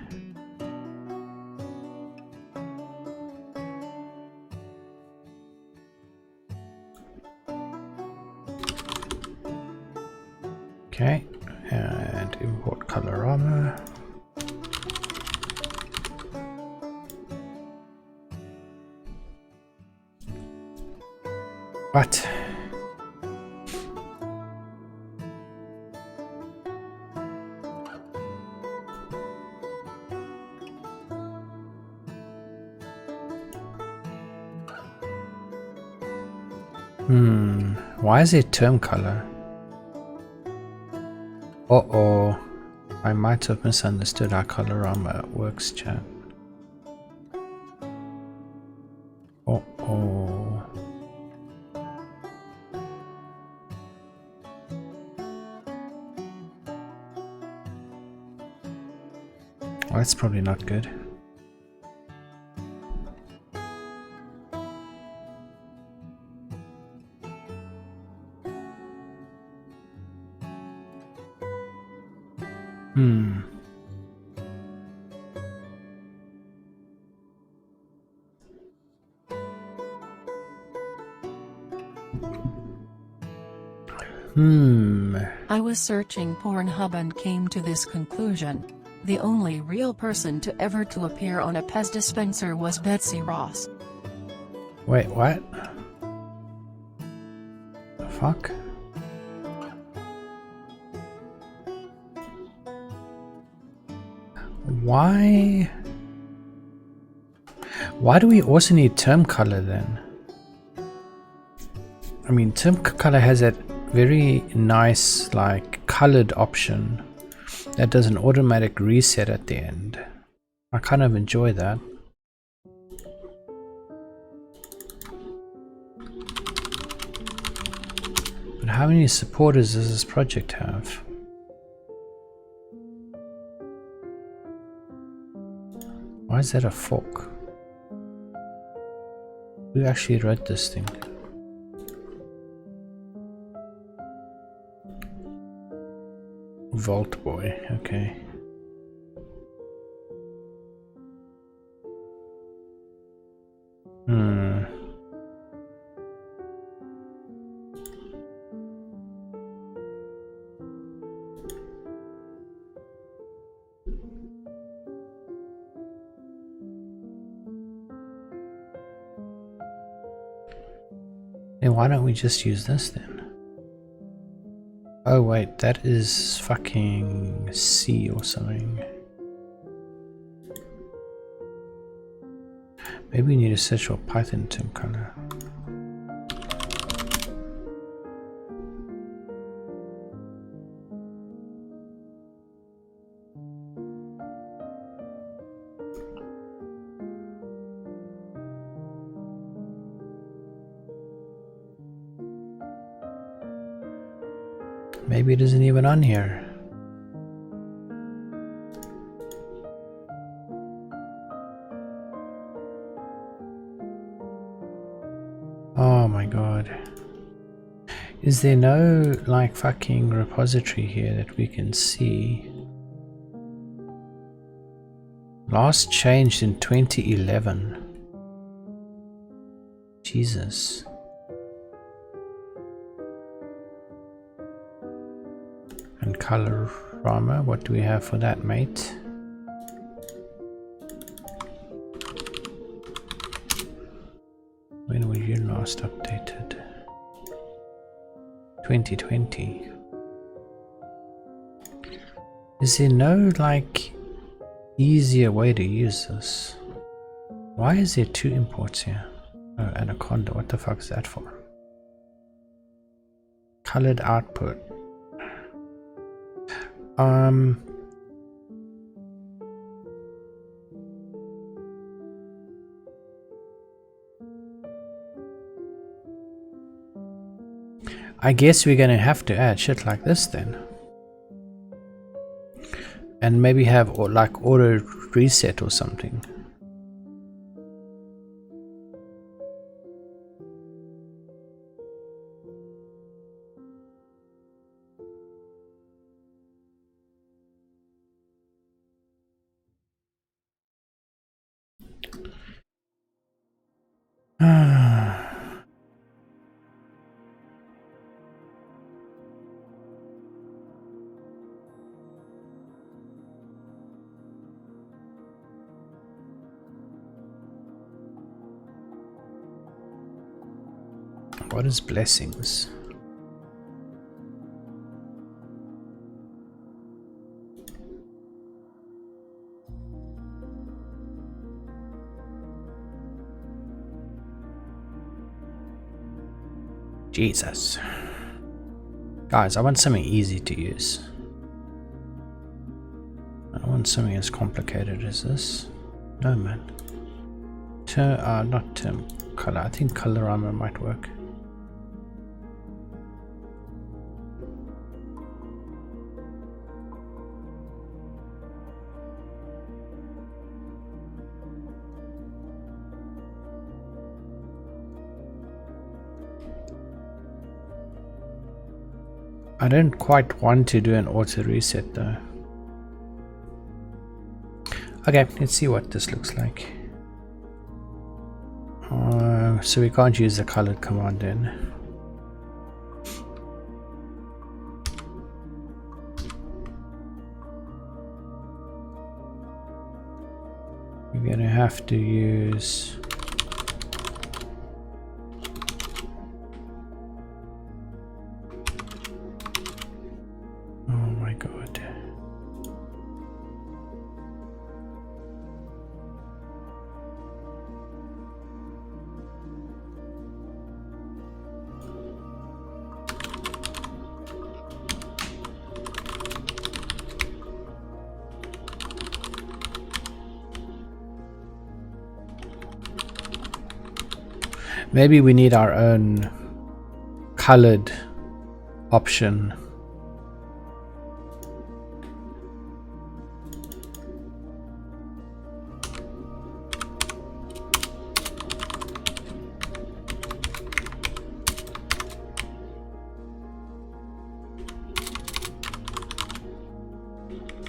Okay, and import colorama. What? Why is it term color? Uh-oh. I might have misunderstood how colorama works, chat. Uh-oh. Well, that's probably not good. I was searching Pornhub and came to this conclusion. The only real person to ever to appear on a Pez dispenser was Betsy Ross. Wait, what? The fuck? Why do we also need term color then? I mean, term color has that very nice like colored option that does an automatic reset at the end. I kind of enjoy that. But how many supporters does this project have? Why is that a fork? Who actually wrote this thing? Vault Boy, okay. Then why don't we just use this then? Oh wait, that is fucking C or something. Maybe we need to search for Python term color. Maybe it isn't even on here. Oh my god. Is there no like fucking repository here that we can see? Last changed in 2011. Jesus. And colorama, what do we have for that, mate? When were you last updated? 2020. Is there no like easier way to use this? Why is there two imports here? Oh, Anaconda, what the fuck is that for? Colored output. I guess we're gonna have to add shit like this then. And maybe have like auto reset or something. What is blessings? Jesus. Guys, I want something easy to use. I don't want something as complicated as this. No, man. Not term color. I think colorama might work. I don't quite want to do an auto reset though. Okay, let's see what this looks like. So we can't use the colored command then. We're gonna have to use maybe we need our own colored option.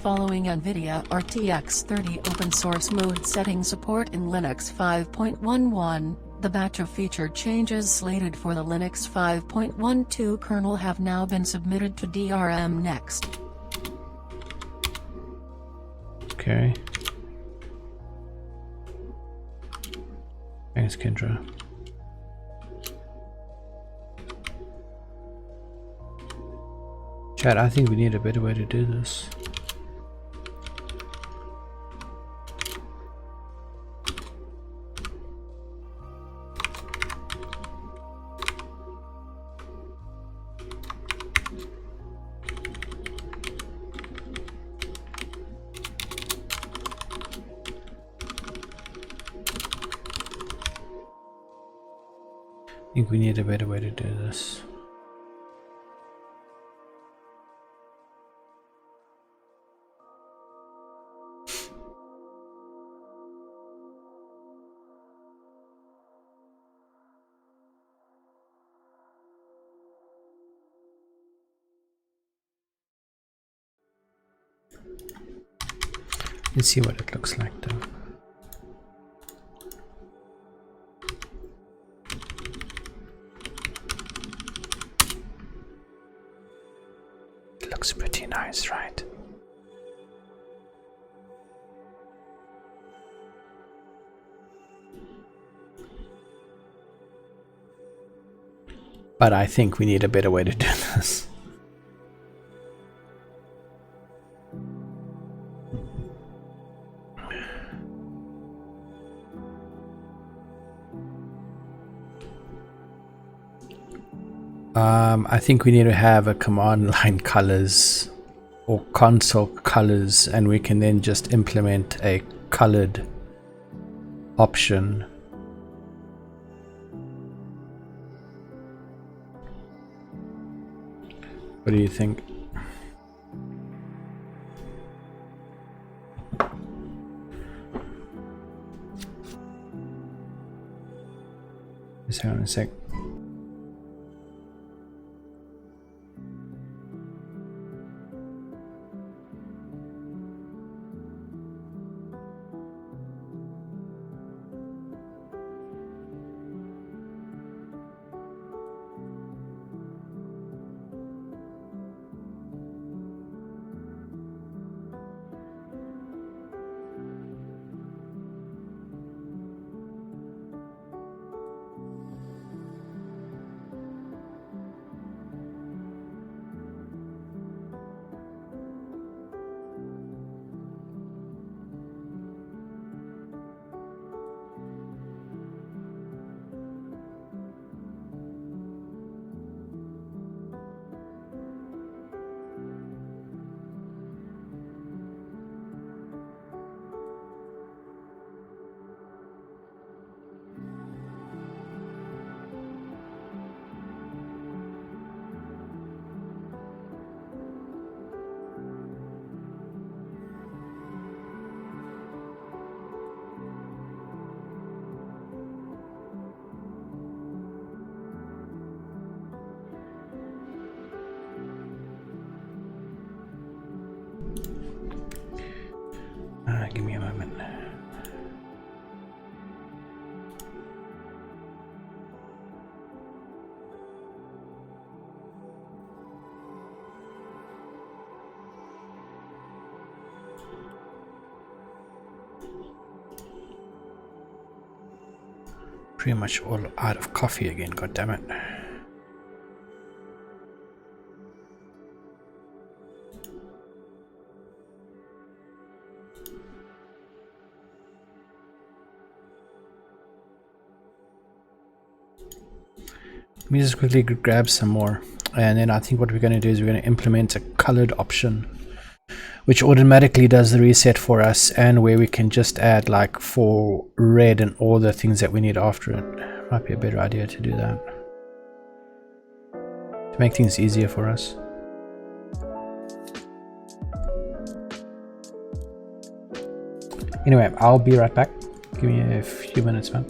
Following NVIDIA RTX 30 open source mode setting support in Linux 5.11, the batch of featured changes slated for the Linux 5.12 kernel have now been submitted to DRM Next. Okay. Thanks, Kendra. Chat, I think we need a better way to do this. I think we need a better way to do this. Let's see what it looks like though. Looks pretty nice, right? But I think we need a better way to do this. I think we need to have a command line colors or console colors, and we can then just implement a colored option. What do you think? Just hang on a sec. Give me a moment. Pretty much all out of coffee again, god damn it. Let me just quickly grab some more, and then I think what we're going to do is we're going to implement a colored option which automatically does the reset for us, and where we can just add like for red and all the things that we need after it. Might be a better idea to do that to make things easier for us. Anyway, I'll be right back. Give me a few minutes, man.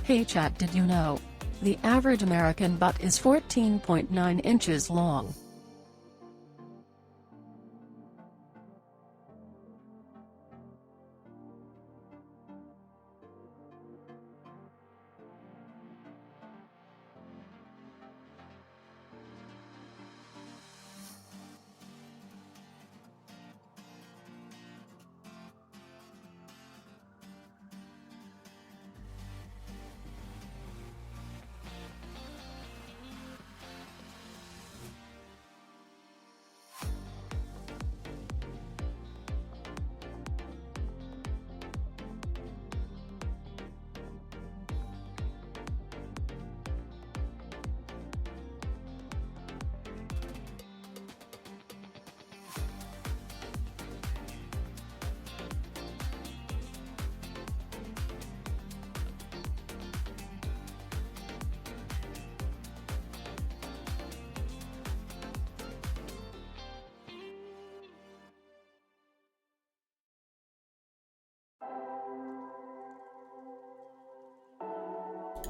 Hey chat, did you know? The average American butt is 14.9 inches long.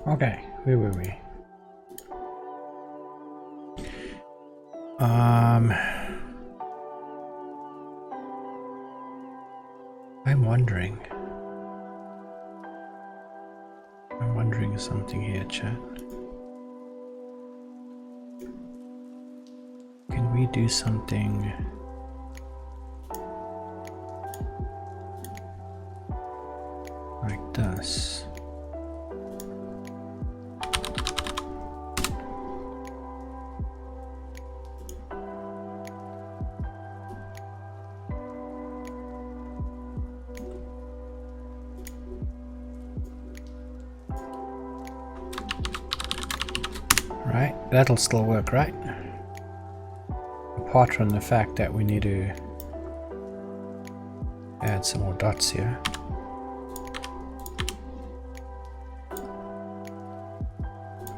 Okay, where were we? I'm wondering something here, chat. Can we do something like this? Right, that'll still work, right? Apart from the fact that we need to add some more dots here.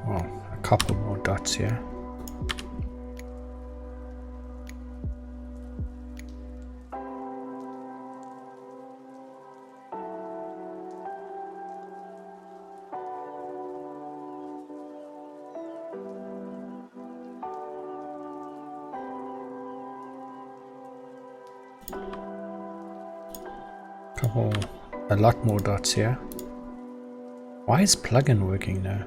Well, a couple more dots here. A lot more dots here. Why is plugin working now?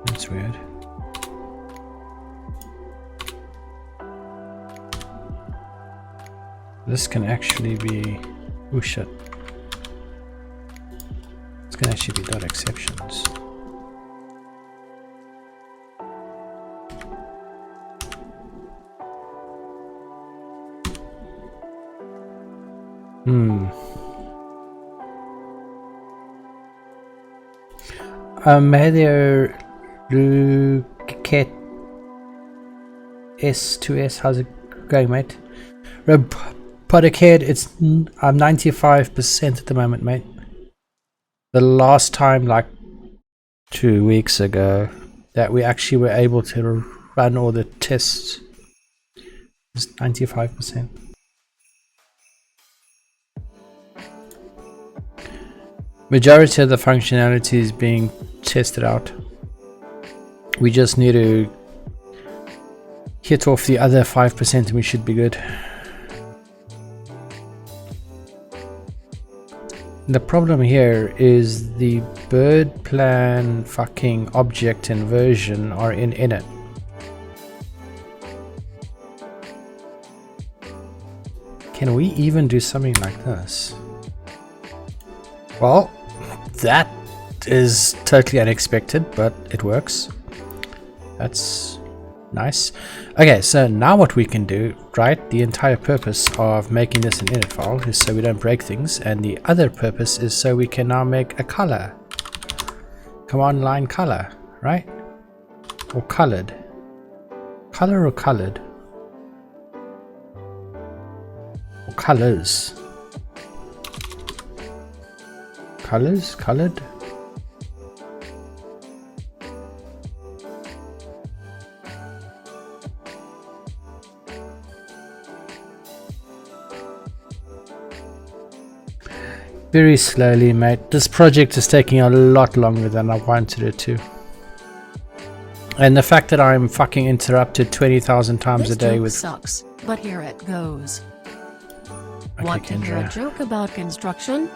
That's weird. This can actually be... oh shit. This can actually be dot exceptions. Hey there, Luket S2S, how's it going, mate? Podicad, I'm 95% at the moment, mate. The last time, like 2 weeks ago, that we actually were able to run all the tests was 95%. Majority of the functionality is being tested out. We just need to hit off the other 5% and we should be good. The problem here is the BirdPlan fucking object and version are in init. Can we even do something like this? Well, that is totally unexpected, but it works. That's nice. Okay, so now what we can do, right? The entire purpose of making this an init file is so we don't break things, and the other purpose is so we can now make a color. Command line color, right? Or colored. Color or colored? Or colors. Colors? Colored? Very slowly, mate. This project is taking a lot longer than I wanted it to. And the fact that I'm fucking interrupted 20,000 times This a day joke with... sucks, but here it goes. Okay, Want to hear a Kendra. joke about construction?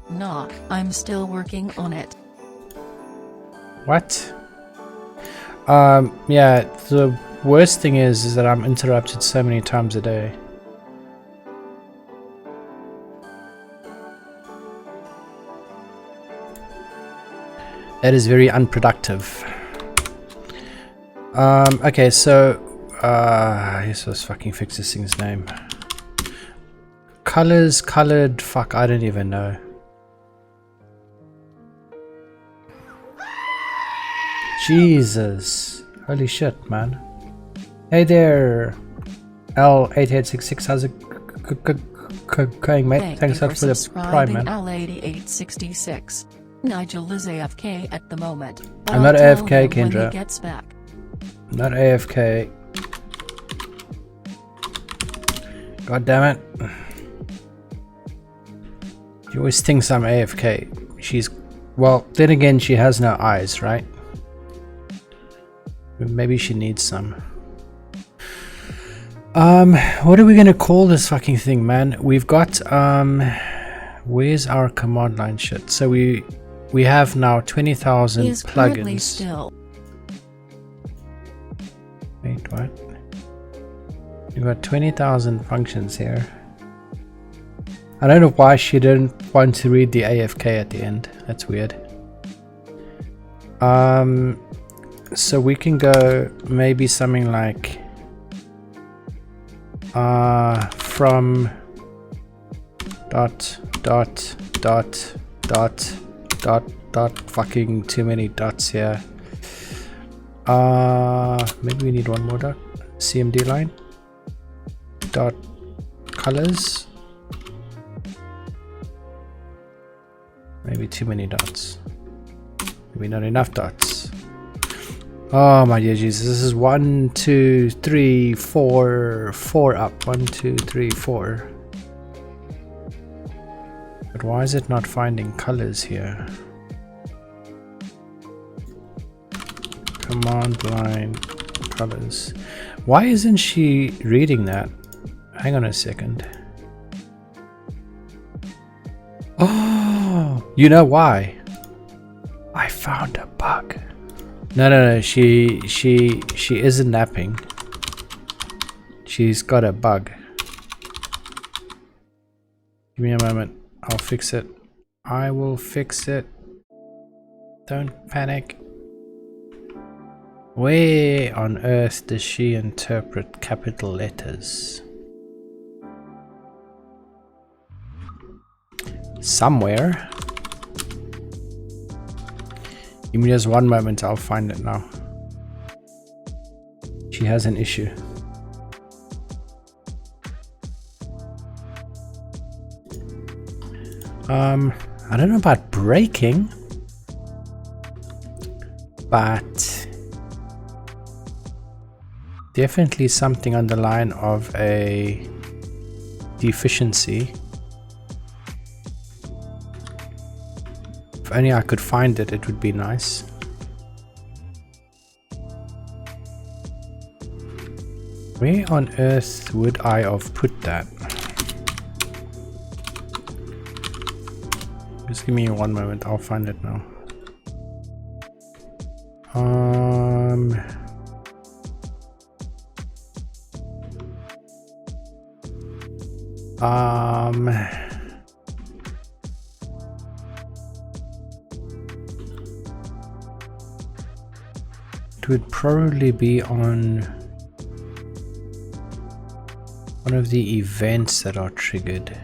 Nah, I'm still working on it. What? Yeah, the worst thing is that I'm interrupted so many times a day. That is very unproductive. Okay, so let's fucking fix this thing's name. Colors, colored, fuck, I don't even know. Jesus. Holy shit, man. Hey there, L8866, how's it going, mate? Thanks for for the prime, man. L8866. Nigel is AFK at the moment. But I'm not I'll tell AFK, him when Kendra. he gets back. Not AFK. God damn it. She always thinks I'm AFK. She's... Well, then again, she has no eyes, right? Maybe she needs some. What are we gonna call this fucking thing, man? We've got, where's our command line shit? So we have now 20,000 He is currently plugins. still. Wait, what? We've got 20,000 functions here. I don't know why she didn't want to read the AFK at the end. That's weird. So we can go maybe something like from dot fucking too many dots here. Maybe we need one more dot. CMD line dot colors. Maybe too many dots. Maybe not enough dots. Oh my dear Jesus, this is 1, 2, 3, 4, 4 up. 1, 2, 3, 4. But why is it not finding colors here? Command line colors. Why isn't she reading that? Hang on a second. Oh, you know why? I found a bug. No, she isn't napping. She's got a bug. Give me a moment. I'll fix it. I will fix it. Don't panic. Where on earth does she interpret capital letters? Somewhere. Give me just one moment, I'll find it now. She has an issue. I don't know about breaking, but definitely something on the line of a deficiency. If only I could find it, it would be nice. Where on earth would I have put that? Just give me one moment, I'll find it now. It would probably be on one of the events that are triggered,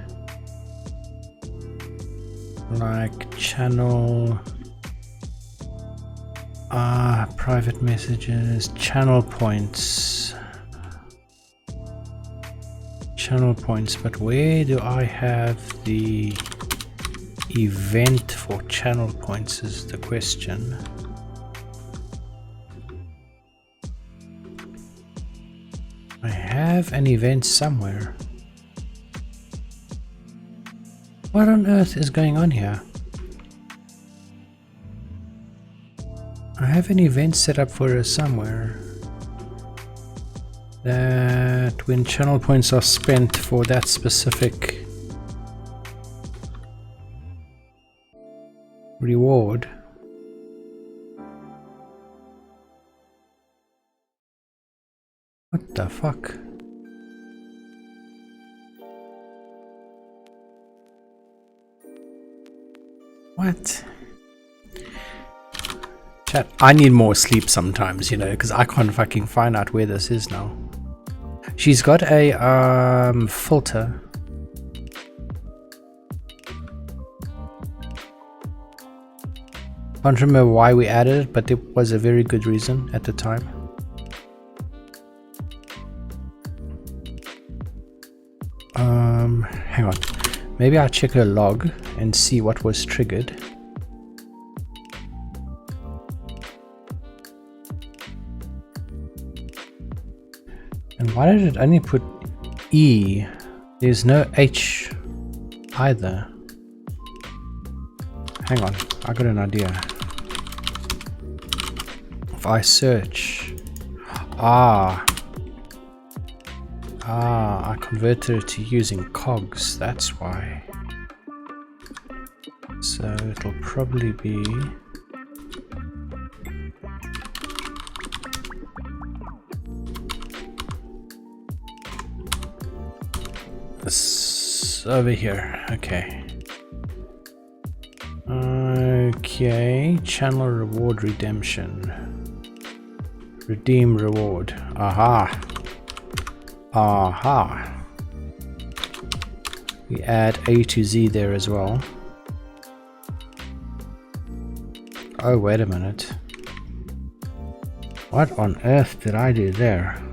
like channel, private messages, channel points, but where do I have the event for channel points is the question. I have an event somewhere. What on earth is going on here? I have an event set up for us somewhere. That when channel points are spent for that specific reward. What the fuck? What? Chat, I need more sleep sometimes, you know, because I can't fucking find out where this is now. She's got a filter. Can't remember why we added it, but it was a very good reason at the time. Hang on. Maybe I'll check her log and see what was triggered. And why did it only put E? There's no H either. Hang on, I got an idea. If I search... I converted it to using cogs, that's why. So it'll probably be... this over here, okay. Okay, channel reward redemption. Redeem reward. Aha. Aha. We add A to Z there as well. Oh, wait a minute. What on earth did I do there?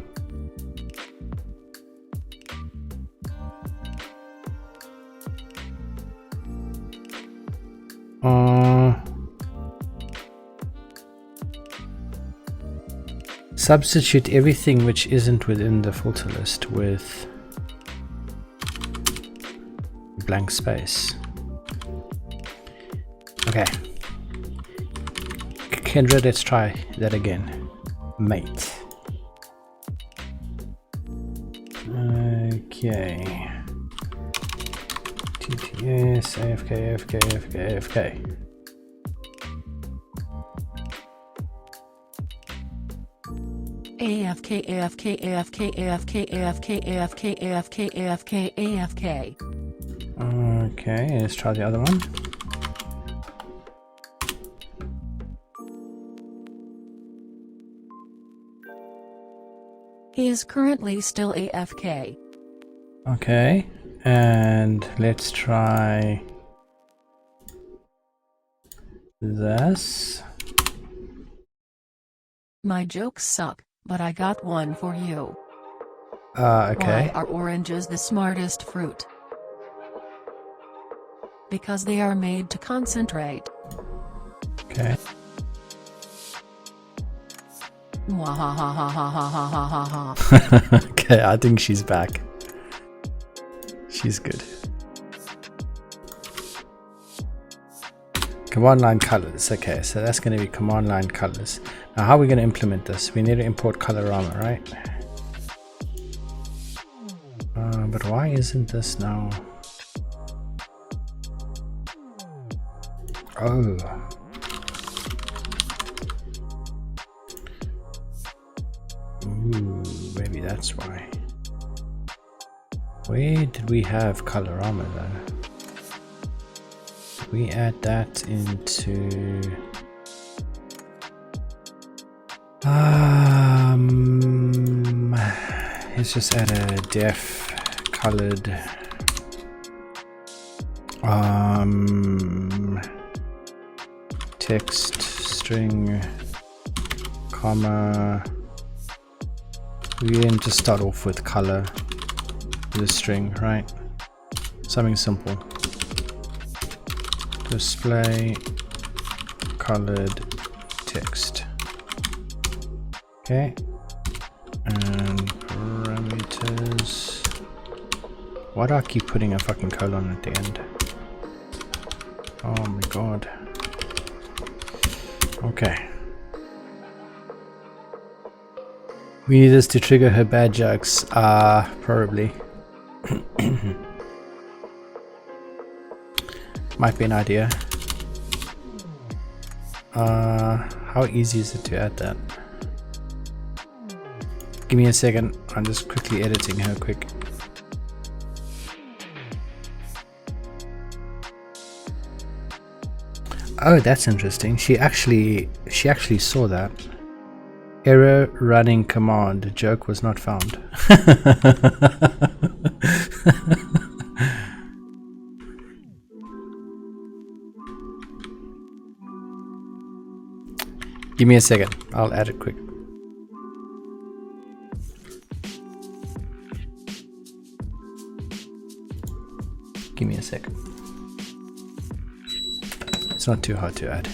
Substitute everything which isn't within the filter list with blank space. Okay. Kendra, let's try that again. Mate. Okay. TTS, AFK, AFK, AFK, AFK. AFK, AFK, AFK, AFK, AFK, AFK, AFK, AFK, AFK. Okay, let's try the other one. He is currently still AFK. Okay, and let's try this. My jokes suck, but I got one for you. Okay. Why are oranges the smartest fruit? Because they are made to concentrate. Okay. Mwahahahahahahaha. Okay, I think she's back. She's good. Command line colors. Okay, so that's going to be command line colors. Now, how are we going to implement this? We need to import Colorama, right? But why isn't this now? Oh. Ooh, maybe that's why. Where did we have Colorama though? Did we add that into... let's just add a def colored text string comma. We then just start off with color with a string, right? Something simple. Display colored text. Okay. And parameters. Why do I keep putting a fucking colon at the end? Oh my god. Okay. We need this to trigger her bad jokes. Probably. Might be an idea. How easy is it to add that? Give me a second. I'm just quickly editing her quick. Oh, that's interesting. She actually saw that. Error running command. The joke was not found. Give me a second. I'll add it quick. Give me a second. It's not too hard to add.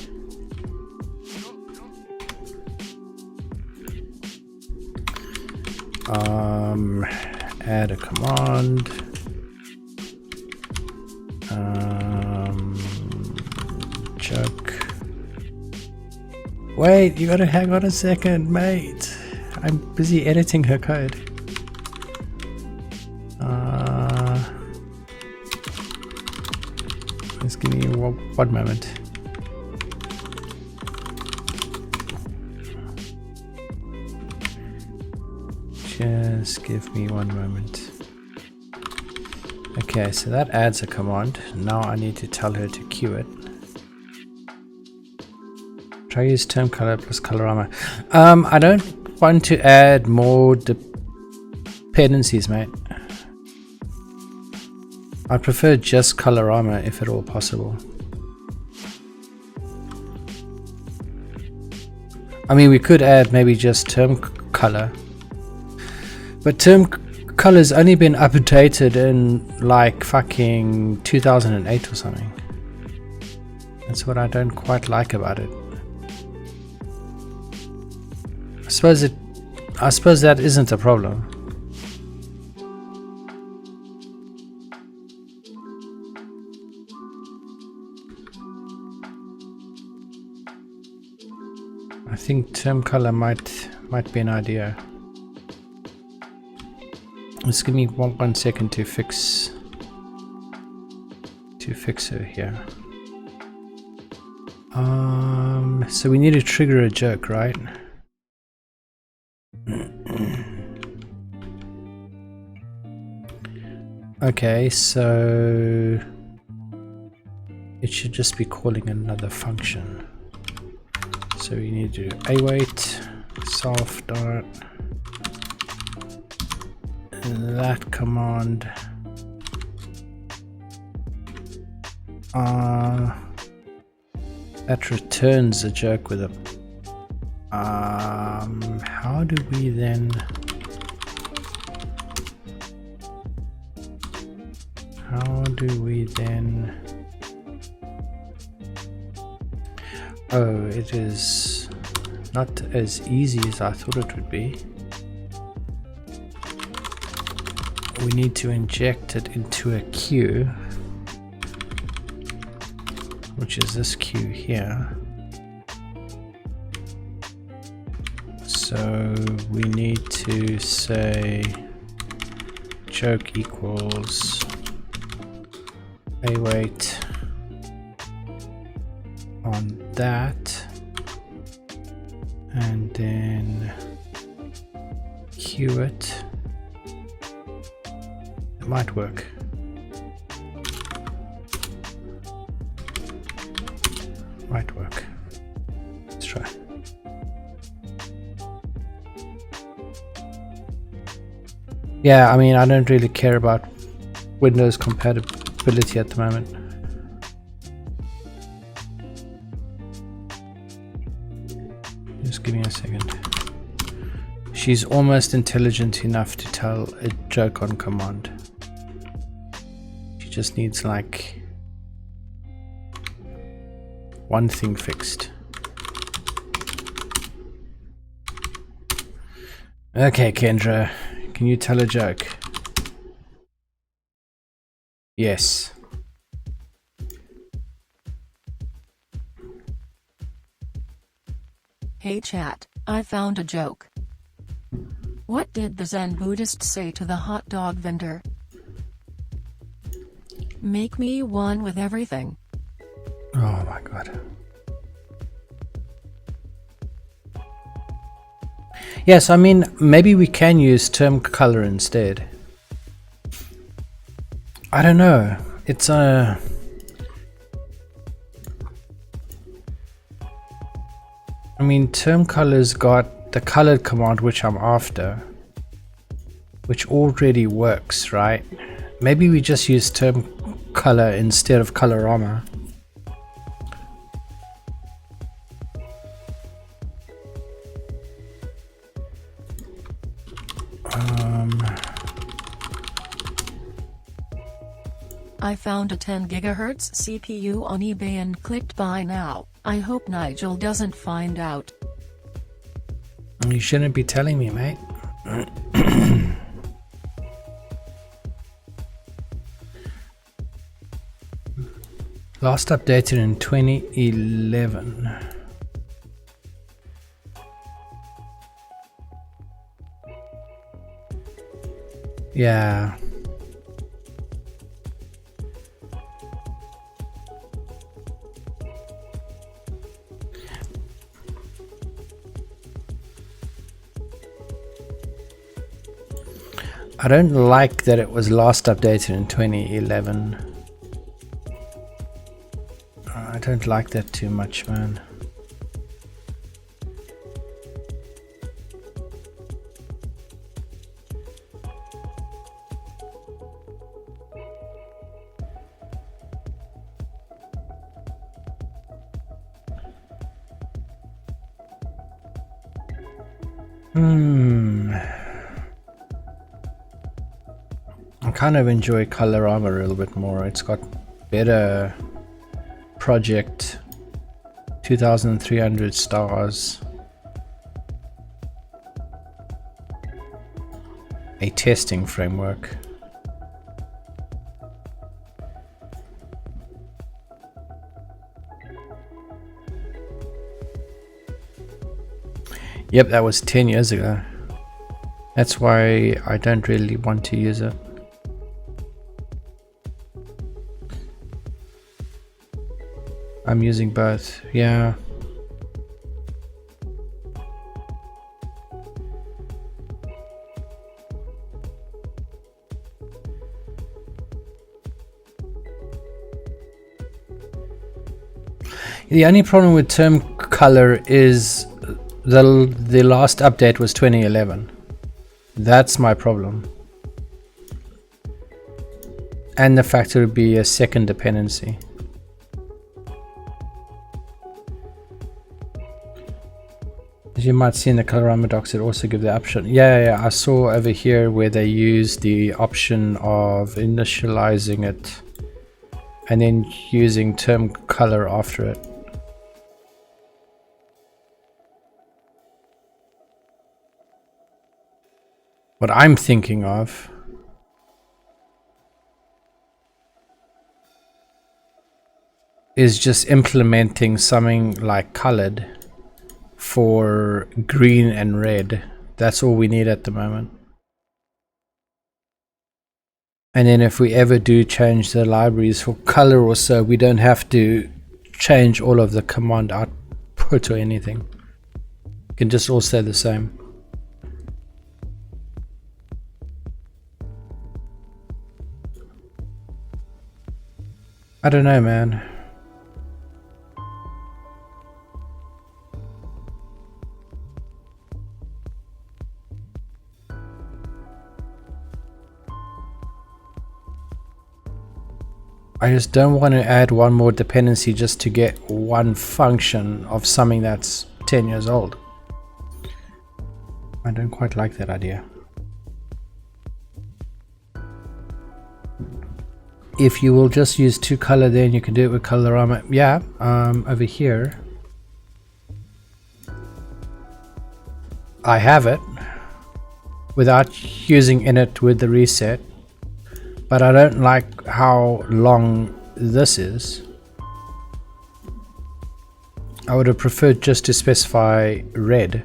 Add a command. Joke. Wait, you gotta hang on a second, mate. I'm busy editing her code. Just give me one moment. Just give me one moment. Okay, so that adds a command. Now I need to tell her to queue it. Try use term color plus colorama. I don't want to add more dependencies, mate. I prefer just colorama if at all possible. I mean, we could add maybe just term color, but term color's only been updated in like fucking 2008 or something. That's what I don't quite like about it. I suppose that isn't a problem. I think term color might be an idea. Just give me one second to fix her here. So we need to trigger a joke, right? Okay, so it should just be calling another function. So we need to do await self dot that command that returns a joke with a how do we then oh, it is not as easy as I thought it would be. We need to inject it into a queue, which is this queue here. So we need to say joke equals await on that, and then queue it. It might work. Might work. Let's try. Yeah, I mean, I don't really care about Windows compatibility at the moment. Just give me a second. She's almost intelligent enough to tell a joke on command. She just needs like one thing fixed. Okay, Kendra, can you tell a joke? Yes. Hey chat, I found a joke. What did the Zen Buddhist say to the hot dog vendor? Make me one with everything. Oh my god. Yes, I mean, maybe we can use term color instead. I don't know. It's a... I mean, term color's got the colored command, which I'm after, which already works, right? Maybe we just use term color instead of colorama. I found a 10 GHz CPU on eBay and clicked buy now. I hope Nigel doesn't find out. You shouldn't be telling me, mate. Last updated in 2011. Yeah. I don't like that it was last updated in 2011. I don't like that too much, man. I kind of enjoy Colorama a little bit more. It's got better project, 2,300 stars, a testing framework. Yep, that was 10 years ago. That's why I don't really want to use it. I'm using both, yeah. The only problem with term color is the last update was 2011. That's my problem. And the fact it would be a second dependency. As you might see in the Colorama docs, it also gives the option. Yeah, I saw over here where they use the option of initializing it and then using term color after it. What I'm thinking of is just implementing something like colored for green and red. That's all we need at the moment. And then if we ever do change the libraries for color or so, we don't have to change all of the command output or anything. It can just all stay the same. I don't know, man. I just don't want to add one more dependency just to get one function of something that's 10 years old. I don't quite like that idea. If you will just use two color, then you can do it with Colorama. Yeah, over here I have it without using init with the reset, but I don't like how long this is. I would have preferred just to specify red.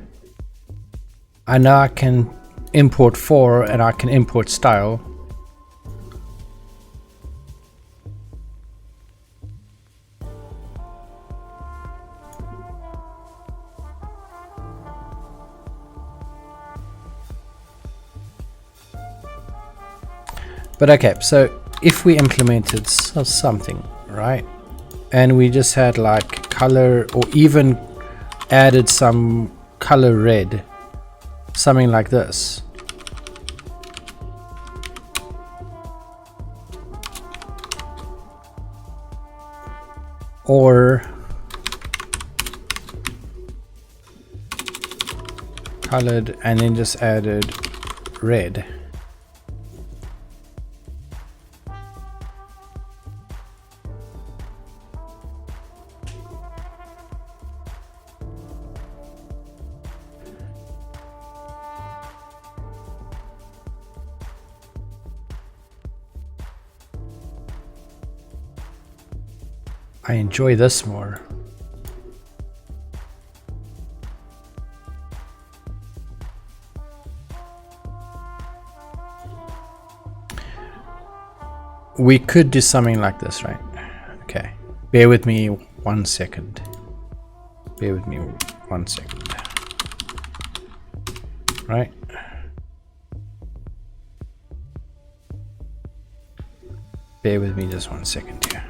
I know I can import for and I can import style. But okay, so if we implemented something, right, and we just had like color, or even added some color red, something like this, or colored and then just added red. I enjoy this more. We could do something like this, right? Okay. Bear with me 1 second. Bear with me 1 second. Right? Bear with me just 1 second here.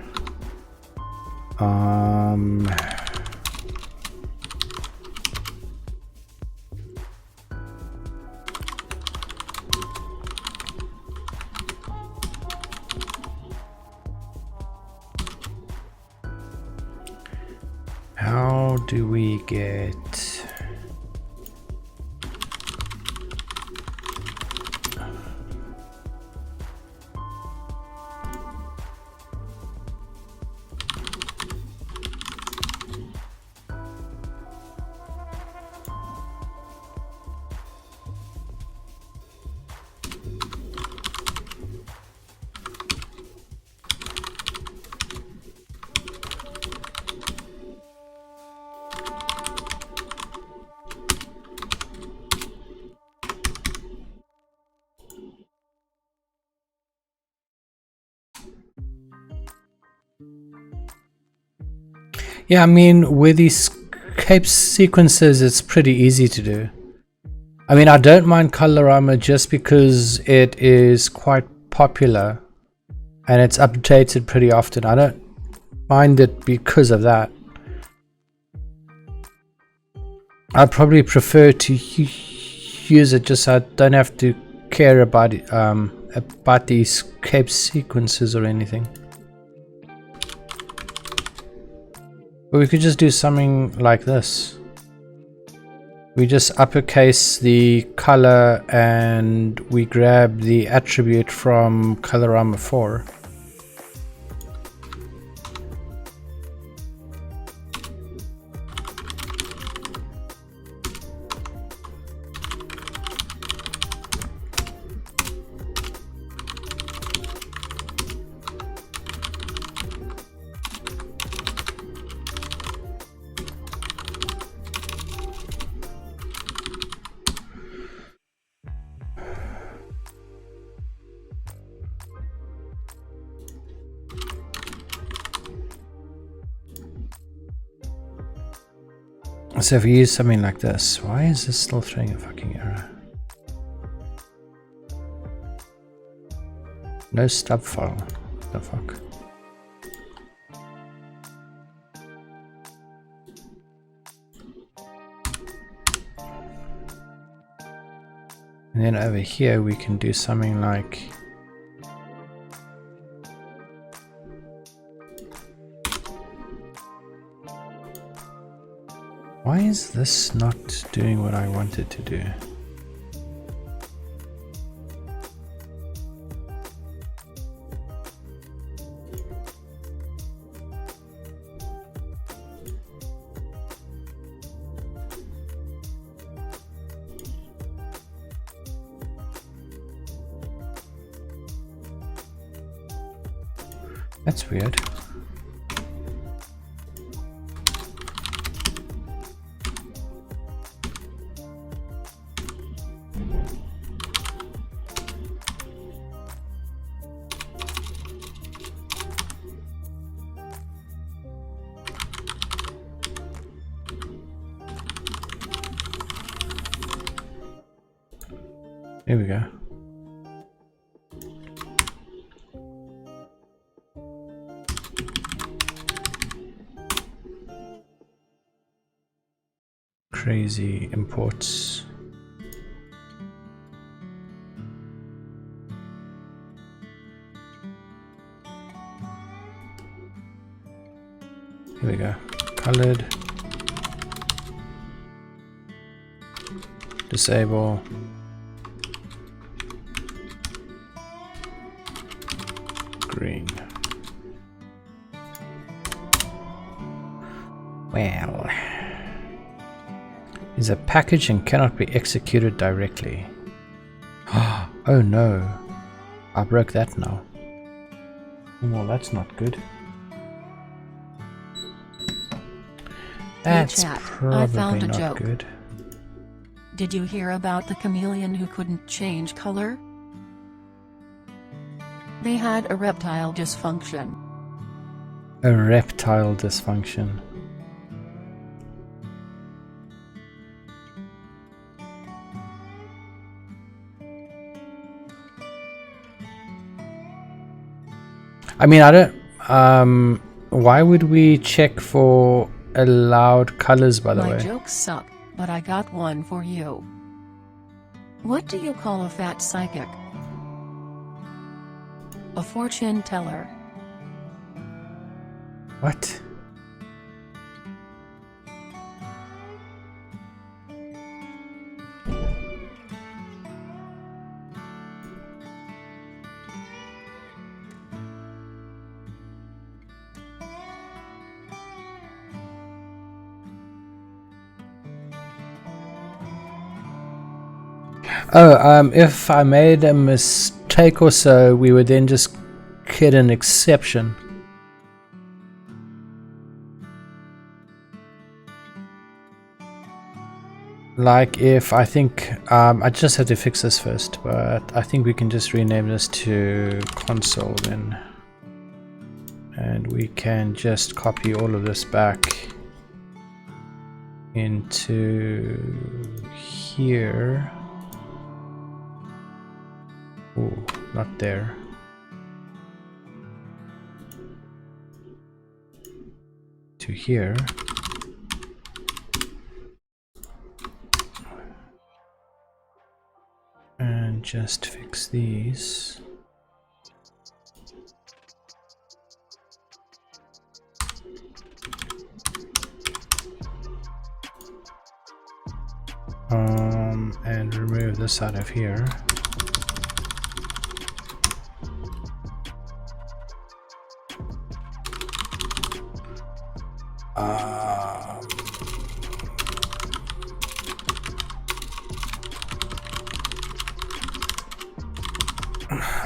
How do we get Yeah, I mean, with these escape sequences, it's pretty easy to do. I mean, I don't mind Colorama just because it is quite popular and it's updated pretty often. I don't mind it because of that. I probably prefer to use it just so I don't have to care about it, about the escape sequences or anything. But we could just do something like this. We just uppercase the color and we grab the attribute from Colorama 4. So if we use something like this, why is this still throwing a fucking error? No stub file. What the fuck? And then over here we can do something like why is this not doing what I wanted to do? That's weird. Here we go. Crazy imports. Here we go. Colored. Disable. Green. Well, is a package and cannot be executed directly. Oh no, I broke that now. Well, that's not good. That's chat, I probably found a not joke. good. Did you hear about the chameleon who couldn't change color? They had a reptile dysfunction. A reptile dysfunction. I mean, I don't. Why would we check for allowed colors, by the My way? jokes suck, but I got one for you. What do you call a fat psychic? A fortune teller. What? Oh, if I made a mistake or so, we would then just get an exception. Like if I think, I just have to fix this first, but I think we can just rename this to console then. And we can just copy all of this back into here. Oh, not there. To here. And just fix these. And remove this out of here.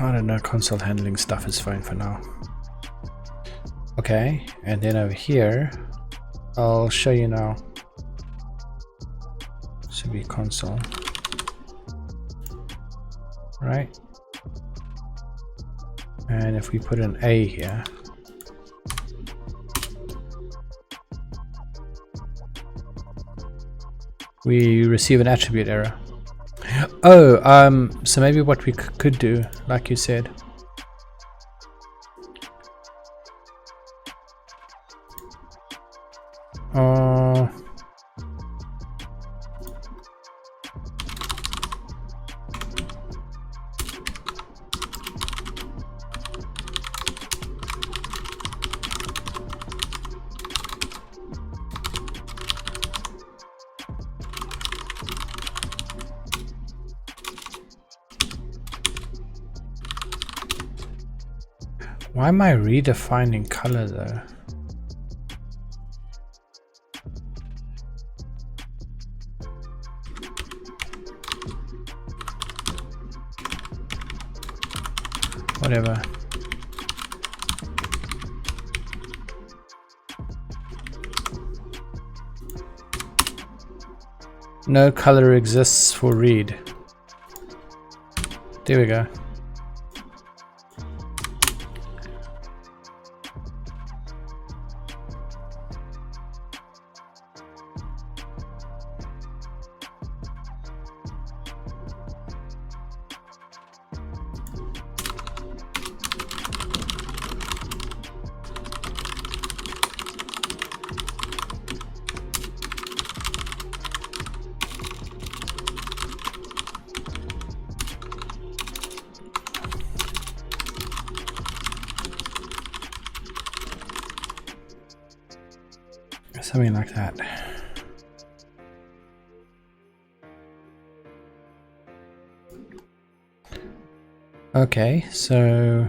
I don't know, console handling stuff is fine for now. Okay, and then over here, I'll show you now. Should be console. Right? And if we put an A here, we receive an attribute error. Oh, so maybe what we could do, like you said, why am I redefining color though? Whatever. No color exists for read. There we go. Something like that. Okay, so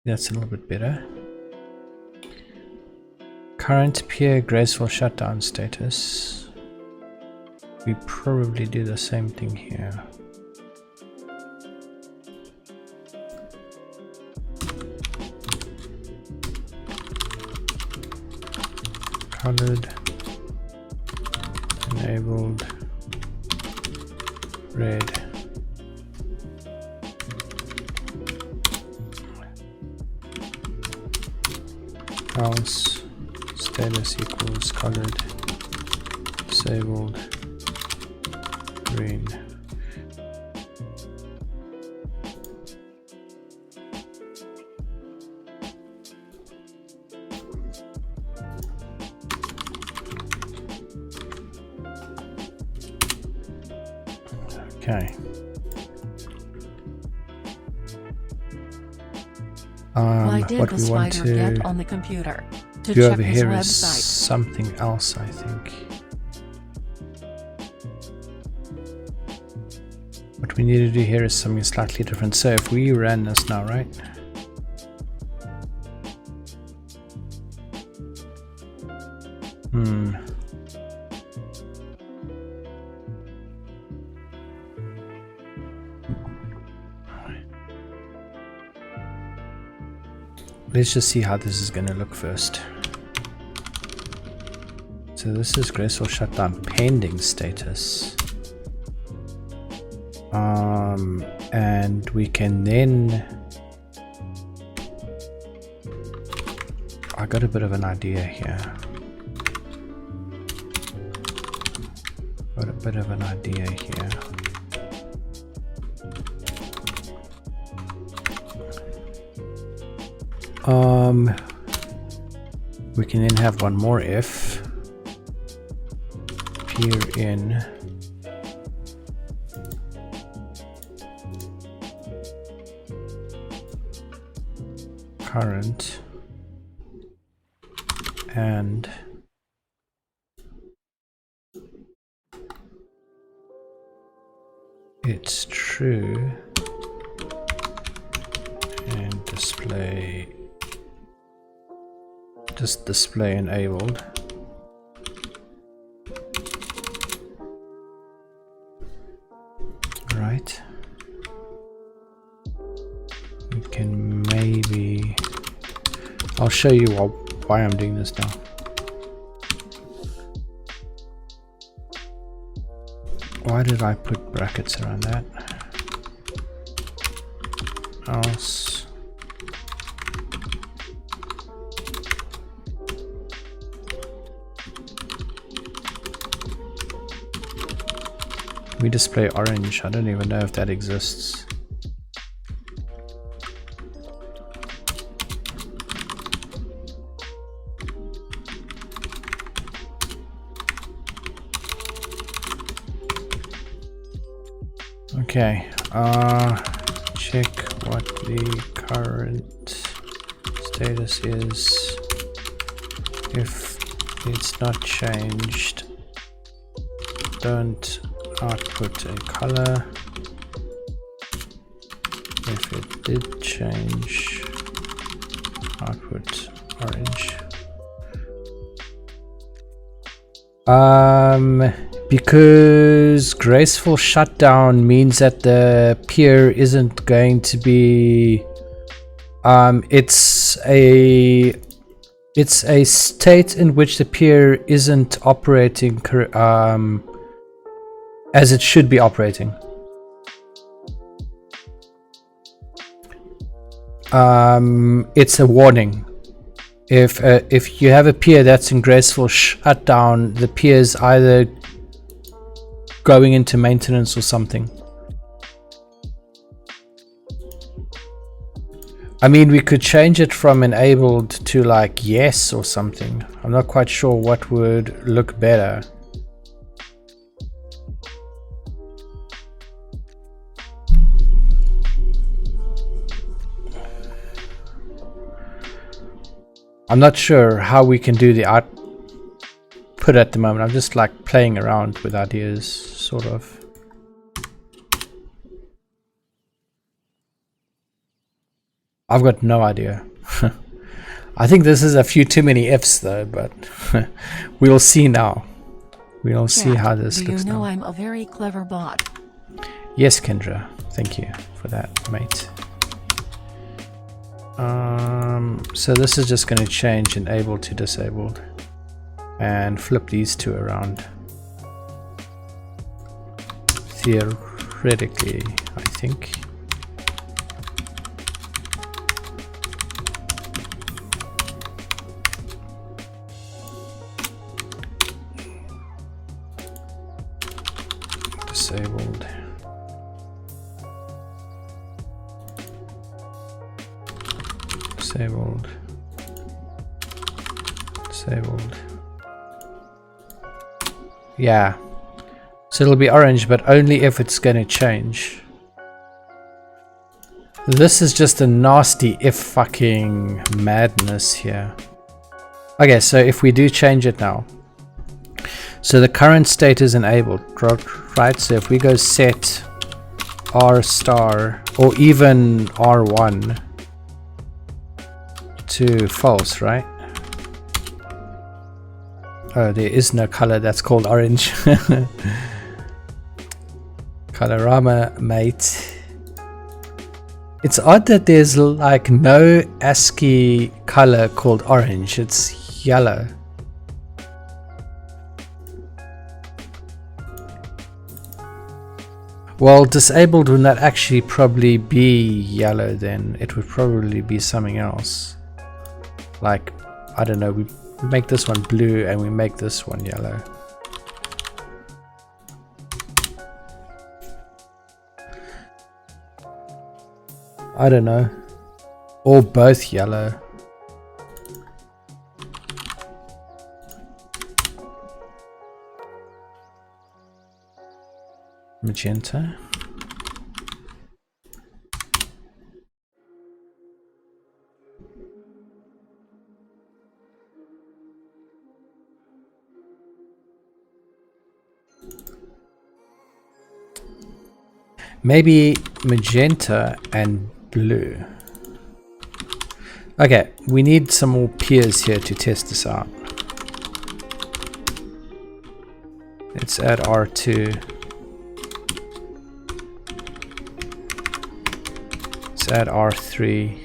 that's a little bit better. Current peer graceful shutdown status. We probably do the same thing here. Colored, enabled, red. Else status equals colored, disabled, green. Okay. Why did What the we want spider to get on the computer? To do check over his here is website. something else, I think. What we need to do here is something slightly different. So if we ran this now, right? Let's just see how this is going to look first. So this is graceful shutdown pending status. And we can then... I got a bit of an idea here. Got a bit of an idea here. We can then have one more if peer in current and it's true and display just display enabled. Right. We can maybe... I'll show you why I'm doing this now. Why did I put brackets around that? Else. We display orange. I don't even know if that exists. Okay, check what the current status is. If it's not changed, don't output a color. If it did change, output orange. Because graceful shutdown means that the peer isn't going to be it's a state in which the peer isn't operating as it should be operating. It's a warning. If you have a peer that's in graceful shutdown, the peer is either going into maintenance or something. I mean, we could change it from enabled to like yes or something. I'm not quite sure what would look better. I'm not sure how we can do the output at the moment. I'm just like playing around with ideas, sort of. I've got no idea. I think this is a few too many ifs though, but we'll see now. We'll see how this looks now. Do you know I'm a very clever bot? Yes, Kendra. Thank you for that, mate. So this is just going to change enable to disabled and flip these two around. Theoretically, I think. Disabled. Disabled. Disabled. Yeah. So it'll be orange, but only if it's going to change. This is just a nasty if fucking madness here. Okay, so if we do change it now. So the current state is enabled, right? So if we go set R star or even R1 to false, right? Oh, there is no color that's called orange. Colorama, mate. It's odd that there's like no ASCII color called orange. It's yellow. Well, disabled would not actually probably be yellow then. It would probably be something else. Like, I don't know, we make this one blue and we make this one yellow. I don't know. Or both yellow. Magenta. Maybe magenta and blue. Okay, we need some more peers here to test this out. Let's add R2. Let's add R3.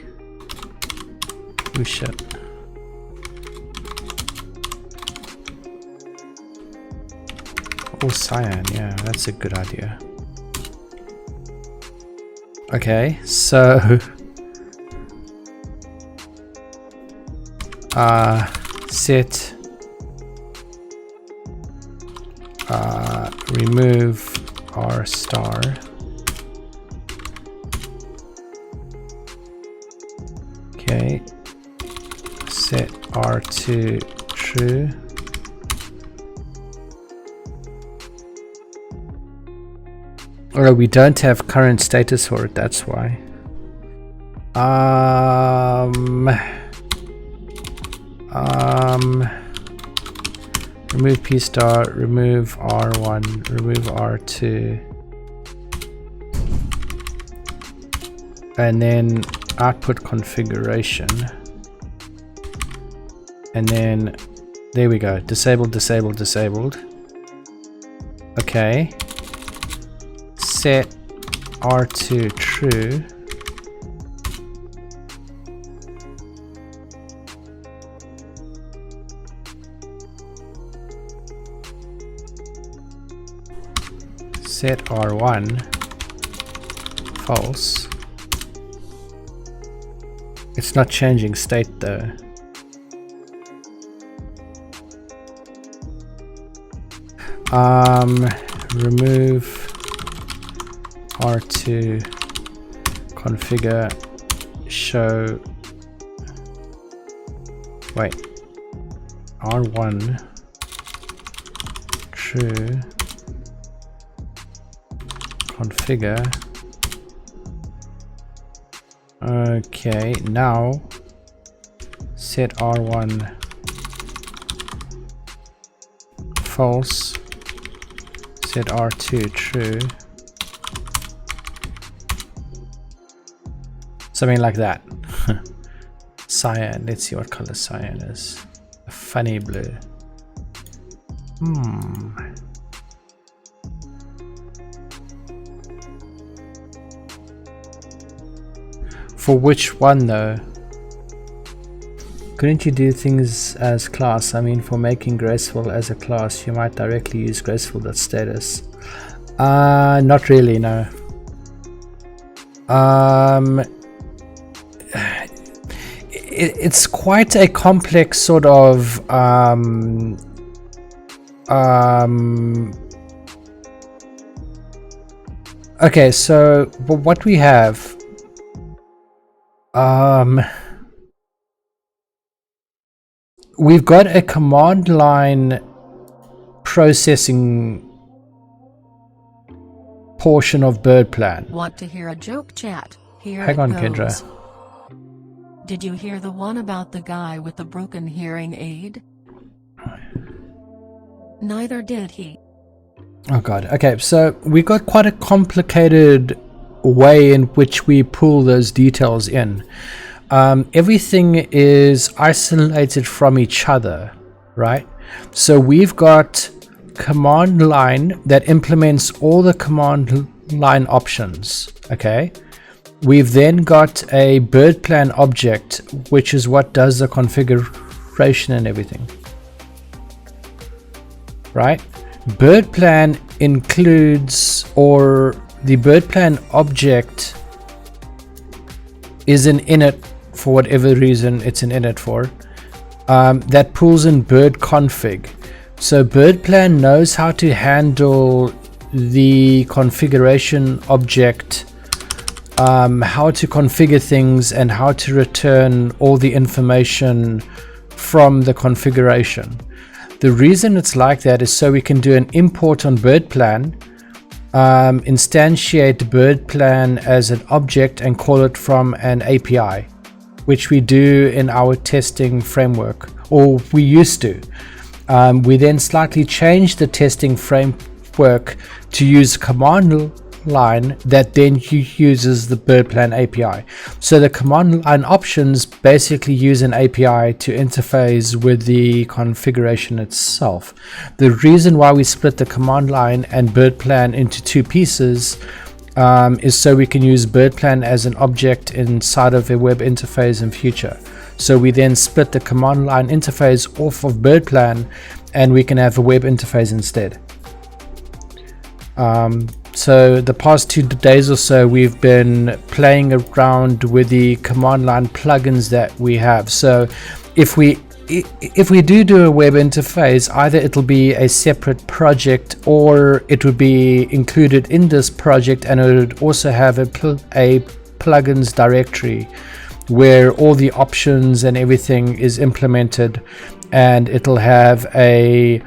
Oh shit. Oh, cyan, yeah, that's a good idea. Okay, so set remove R star. Okay, set R2 true. Oh, we don't have current status for it, that's why. Remove P star, remove R1, remove R2. And then output configuration. And then there we go. Disabled, disabled, disabled. Okay. Set R2 true. Set R1 false. It's not changing state though. Remove R2 configure show. Wait. R1 true. Configure. Okay, now set R1 false, set R2 true, something like that. Cyan, let's see what color cyan is. A funny blue. For which one though? Couldn't you do things as class? I mean, for making graceful as a class, you might directly use graceful.status. Not really, no. It's quite a complex sort of okay, so what we have, we've got a command line processing portion of BirdPlan. Want to hear a joke, chat? Here Hang it on, goes. Kendra. Did you hear the one about the guy with the broken hearing aid? Neither did he. Oh god. Okay, so we got quite a complicated way in which we pull those details in. Everything is isolated from each other, right? So we've got command line that implements all the command line options. Okay, we've then got a BirdPlan object, which is what does the configuration and everything, right? BirdPlan includes, or the BirdPlan object is an init for whatever reason it's an init for, that pulls in bird config. So BirdPlan knows how to handle the configuration object, how to configure things and how to return all the information from the configuration. The reason it's like that is so we can do an import on BirdPlan, instantiate BirdPlan as an object and call it from an API, which we do in our testing framework, or we used to. We then slightly changed the testing framework to use command line that then uses the BirdPlan API. So the command line options basically use an API to interface with the configuration itself. The reason why we split the command line and BirdPlan into two pieces is so we can use BirdPlan as an object inside of a web interface in future. So we then split the command line interface off of BirdPlan and we can have a web interface instead. So the past 2 days or so we've been playing around with the command line plugins that we have. So if we do a web interface, either it'll be a separate project or it would be included in this project, and it would also have a plugins directory where all the options and everything is implemented, and it'll have a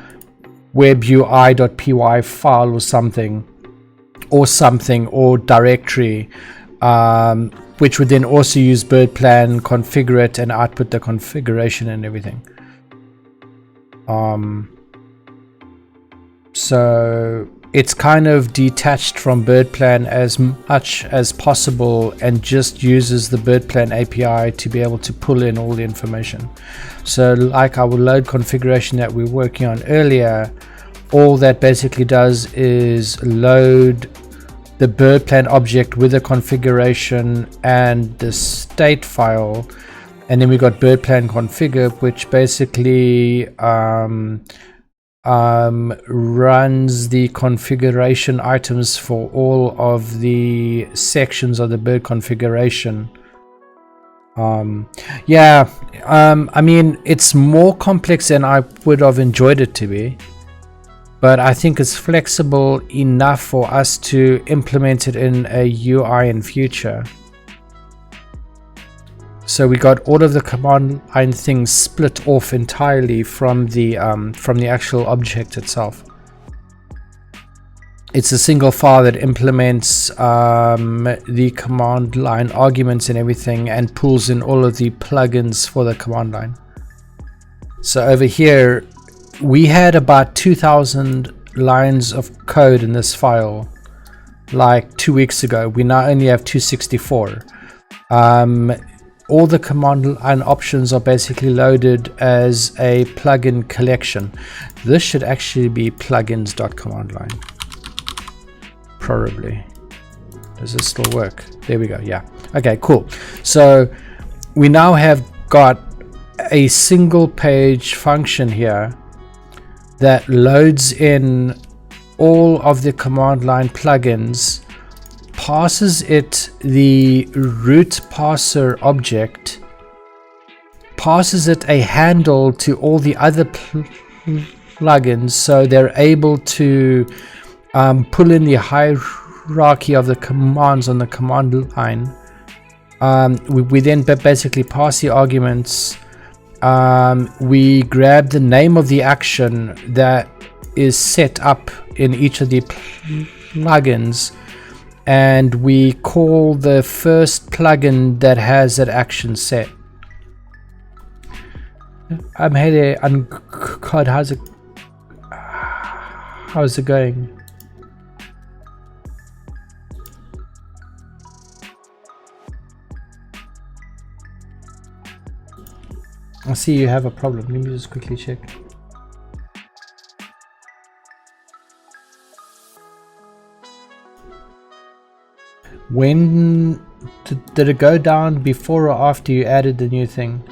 webui.py file or directory, which would then also use BirdPlan, configure it and output the configuration and everything. So it's kind of detached from BirdPlan as much as possible and just uses the BirdPlan API to be able to pull in all the information. So like our load configuration that we were working on earlier, all that basically does is load the BirdPlan object with the configuration and the state file, and then we got BirdPlan configure, which basically runs the configuration items for all of the sections of the bird configuration. I mean, it's more complex than I would have enjoyed it to be, but I think it's flexible enough for us to implement it in a UI in future. So we got all of the command line things split off entirely from the actual object itself. it's a single file that implements the command line arguments and everything, and pulls in all of the plugins for the command line. So over here, we had about 2,000 lines of code in this file like 2 weeks ago. We now only have 264. All the command line options are basically loaded as a plugin collection. This should actually be plugins.commandline. Probably. Does this still work? There we go. Yeah. Okay, cool. So we now have got a single page function here that loads in all of the command line plugins, passes it the root parser object, passes it a handle to all the other plugins, so they're able to pull in the hierarchy of the commands on the command line. We then basically pass the arguments. We grab the name of the action that is set up in each of the plugins, and we call the first plugin that has that action set. Hey there, Uncod, how's it going? I see you have a problem. Let me just quickly check. When did it go down, before or after you added the new thing?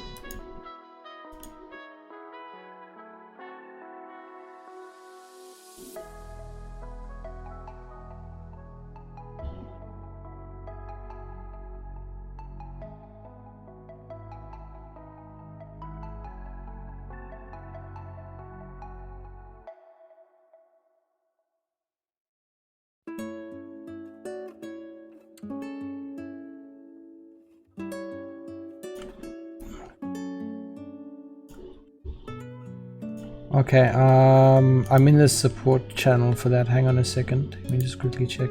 Okay, I'm in the support channel for that. Hang on a second. Let me just quickly check.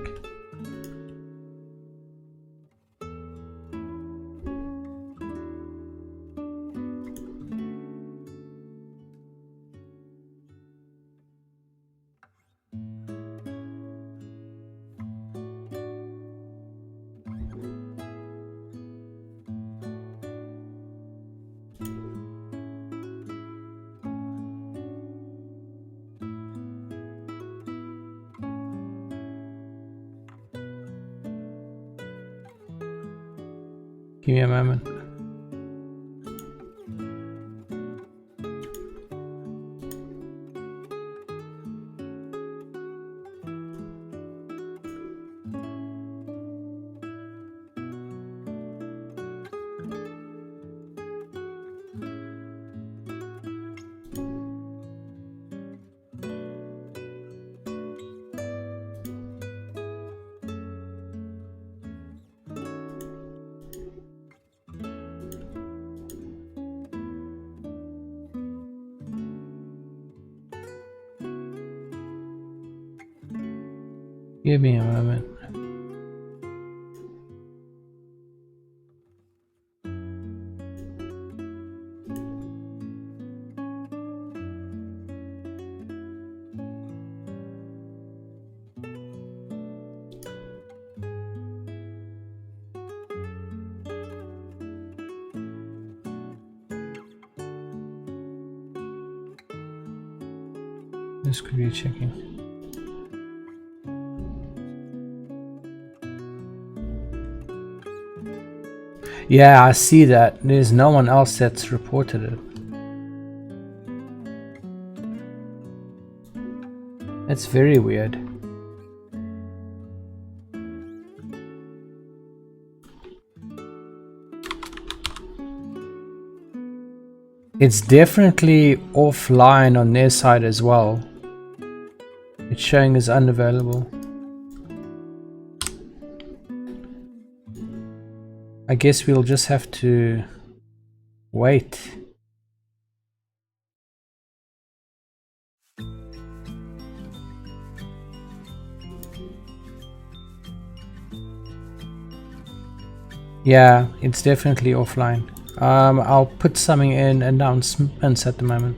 Give me a moment. Give me a moment. Just quickly checking. Yeah, I see that. There's no one else that's reported it. That's very weird. It's definitely offline on their side as well. It's showing as unavailable. I guess we'll just have to wait. Yeah, it's definitely offline. I'll put something in announcements at the moment.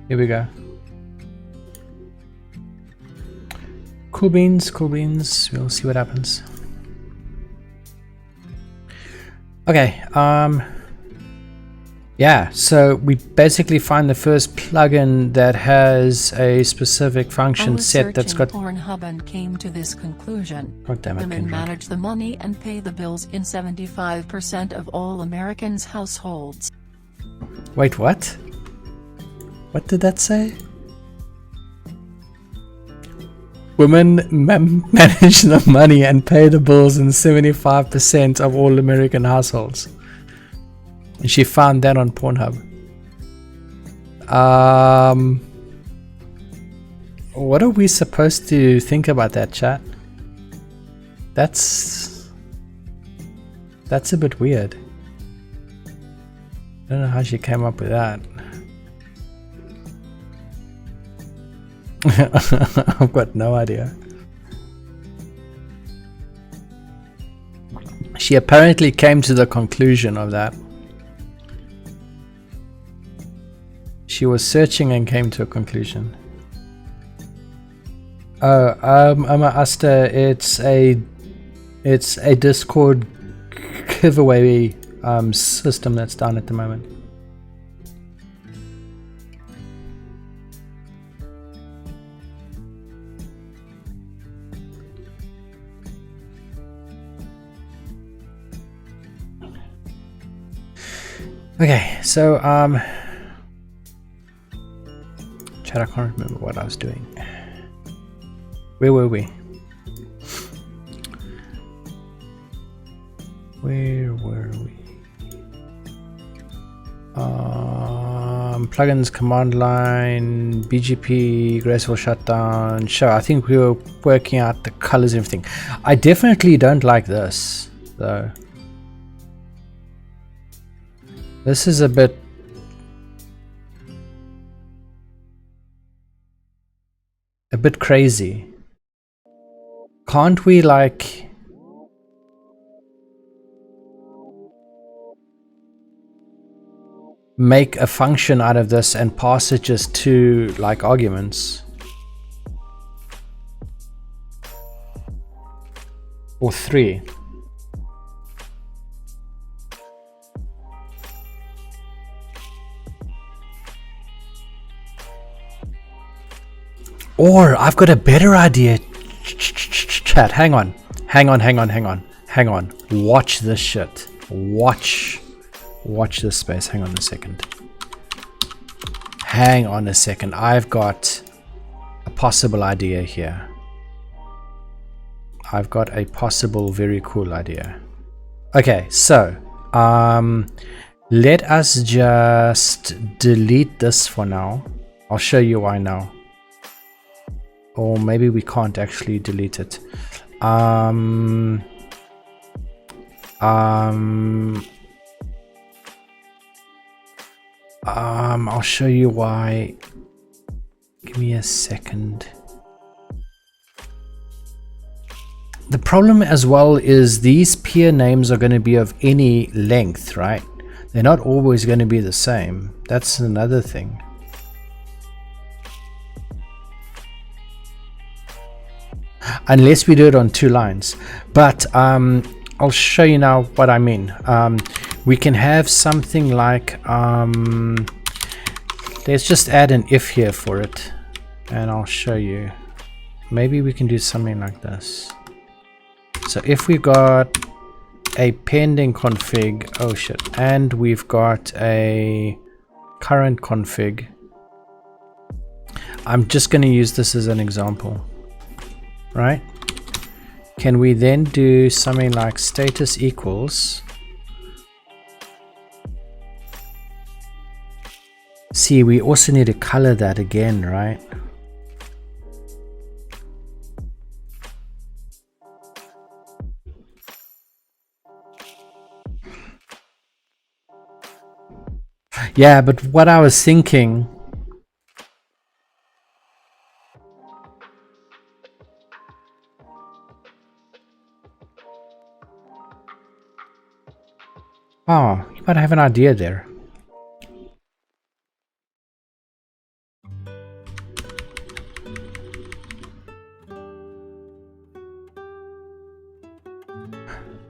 Here we go. Cool beans, cool beans. We'll see what happens. Okay, yeah, so we basically find the first plugin that has a specific function set that's got Pornhub and came to this conclusion. God damn it, Women Kendra. manage the money and pay the bills in 75% of all Americans' households. Wait, what? What did that say? Women manage the money and pay the bills in 75% of all American households. And she found that on Pornhub. What are we supposed to think about that, chat? That's a bit weird. I don't know how she came up with that. I've got no idea. She apparently came to the conclusion of that. She was searching and came to a conclusion. Oh, Asta, it's a Discord giveaway system that's done at the moment. Okay, so chat, I can't remember what I was doing. Where were we? Where were we? Plugins, command line, BGP, graceful shutdown. Sure, I think we were working out the colors and everything. I definitely don't like this, though. This is a bit crazy. Can't we like make a function out of this and pass it just to like arguments? Or 3. Or I've got a better idea. Chat, hang on. Watch this shit. Watch this space. Hang on a second. I've got a possible idea here. I've got a possible very cool idea. Okay, so let us just delete this for now. I'll show you why now. Or maybe we can't actually delete it. I'll show you why. Give me a second. The problem as well is these peer names are going to be of any length, right? They're not always going to be the same. That's another thing. Unless we do it on 2 lines. But I'll show you now what I mean. We can have something like let's just add an if here for it, and I'll show you. Maybe we can do something like this. So if we got a pending config, oh shit, and we've got a current config, I'm just going to use this as an example, right? Can we then do something like status equals? See, we also need to color that again, right? Yeah, but what I was thinking, oh, you might have an idea there.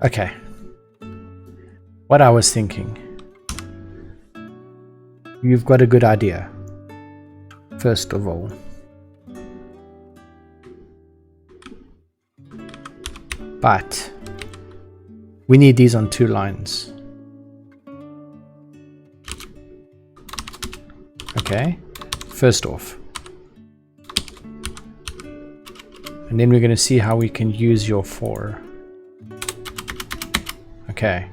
Okay. What I was thinking. You've got a good idea. First of all. But we need these on 2 lines. Okay. First off. And then we're going to see how we can use your for. Okay.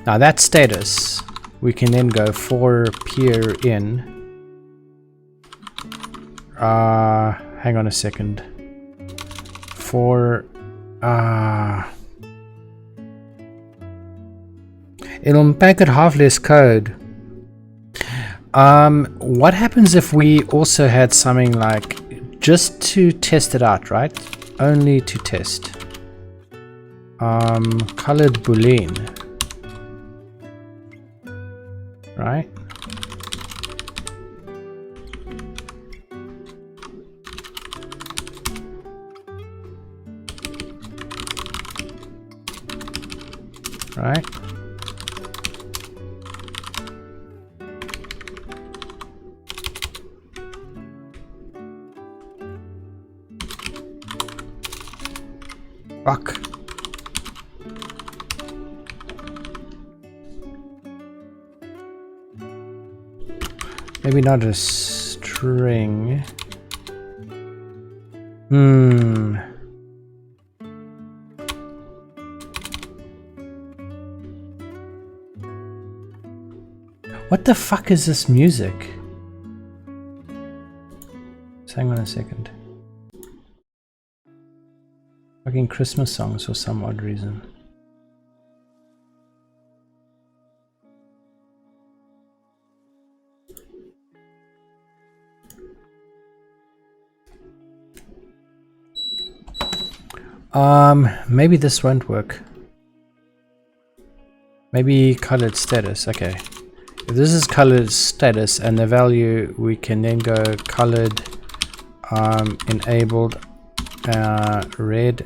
Now that status, we can then go for peer in. Hang on a second. For it'll make it half less code. What happens if we also had something like just to test it out, right? Only to test. Colored boolean, right? Right. Fuck. Maybe not a string. What the fuck is this music? So hang on a second. Fucking Christmas songs for some odd reason. Maybe this won't work. Maybe colored status. Okay. If this is colored status and the value, we can then go colored enabled red.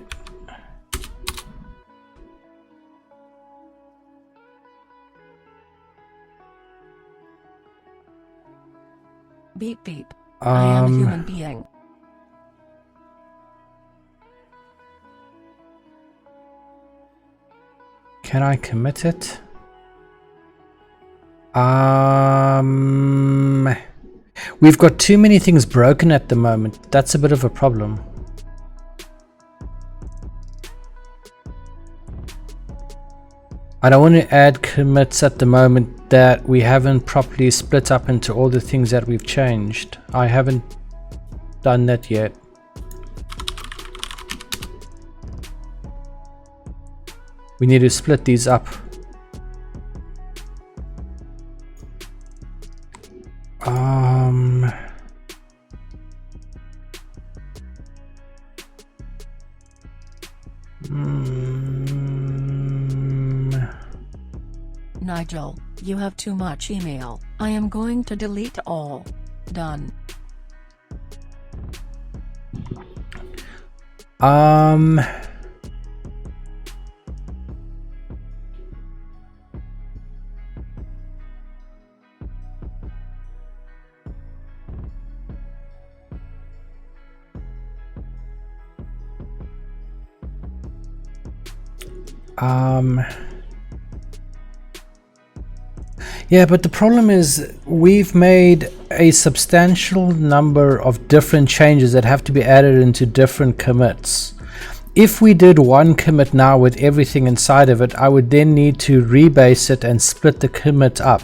Beep beep. I am a human being. Can I commit it? We've got too many things broken at the moment. That's a bit of a problem. I don't want to add commits at the moment that we haven't properly split up into all the things that we've changed. I haven't done that yet. We need to split these up. Nigel, you have too much email. I am going to delete all. Done. Yeah, but the problem is we've made a substantial number of different changes that have to be added into different commits. If we did one commit now with everything inside of it, I would then need to rebase it and split the commit up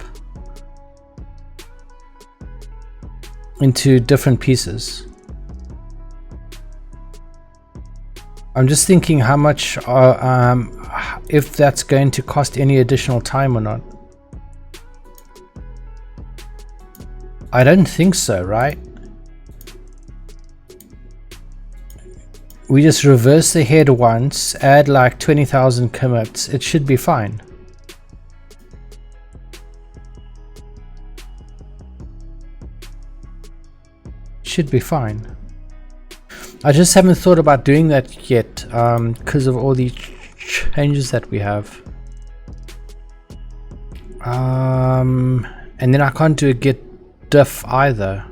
into different pieces. I'm just thinking how much, if that's going to cost any additional time or not. I don't think so, right? We just reverse the head once, add like 20,000 commits, it should be fine. Should be fine. I just haven't thought about doing that yet because of all the changes that we have. And then I can't do a git diff either.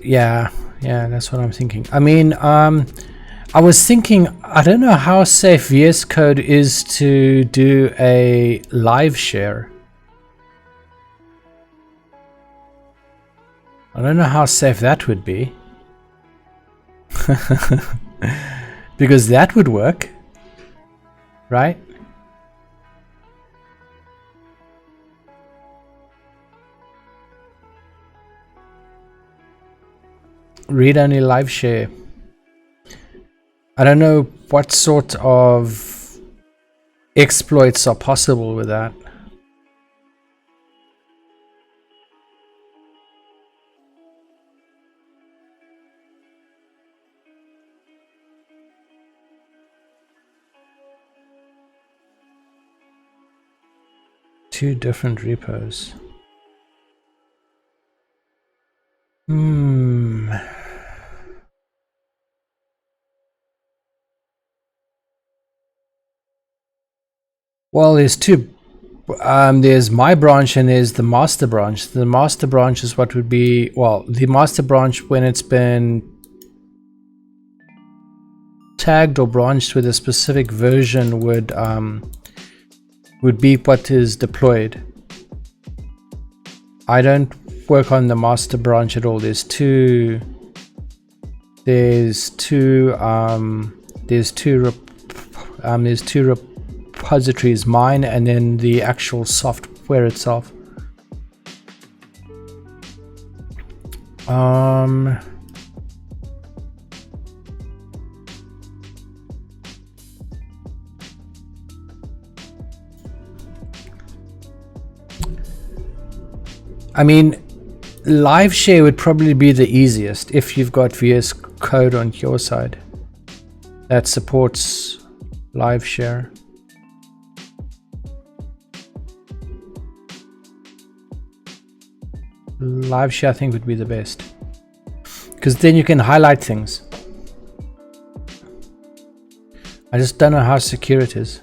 Yeah, that's what I'm thinking. I mean, I was thinking, I don't know how safe VS Code is to do a live share. I don't know how safe that would be. Because that would work, right? Read-only live share. I don't know what sort of exploits are possible with that. Two different repos. Well, there's two. There's my branch and there's the master branch. The master branch is what would be, well, the master branch when it's been tagged or branched with a specific version would be what is deployed. I don't work on the master branch at all. There's two repositories, mine and then the actual software itself. I mean, live share would probably be the easiest if you've got VS Code on your side that supports live share. Live share I think would be the best, because then you can highlight things. I just don't know how secure it is.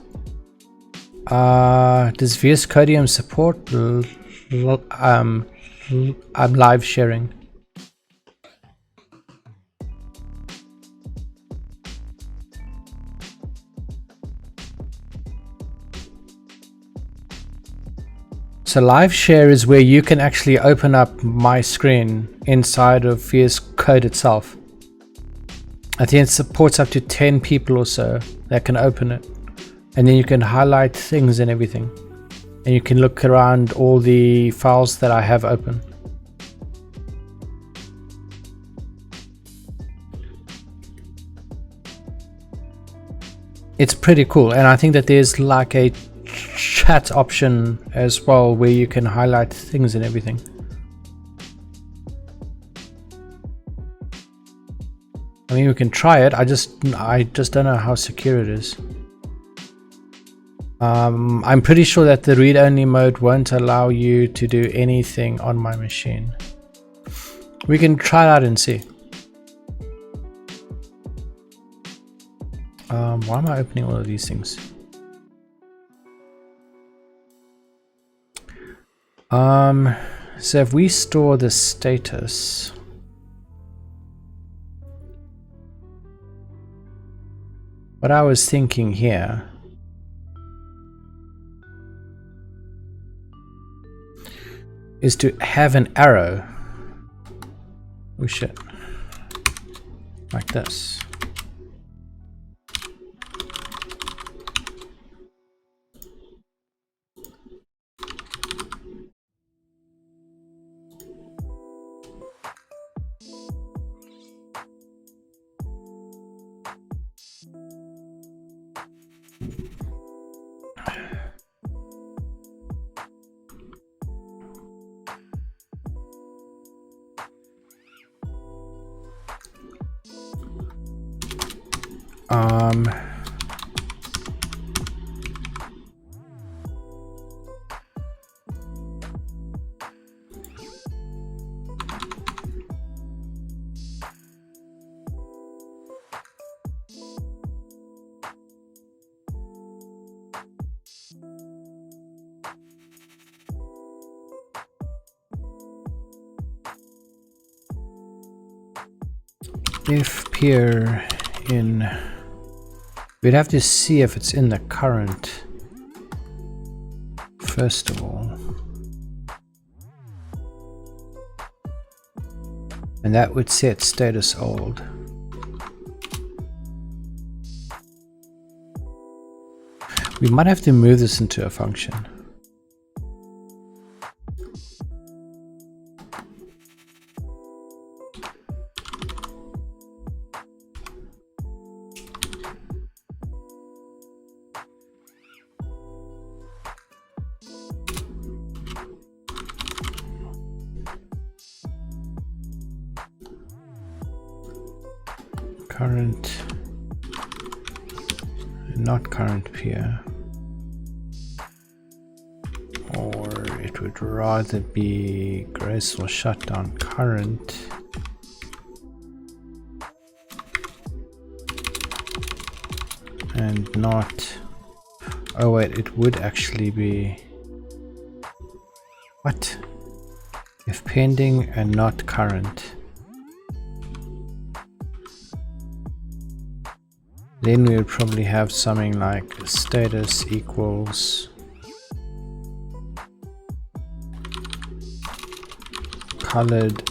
Does VS Codium support live sharing? So live share is where you can actually open up my screen inside of VS Code itself. I think it supports up to 10 people or so that can open it, and then you can highlight things and everything, and you can look around all the files that I have open. It's pretty cool, and I think that there's like a chat option as well where you can highlight things and everything. I mean, we can try it. I just don't know how secure it is. I'm pretty sure that the read-only mode won't allow you to do anything on my machine. We can try that and see. Why am I opening all of these things? So if we store the status, what I was thinking here is to have an arrow. Oh shit. Like this. If peer in, we'd have to see if it's in the current first of all, and that would set status old. We might have to move this into a function. Current, not current peer, or it would rather be graceful shutdown current and not, oh wait, it would actually be, what if pending and not current? Then we would probably have something like status equals colored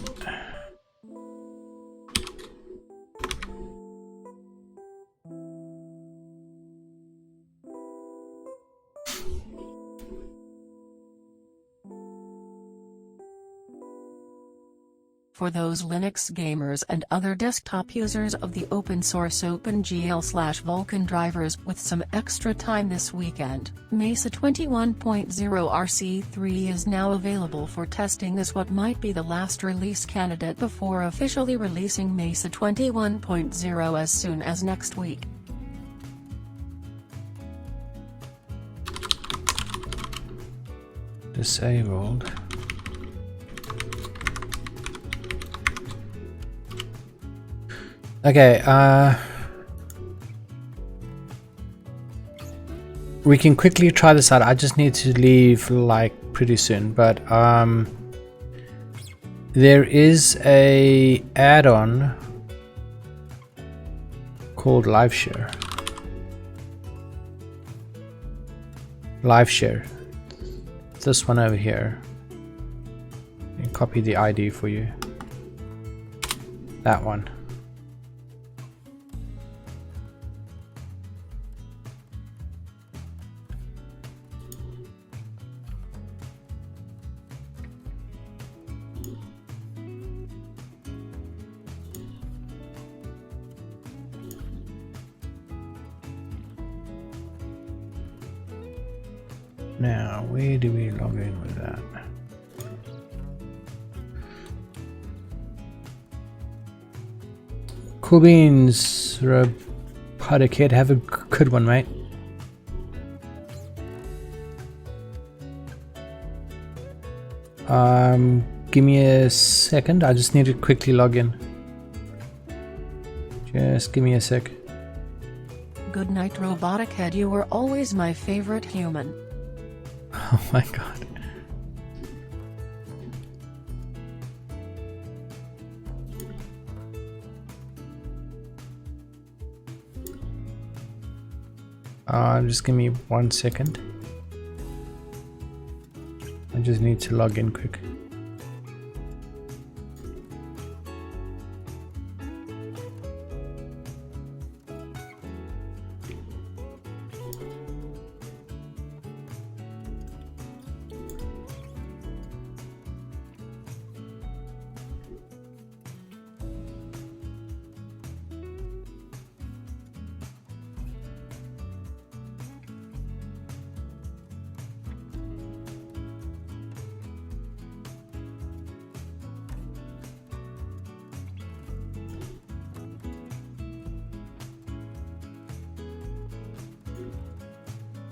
For those Linux gamers and other desktop users of the open source OpenGL/Vulkan drivers with some extra time this weekend, Mesa 21.0 RC3 is now available for testing as what might be the last release candidate before officially releasing Mesa 21.0 as soon as next week. Disabled. Okay, we can quickly try this out. I just need to leave like pretty soon, but there is a add-on called Live Share. Live Share. This one over here. Let me copy the ID for you. That one. Now, where do we log in with that? Cool beans, Robotic Kid. Have a good one, mate. Give me a second. I just need to quickly log in. Just give me a sec. Good night, Robotic Head. You were always my favorite human. Oh my god. Just give me 1 second. I just need to log in quick.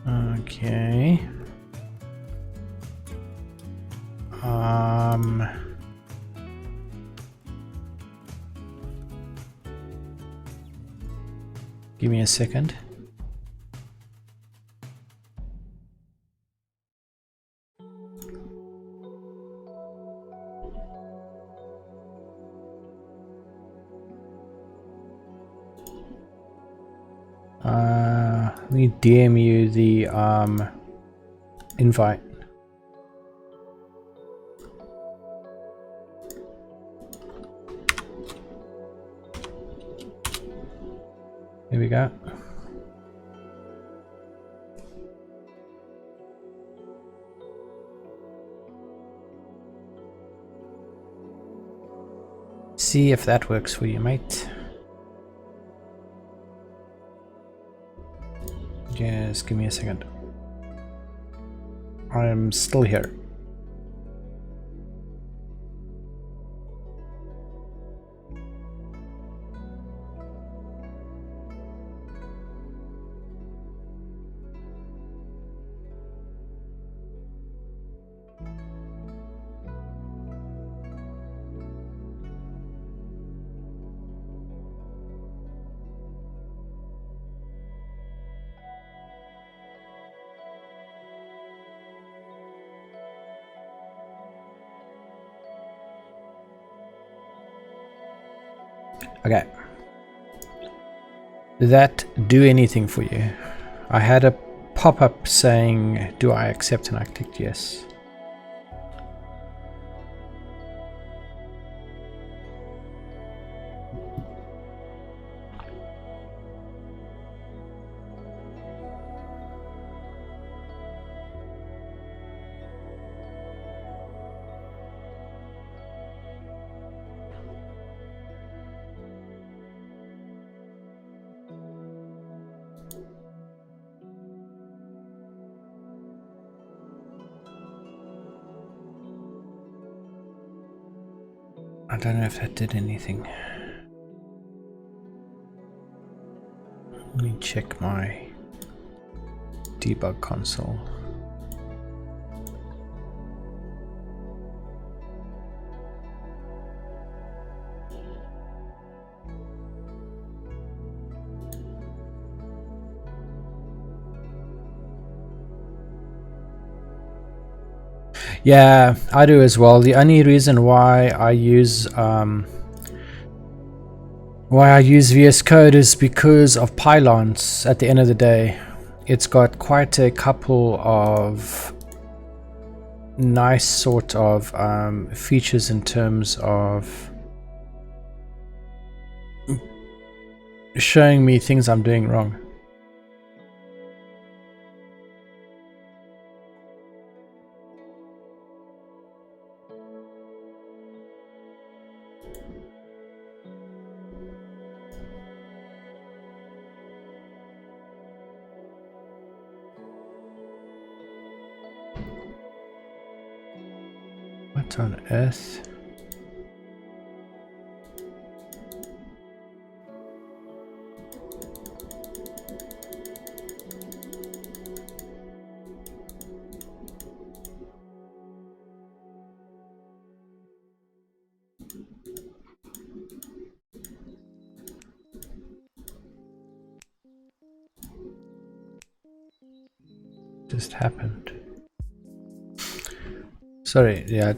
Okay. Give me a second. Let me DM you the invite. Here we go. See if that works for you, mate. Just give me a second. I'm still here. Okay. Did that do anything for you? I had a pop-up saying, do I accept? And I clicked yes. I don't know if that did anything. Let me check my debug console. Yeah, I do as well. The only reason why I use VS Code is because of pylons. At the end of the day, it's got quite a couple of nice sort of features in terms of showing me things I'm doing wrong. What on earth? Just happened. Sorry, yeah.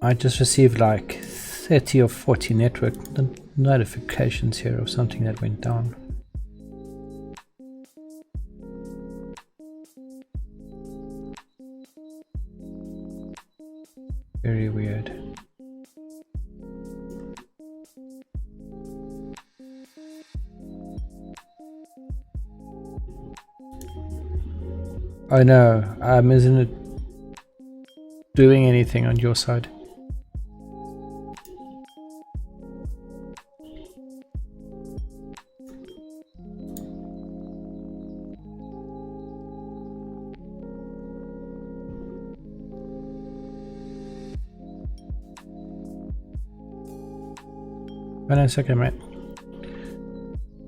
I just received like 30 or 40 network notifications here of something that went down. Very weird. Oh no, isn't it doing anything on your side? Oh no, it's okay, mate.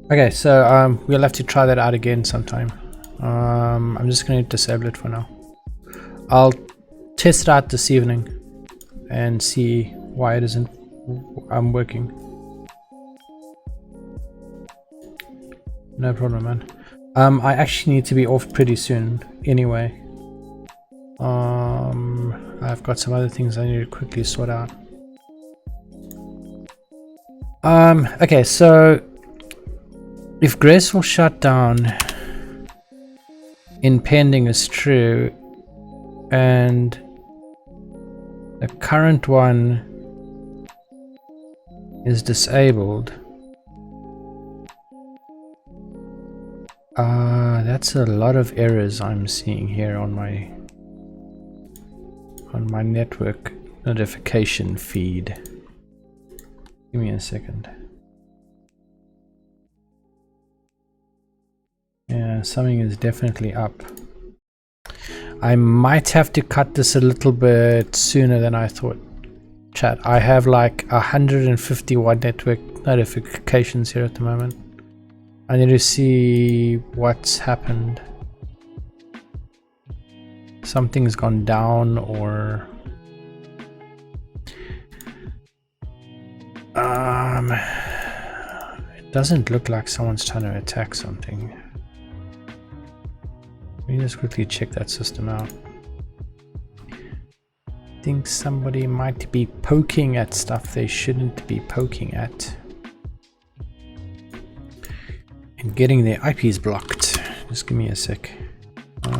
Okay, so we'll have to try that out again sometime. I'm just going to disable it for now. I'll test it out this evening and see why it isn't working. No problem, man. I actually need to be off pretty soon anyway. I've got some other things I need to quickly sort out. Okay, so if graceful shutdown in pending is true and the current one is disabled, that's a lot of errors I'm seeing here on my network notification feed. Give me a second. Yeah, something is definitely up. I might have to cut this a little bit sooner than I thought. Chat, I have like 151 network notifications here at the moment. I need to see what's happened. Something's gone down, or it doesn't look like someone's trying to attack something. Let me just quickly check that system out. I think somebody might be poking at stuff they shouldn't be poking at. And getting their IPs blocked. Just give me a sec.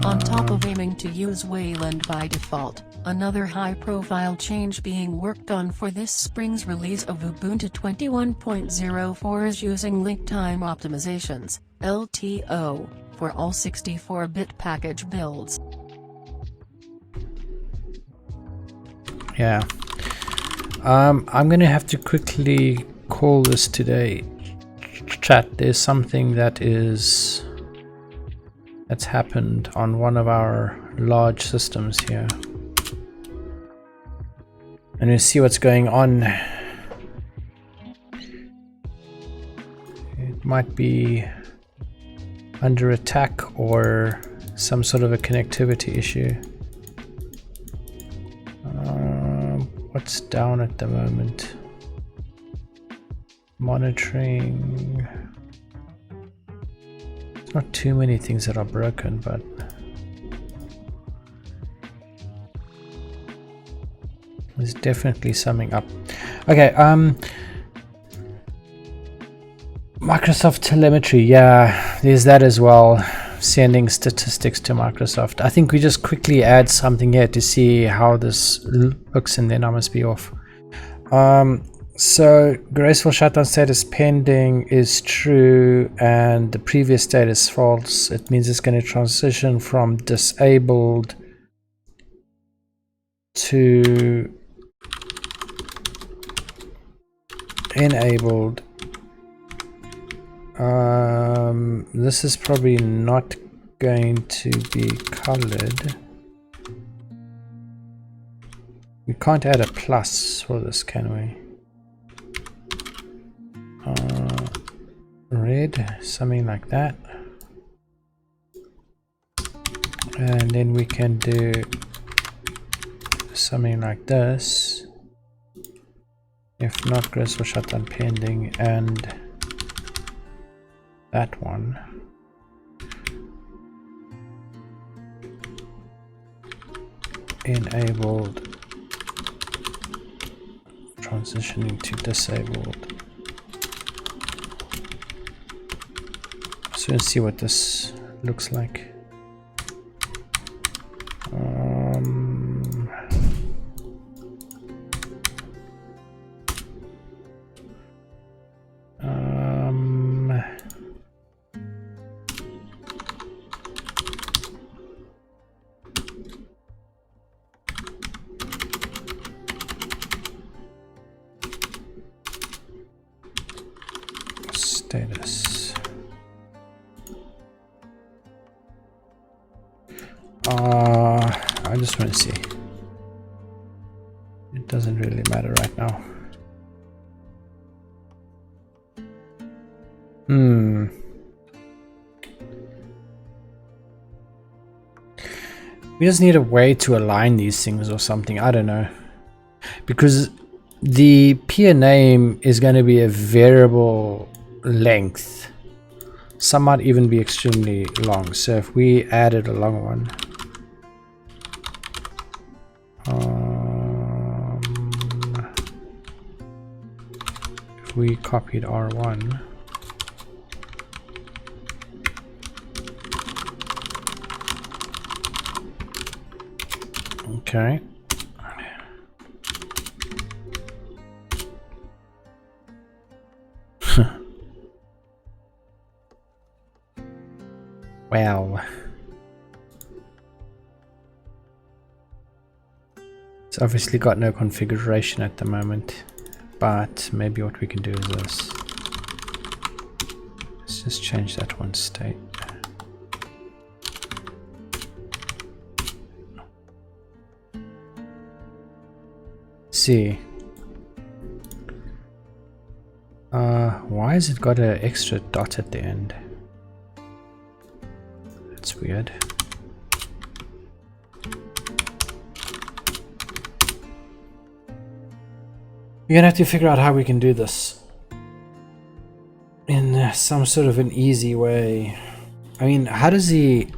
On top of aiming to use Wayland by default, another high-profile change being worked on for this spring's release of Ubuntu 21.04 is using link time optimizations, LTO, for all 64-bit package builds. Yeah. I'm gonna have to quickly call this today. Chat, there's something that's happened on one of our large systems here. And we'll see what's going on. It might be under attack or some sort of a connectivity issue. What's down at the moment? Monitoring. There's not too many things that are broken, but there's definitely something up. Okay, Microsoft telemetry, yeah, there's that as well. Sending statistics to Microsoft. I think we just quickly add something here to see how this looks, and then I must be off. So graceful shutdown status pending is true and the previous state is false. It means it's going to transition from disabled to enabled. This is probably not going to be colored. We can't add a plus for this, can we? Red, something like that. And then we can do something like this. If not, graceful shutdown pending, and that one. Enabled, transitioning to disabled. So let's see what this looks like. status. I just want to see. It doesn't really matter right now. We just need a way to align these things or something. I don't know. Because the peer name is going to be a variable length. Some might even be extremely long. So if we added a long one. If we copied R1. Okay. Well. It's obviously got no configuration at the moment, but maybe what we can do is this. Let's just change that one state. See. Why has it got an extra dot at the end? That's weird. We're gonna have to figure out how we can do this in some sort of an easy way. I mean, how does he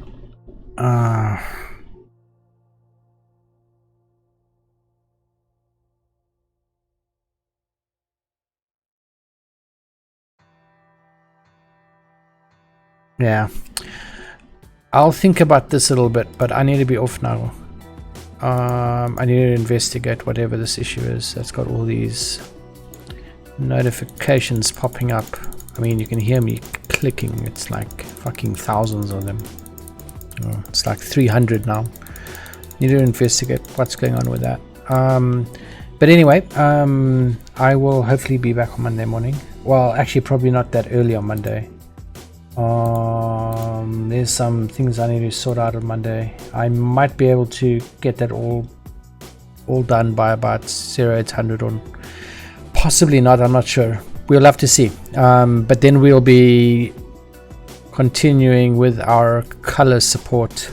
yeah, I'll think about this a little bit, but I need to be off now. I need to investigate whatever this issue is that's got all these notifications popping up. I mean, you can hear me clicking. It's like fucking thousands of them. Oh, it's like 300 now. Need to investigate what's going on with that. But anyway, I will hopefully be back on Monday morning. Well, actually probably not that early on Monday. There's some things I need to sort out on Monday. I might be able to get that all done by about 0800 or possibly not. I'm not sure. We'll have to see. But then we'll be continuing with our color support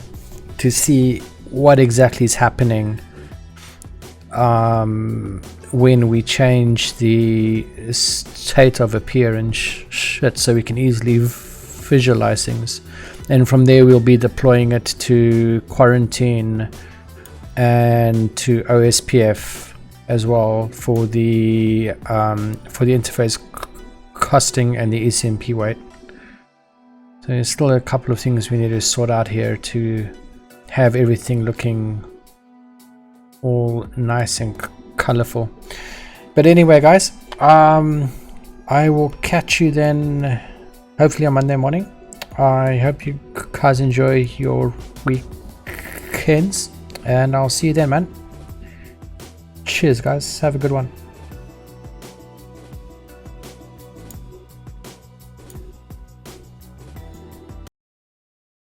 to see what exactly is happening when we change the state of a peer and shit, so we can easily visualize things, and from there we'll be deploying it to quarantine and to OSPF as well for the interface costing and the ECMP weight. So there's still a couple of things we need to sort out here to have everything looking all nice and colorful. But anyway, guys, I will catch you then hopefully on Monday morning. I hope you guys enjoy your weekends, and I'll see you then, man. Cheers, guys. Have a good one.